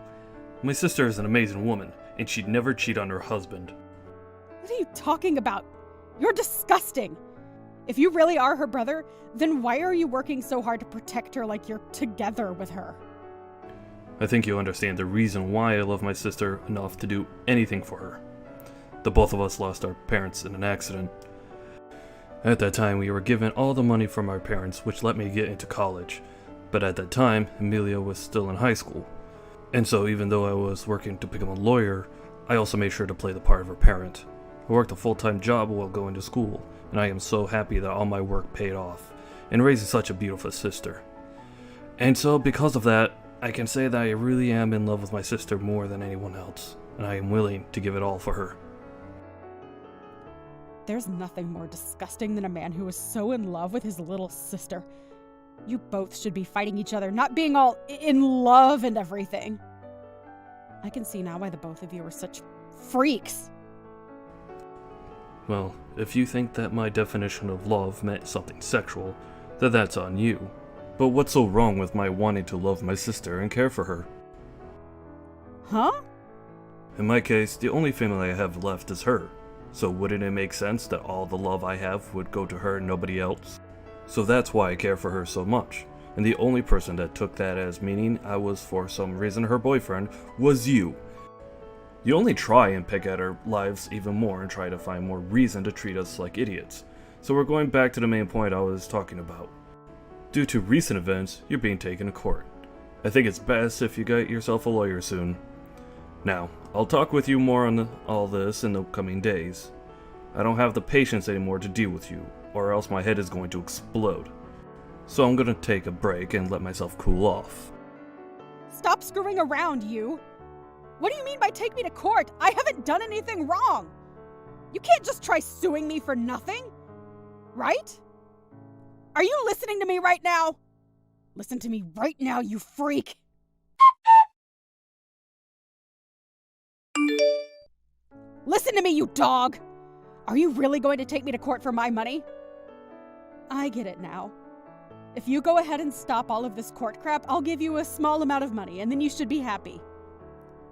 My sister is an amazing woman, and she'd never cheat on her husband. What are you talking about? You're disgusting. If you really are her brother, then why are you working so hard to protect her like you're together with her? I think you understand the reason why I love my sister enough to do anything for her. The both of us lost our parents in an accident. At that time, we were given all the money from our parents, which let me get into college. But at that time, Amelia was still in high school. And so even though I was working to become a lawyer, I also made sure to play the part of her parent. I worked a full-time job while going to school, and I am so happy that all my work paid off, in raising such a beautiful sister. And so because of that, I can say that I really am in love with my sister more than anyone else, and I am willing to give it all for her. There's nothing more disgusting than a man who is so in love with his little sister. You both should be fighting each other, not being all in love and everything. I can see now why the both of you are such freaks. Well, if you think that my definition of love meant something sexual, then that's on you. But what's so wrong with my wanting to love my sister and care for her? Huh? In my case, the only family I have left is her. So wouldn't it make sense that all the love I have would go to her and nobody else? So that's why I care for her so much. And the only person that took that as meaning I was for some reason her boyfriend was you. You only try and pick at our lives even more and try to find more reason to treat us like idiots. So we're going back to the main point I was talking about. Due to recent events, you're being taken to court. I think it's best if you get yourself a lawyer soon. Now, I'll talk with you more on all this in the coming days. I don't have the patience anymore to deal with you, or else my head is going to explode. So I'm gonna take a break and let myself cool off. Stop screwing around, you! What do you mean by take me to court? I haven't done anything wrong! You can't just try suing me for nothing, right? Are you listening to me right now? Listen to me right now, you freak! Listen to me, you dog! Are you really going to take me to court for my money? I get it now. If you go ahead and stop all of this court crap, I'll give you a small amount of money, and then you should be happy.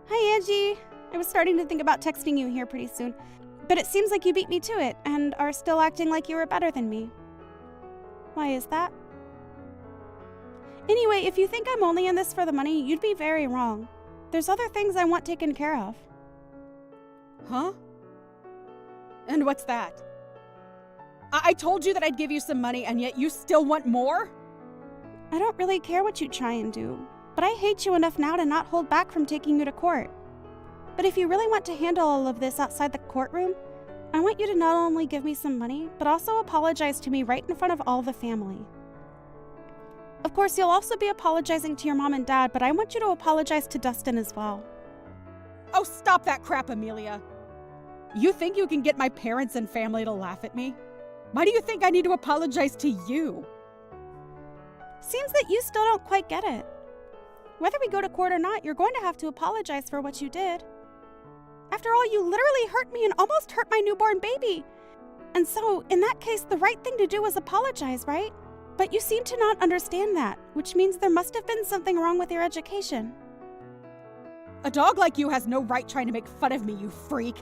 Hi, Angie. I was starting to think about texting you here pretty soon, but it seems like you beat me to it and are still acting like you were better than me. Why is that? Anyway, if you think I'm only in this for the money, you'd be very wrong. There's other things I want taken care of. Huh? And what's that? I told you that I'd give you some money, and yet you still want more? I don't really care what you try and do, but I hate you enough now to not hold back from taking you to court. But if you really want to handle all of this outside the courtroom, I want you to not only give me some money, but also apologize to me right in front of all the family. Of course, you'll also be apologizing to your mom and dad, but I want you to apologize to Dustin as well. Oh, stop that crap, Amelia. You think you can get my parents and family to laugh at me? Why do you think I need to apologize to you? Seems that you still don't quite get it. Whether we go to court or not, you're going to have to apologize for what you did. After all, you literally hurt me and almost hurt my newborn baby. And so, in that case, the right thing to do was apologize, right? But you seem to not understand that, which means there must have been something wrong with your education. A dog like you has no right trying to make fun of me, you freak.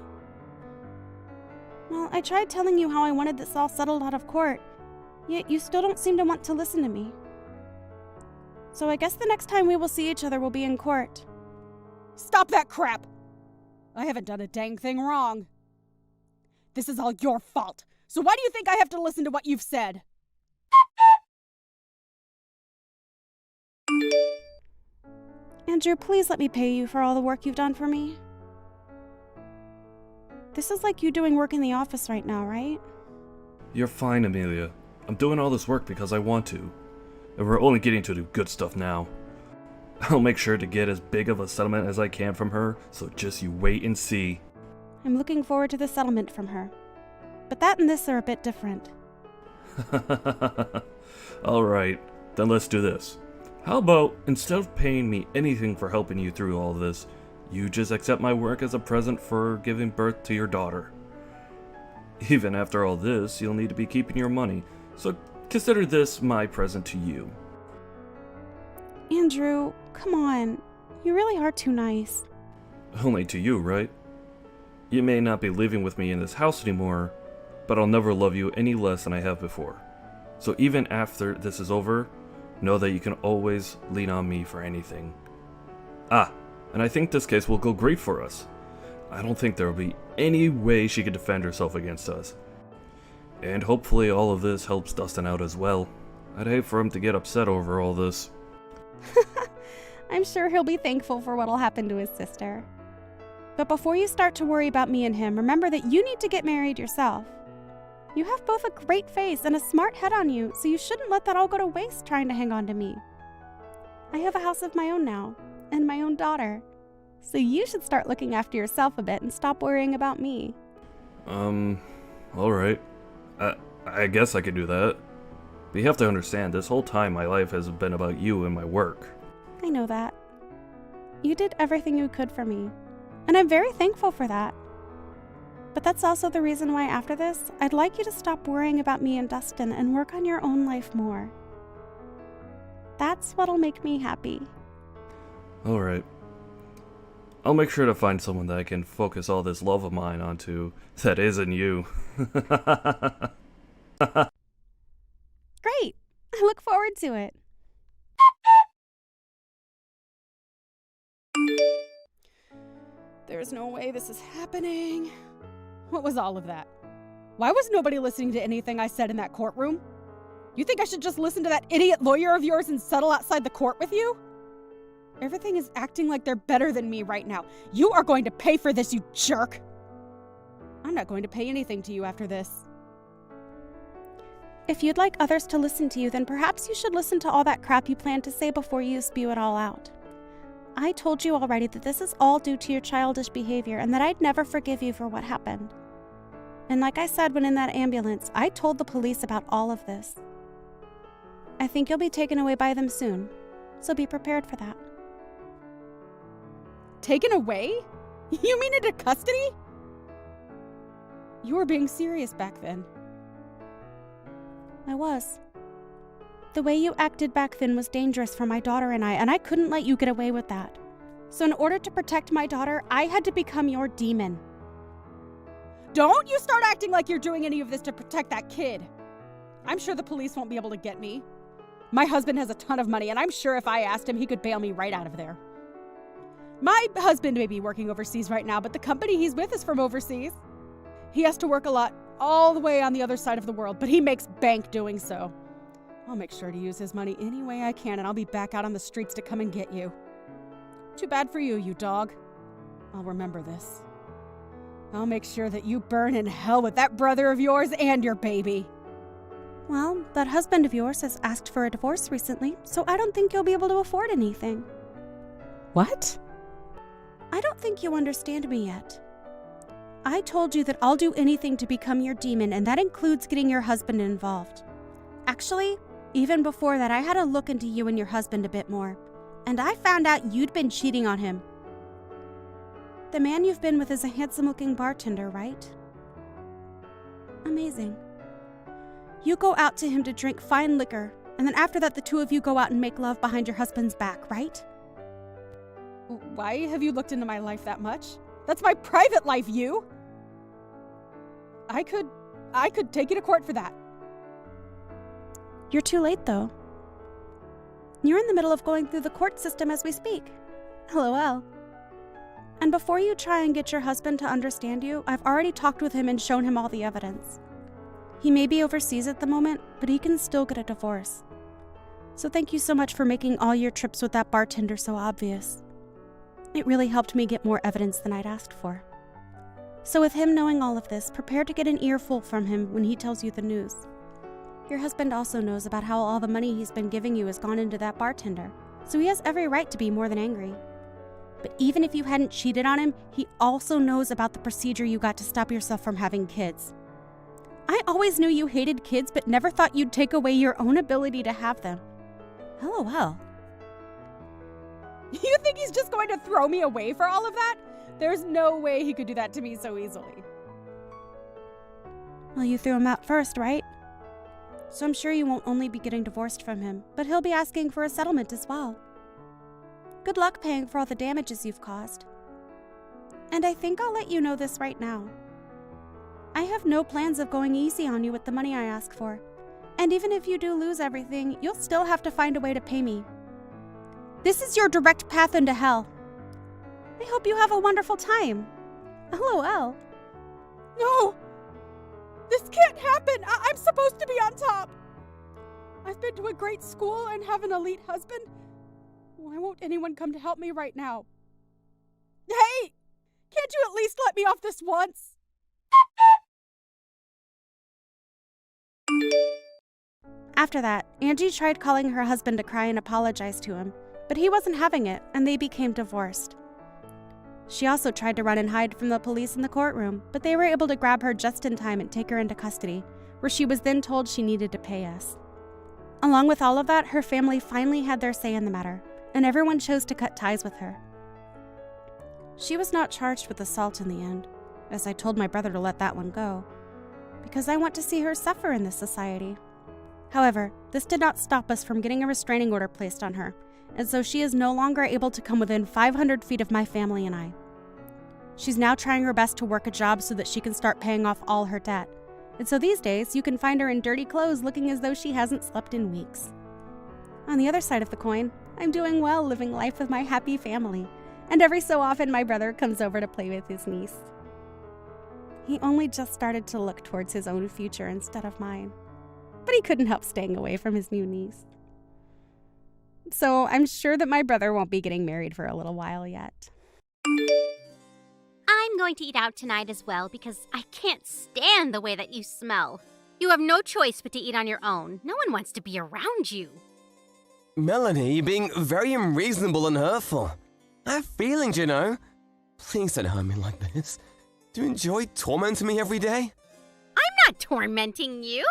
Well, I tried telling you how I wanted this all settled out of court, yet you still don't seem to want to listen to me. So I guess the next time we will see each other will be in court. Stop that crap! I haven't done a dang thing wrong. This is all your fault, so why do you think I have to listen to what you've said? Andrew, please let me pay you for all the work you've done for me. This is like you doing work in the office right now, right? You're fine, Amelia. I'm doing all this work because I want to. And we're only getting to the good stuff now. I'll make sure to get as big of a settlement as I can from her, so just you wait and see. I'm looking forward to the settlement from her. But that and this are a bit different. Alright, then let's do this. How about, instead of paying me anything for helping you through all this, you just accept my work as a present for giving birth to your daughter. Even after all this, you'll need to be keeping your money, so consider this my present to you. Andrew, come on. You really are too nice. Only to you, right? You may not be living with me in this house anymore, but I'll never love you any less than I have before. So even after this is over, know that you can always lean on me for anything. Ah, and I think this case will go great for us. I don't think there will be any way she could defend herself against us. And hopefully all of this helps Dustin out as well. I'd hate for him to get upset over all this. I'm sure he'll be thankful for what'll happen to his sister. But before you start to worry about me and him, remember that you need to get married yourself. You have both a great face and a smart head on you, so you shouldn't let that all go to waste trying to hang on to me. I have a house of my own now, and my own daughter. So you should start looking after yourself a bit and stop worrying about me. Alright. I guess I could do that. But you have to understand, this whole time my life has been about you and my work. I know that. You did everything you could for me, and I'm very thankful for that. But that's also the reason why after this, I'd like you to stop worrying about me and Dustin and work on your own life more. That's what'll make me happy. Alright. I'll make sure to find someone that I can focus all this love of mine onto that isn't you. Great! I look forward to it. There's no way this is happening. What was all of that? Why was nobody listening to anything I said in that courtroom? You think I should just listen to that idiot lawyer of yours and settle outside the court with you? Everything is acting like they're better than me right now. You are going to pay for this, you jerk! I'm not going to pay anything to you after this. If you'd like others to listen to you, then perhaps you should listen to all that crap you planned to say before you spew it all out. I told you already that this is all due to your childish behavior and that I'd never forgive you for what happened. And like I said when in that ambulance, I told the police about all of this. I think you'll be taken away by them soon, so be prepared for that. Taken away? You mean into custody? You were being serious back then. I was. The way you acted back then was dangerous for my daughter and I couldn't let you get away with that. So in order to protect my daughter, I had to become your demon. Don't you start acting like you're doing any of this to protect that kid. I'm sure the police won't be able to get me. My husband has a ton of money, and I'm sure if I asked him, he could bail me right out of there. My husband may be working overseas right now, but the company he's with is from overseas. He has to work a lot all the way on the other side of the world, but he makes bank doing so. I'll make sure to use his money any way I can, and I'll be back out on the streets to come and get you. Too bad for you, you dog. I'll remember this. I'll make sure that you burn in hell with that brother of yours and your baby. Well, that husband of yours has asked for a divorce recently, so I don't think you'll be able to afford anything. What? I don't think you understand me yet. I told you that I'll do anything to become your demon, and that includes getting your husband involved. Actually, even before that, I had a look into you and your husband a bit more, and I found out you'd been cheating on him. The man you've been with is a handsome-looking bartender, right? Amazing. You go out to him to drink fine liquor, and then after that the two of you go out and make love behind your husband's back, right? Why have you looked into my life that much? That's my private life, you! I could take you to court for that. You're too late, though. You're in the middle of going through the court system as we speak. LOL. And before you try and get your husband to understand you, I've already talked with him and shown him all the evidence. He may be overseas at the moment, but he can still get a divorce. So thank you so much for making all your trips with that bartender so obvious. It really helped me get more evidence than I'd asked for. So with him knowing all of this, prepare to get an earful from him when he tells you the news. Your husband also knows about how all the money he's been giving you has gone into that bartender, so he has every right to be more than angry. But even if you hadn't cheated on him, he also knows about the procedure you got to stop yourself from having kids. I always knew you hated kids, but never thought you'd take away your own ability to have them. LOL. You think he's just going to throw me away for all of that? There's no way he could do that to me so easily. Well, you threw him out first, right? So I'm sure you won't only be getting divorced from him, but he'll be asking for a settlement as well. Good luck paying for all the damages you've caused. And I think I'll let you know this right now. I have no plans of going easy on you with the money I ask for. And even if you do lose everything, you'll still have to find a way to pay me. This is your direct path into hell. I hope you have a wonderful time. LOL. No! This can't happen! I'm supposed to be on top! I've been to a great school and have an elite husband. Why won't anyone come to help me right now? Hey! Can't you at least let me off this once? After that, Angie tried calling her husband to cry and apologize to him, but he wasn't having it, and they became divorced. She also tried to run and hide from the police in the courtroom, but they were able to grab her just in time and take her into custody, where she was then told she needed to pay us. Along with all of that, her family finally had their say in the matter, and everyone chose to cut ties with her. She was not charged with assault in the end, as I told my brother to let that one go, because I want to see her suffer in this society. However, this did not stop us from getting a restraining order placed on her, and so she is no longer able to come within 500 feet of my family and I. She's now trying her best to work a job so that she can start paying off all her debt, and so these days you can find her in dirty clothes looking as though she hasn't slept in weeks. On the other side of the coin, I'm doing well living life with my happy family, and every so often my brother comes over to play with his niece. He only just started to look towards his own future instead of mine, but he couldn't help staying away from his new niece. So I'm sure that my brother won't be getting married for a little while yet. I'm going to eat out tonight as well because I can't stand the way that you smell. You have no choice but to eat on your own. No one wants to be around you. Melanie, you're being very unreasonable and hurtful. I have feelings, you know. Please don't hurt me like this. Do you enjoy tormenting me every day? I'm not tormenting you.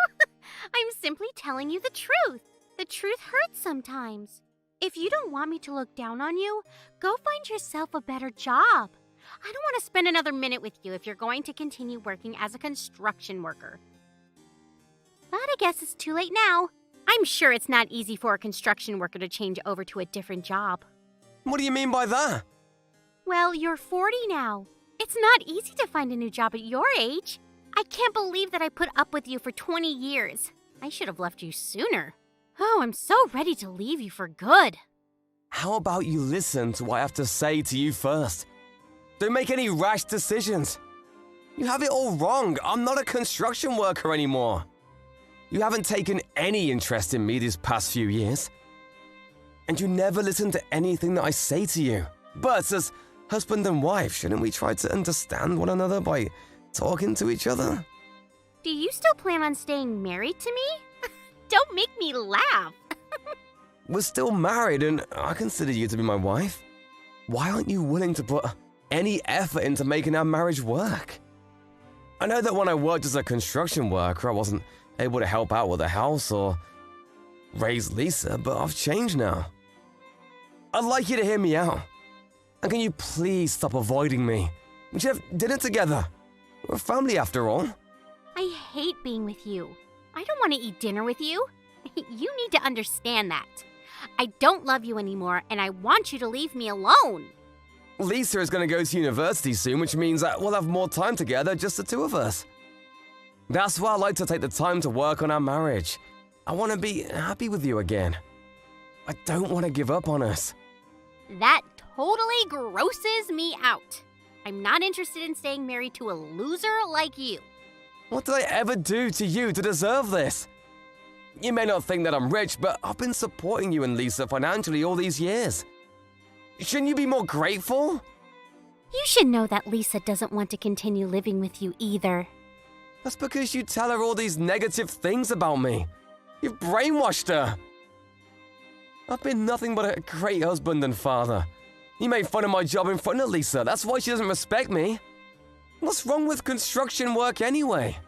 I'm simply telling you the truth. The The truth hurts sometimes. If you don't want me to look down on you, go find yourself a better job. I don't want to spend another minute with you if you're going to continue working as a construction worker. But I guess it's too late now. I'm sure it's not easy for a construction worker to change over to a different job. What do you mean by that? Well, you're 40 now. It's not easy to find a new job at your age. I can't believe that I put up with you for 20 years. I should have left you sooner. Oh, I'm so ready to leave you for good. How about you listen to what I have to say to you first? Don't make any rash decisions. You have it all wrong. I'm not a construction worker anymore. You haven't taken any interest in me these past few years. And you never listen to anything that I say to you. But as husband and wife, shouldn't we try to understand one another by talking to each other? Do you still plan on staying married to me? Don't make me laugh. We're still married and I consider you to be my wife. Why aren't you willing to put any effort into making our marriage work? I know that when I worked as a construction worker, I wasn't able to help out with the house or raise Lisa, but I've changed now. I'd like you to hear me out. And can you please stop avoiding me? We should have dinner together. We're a family after all. I hate being with you. I don't want to eat dinner with you. You need to understand that. I don't love you anymore, and I want you to leave me alone. Lisa is going to go to university soon, which means that we'll have more time together, just the two of us. That's why I like to take the time to work on our marriage. I want to be happy with you again. I don't want to give up on us. That totally grosses me out. I'm not interested in staying married to a loser like you. What did I ever do to you to deserve this? You may not think that I'm rich, but I've been supporting you and Lisa financially all these years. Shouldn't you be more grateful? You should know that Lisa doesn't want to continue living with you either. That's because you tell her all these negative things about me. You've brainwashed her. I've been nothing but a great husband and father. You made fun of my job in front of Lisa. That's why she doesn't respect me. What's wrong with construction work anyway?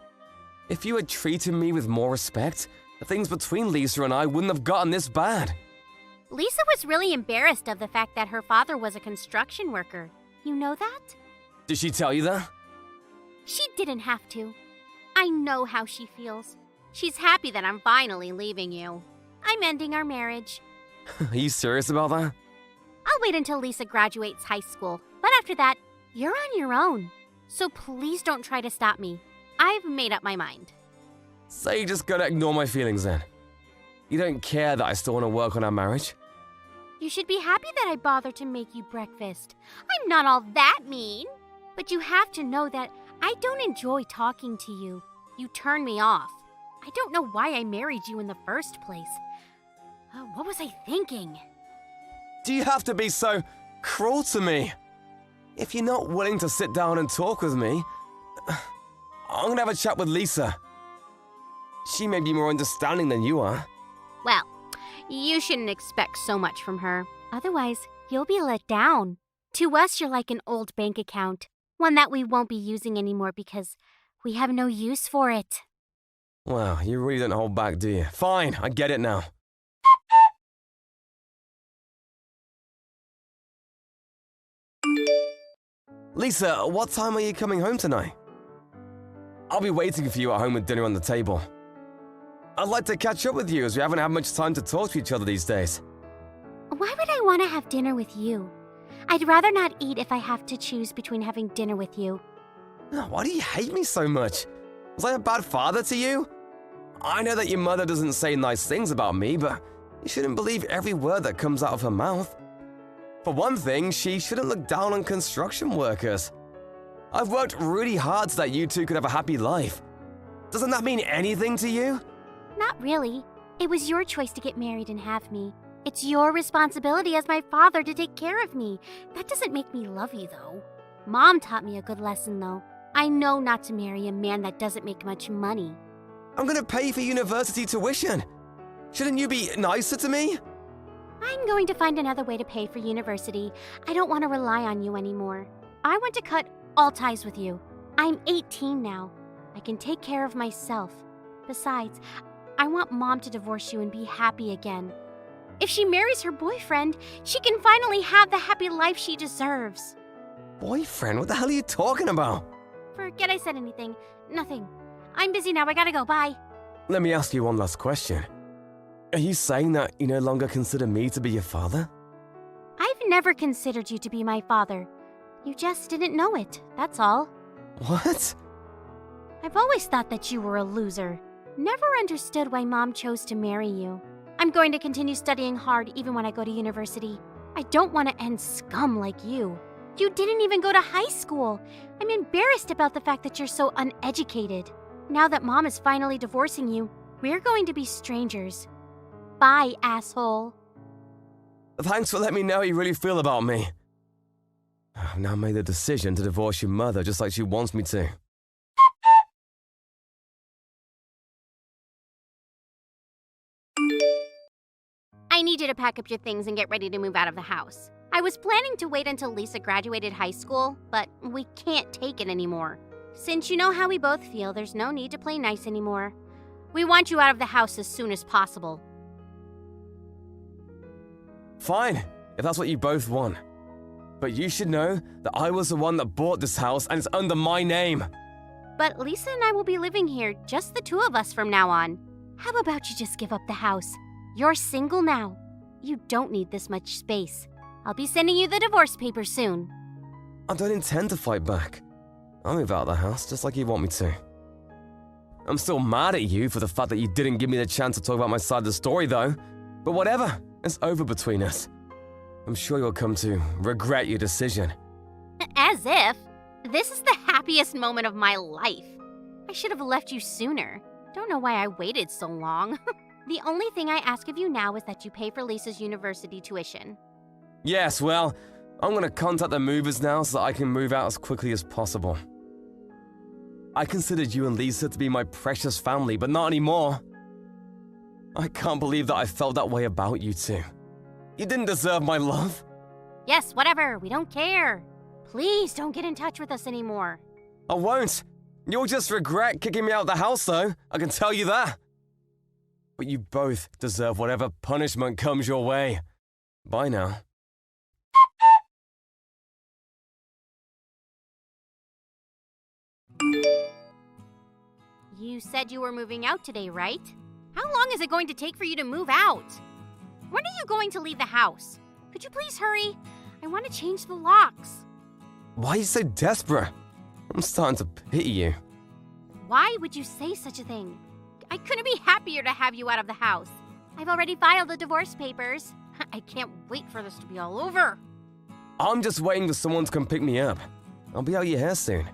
If you had treated me with more respect, the things between Lisa and I wouldn't have gotten this bad. Lisa was really embarrassed of the fact that her father was a construction worker. You know that? Did she tell you that? She didn't have to. I know how she feels. She's happy that I'm finally leaving you. I'm ending our marriage. Are you serious about that? I'll wait until Lisa graduates high school, but after that, you're on your own. So please don't try to stop me. I've made up my mind. So you're just gonna ignore my feelings then? You don't care that I still want to work on our marriage? You should be happy that I bothered to make you breakfast. I'm not all that mean. But you have to know that I don't enjoy talking to you. You turn me off. I don't know why I married you in the first place. What was I thinking? Do you have to be so cruel to me? If you're not willing to sit down and talk with me, I'm gonna have a chat with Lisa. She may be more understanding than you are. Well, you shouldn't expect so much from her. Otherwise, you'll be let down. To us, you're like an old bank account. One that we won't be using anymore because we have no use for it. Wow, you really don't hold back, do you? Fine, I get it now. Lisa, what time are you coming home tonight? I'll be waiting for you at home with dinner on the table. I'd like to catch up with you as we haven't had much time to talk to each other these days. Why would I want to have dinner with you? I'd rather not eat if I have to choose between having dinner with you. Why do you hate me so much? Was I a bad father to you? I know that your mother doesn't say nice things about me, but you shouldn't believe every word that comes out of her mouth. For one thing, she shouldn't look down on construction workers. I've worked really hard so that you two could have a happy life. Doesn't that mean anything to you? Not really. It was your choice to get married and have me. It's your responsibility as my father to take care of me. That doesn't make me love you, though. Mom taught me a good lesson, though. I know not to marry a man that doesn't make much money. I'm gonna pay for university tuition. Shouldn't you be nicer to me? I'm going to find another way to pay for university. I don't want to rely on you anymore. I want to cut all ties with you. I'm 18 now. I can take care of myself. Besides, I want Mom to divorce you and be happy again. If she marries her boyfriend, she can finally have the happy life she deserves. Boyfriend? What the hell are you talking about? Forget I said anything. Nothing. I'm busy now. I gotta go. Bye. Let me ask you one last question. Are you saying that you no longer consider me to be your father? I've never considered you to be my father. You just didn't know it, that's all. What? I've always thought that you were a loser. Never understood why Mom chose to marry you. I'm going to continue studying hard even when I go to university. I don't want to end scum like you. You didn't even go to high school. I'm embarrassed about the fact that you're so uneducated. Now that Mom is finally divorcing you, we're going to be strangers. Bye, asshole. Thanks for letting me know how you really feel about me. I've now made the decision to divorce your mother just like she wants me to. I need you to pack up your things and get ready to move out of the house. I was planning to wait until Lisa graduated high school, but we can't take it anymore. Since you know how we both feel, there's no need to play nice anymore. We want you out of the house as soon as possible. Fine, if that's what you both want. But you should know that I was the one that bought this house and it's under my name. But Lisa and I will be living here, just the two of us from now on. How about you just give up the house? You're single now. You don't need this much space. I'll be sending you the divorce papers soon. I don't intend to fight back. I'll move out of the house just like you want me to. I'm still mad at you for the fact that you didn't give me the chance to talk about my side of the story though. But whatever, it's over between us. I'm sure you'll come to regret your decision. As if. This is the happiest moment of my life. I should have left you sooner. Don't know why I waited so long. The only thing I ask of you now is that you pay for Lisa's university tuition. Yes, well, I'm gonna contact the movers now so that I can move out as quickly as possible. I considered you and Lisa to be my precious family, but not anymore. I can't believe that I felt that way about you two. You didn't deserve my love. Yes, whatever. We don't care. Please don't get in touch with us anymore. I won't. You'll just regret kicking me out of the house, though. I can tell you that. But you both deserve whatever punishment comes your way. Bye now. You said you were moving out today, right? How long is it going to take for you to move out? When are you going to leave the house? Could you please hurry? I want to change the locks. Why are you so desperate? I'm starting to pity you. Why would you say such a thing? I couldn't be happier to have you out of the house. I've already filed the divorce papers. I can't wait for this to be all over. I'm just waiting for someone to come pick me up. I'll be out your hair soon.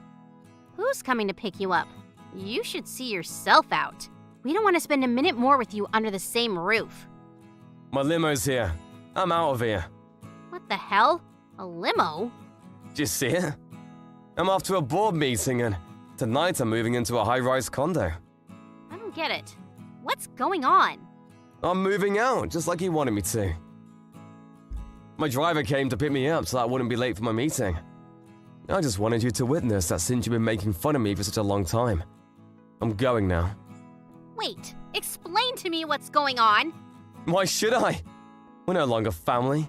Who's coming to pick you up? You should see yourself out. We don't want to spend a minute more with you under the same roof. My limo's here. I'm out of here. What the hell? A limo? Did you see it? I'm off to a board meeting and tonight I'm moving into a high-rise condo. I don't get it. What's going on? I'm moving out, just like you wanted me to. My driver came to pick me up so that I wouldn't be late for my meeting. I just wanted you to witness that since you've been making fun of me for such a long time. I'm going now. Wait, explain to me what's going on. Why should I? We're no longer family.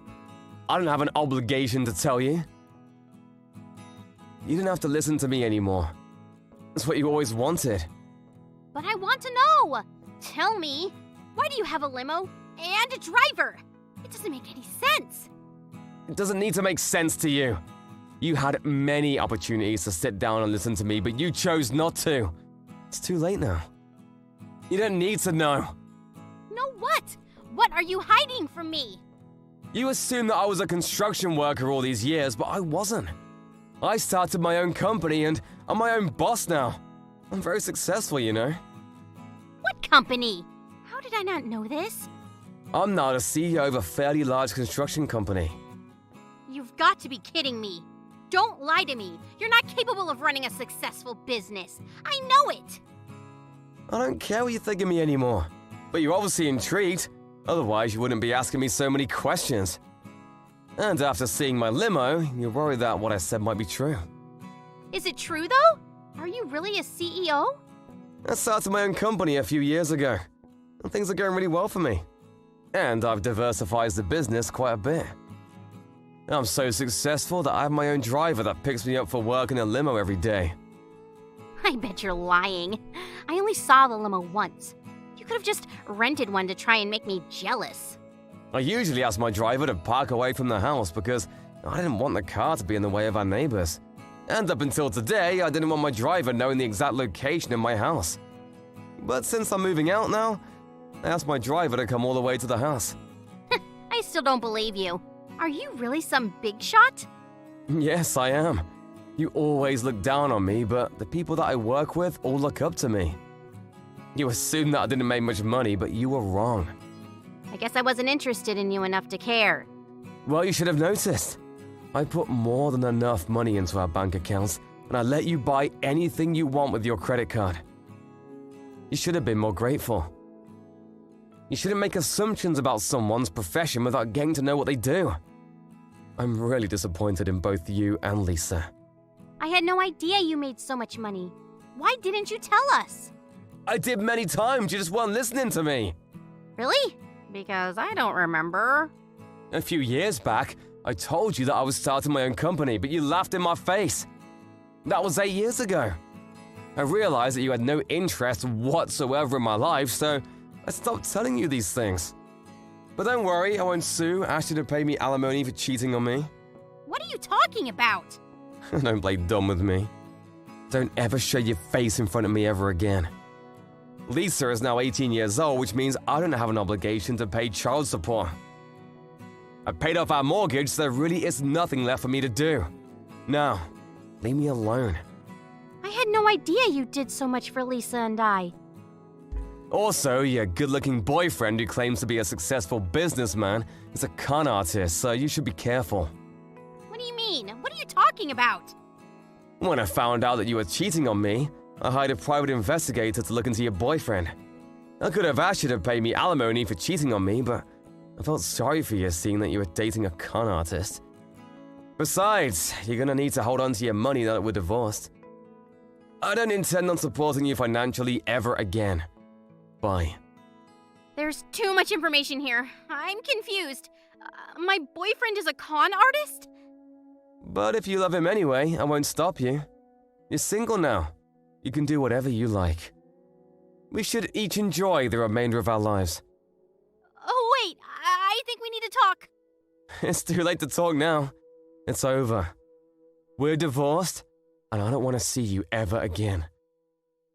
I don't have an obligation to tell you. You didn't have to listen to me anymore. That's what you always wanted. But I want to know. Tell me, why do you have a limo and a driver? It doesn't make any sense. It doesn't need to make sense to you. You had many opportunities to sit down and listen to me, but you chose not to. It's too late now. You don't need to know. No what? What are you hiding from me? You assumed that I was a construction worker all these years, but I wasn't. I started my own company and I'm my own boss now. I'm very successful, you know. What company? How did I not know this? I'm now the CEO of a fairly large construction company. You've got to be kidding me. Don't lie to me. You're not capable of running a successful business. I know it. I don't care what you think of me anymore. But you're obviously intrigued. Otherwise, you wouldn't be asking me so many questions. And after seeing my limo, you're worried that what I said might be true. Is it true, though? Are you really a CEO? I started my own company a few years ago. and things are going really well for me. And I've diversified the business quite a bit. I'm so successful that I have my own driver that picks me up for work in a limo every day. I bet you're lying. I only saw the limo once. You could have just rented one to try and make me jealous. I usually ask my driver to park away from the house because I didn't want the car to be in the way of our neighbors. And up until today, I didn't want my driver knowing the exact location of my house. But since I'm moving out now, I asked my driver to come all the way to the house. I still don't believe you. Are you really some big shot? Yes, I am. You always look down on me, but the people that I work with all look up to me. You assume that I didn't make much money, but you were wrong. I guess I wasn't interested in you enough to care. Well, you should have noticed. I put more than enough money into our bank accounts, and I let you buy anything you want with your credit card. You should have been more grateful. You shouldn't make assumptions about someone's profession without getting to know what they do. I'm really disappointed in both you and Lisa. I had no idea you made so much money. Why didn't you tell us? I did many times, you just weren't listening to me. Really? Because I don't remember. A few years back, I told you that I was starting my own company, but you laughed in my face. That was 8 years ago. I realized that you had no interest whatsoever in my life, so I stopped telling you these things. But don't worry, I won't sue, ask you to pay me alimony for cheating on me. What are you talking about? Don't play dumb with me. Don't ever show your face in front of me ever again. Lisa is now 18 years old, which means I don't have an obligation to pay child support. I paid off our mortgage, so there really is nothing left for me to do. Now, leave me alone. I had no idea you did so much for Lisa and I. Also, your good-looking boyfriend who claims to be a successful businessman is a con artist, so you should be careful. What do you mean? What are you talking about? When I found out that you were cheating on me, I hired a private investigator to look into your boyfriend. I could have asked you to pay me alimony for cheating on me, but I felt sorry for you seeing that you were dating a con artist. Besides, you're gonna need to hold on to your money now that we're divorced. I don't intend on supporting you financially ever again. Bye. There's too much information here. I'm confused. My boyfriend is a con artist? But if you love him anyway, I won't stop you. You're single now. You can do whatever you like. We should each enjoy the remainder of our lives. Oh, wait. I think we need to talk. It's too late to talk now. It's over. We're divorced, and I don't want to see you ever again.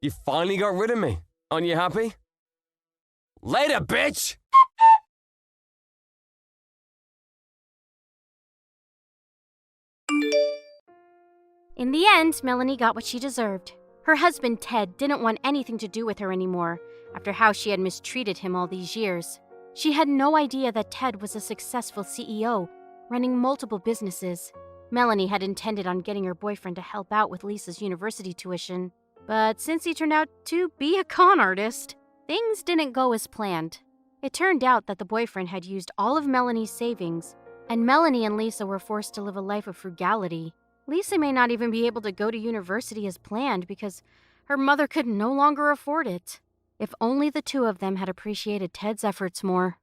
You finally got rid of me. Aren't you happy? Later, bitch! In the end, Melanie got what she deserved. Her husband, Ted, didn't want anything to do with her anymore after how she had mistreated him all these years. She had no idea that Ted was a successful CEO, running multiple businesses. Melanie had intended on getting her boyfriend to help out with Lisa's university tuition. But since he turned out to be a con artist, things didn't go as planned. It turned out that the boyfriend had used all of Melanie's savings, and Melanie and Lisa were forced to live a life of frugality. Lisa may not even be able to go to university as planned because her mother could no longer afford it. If only the two of them had appreciated Ted's efforts more.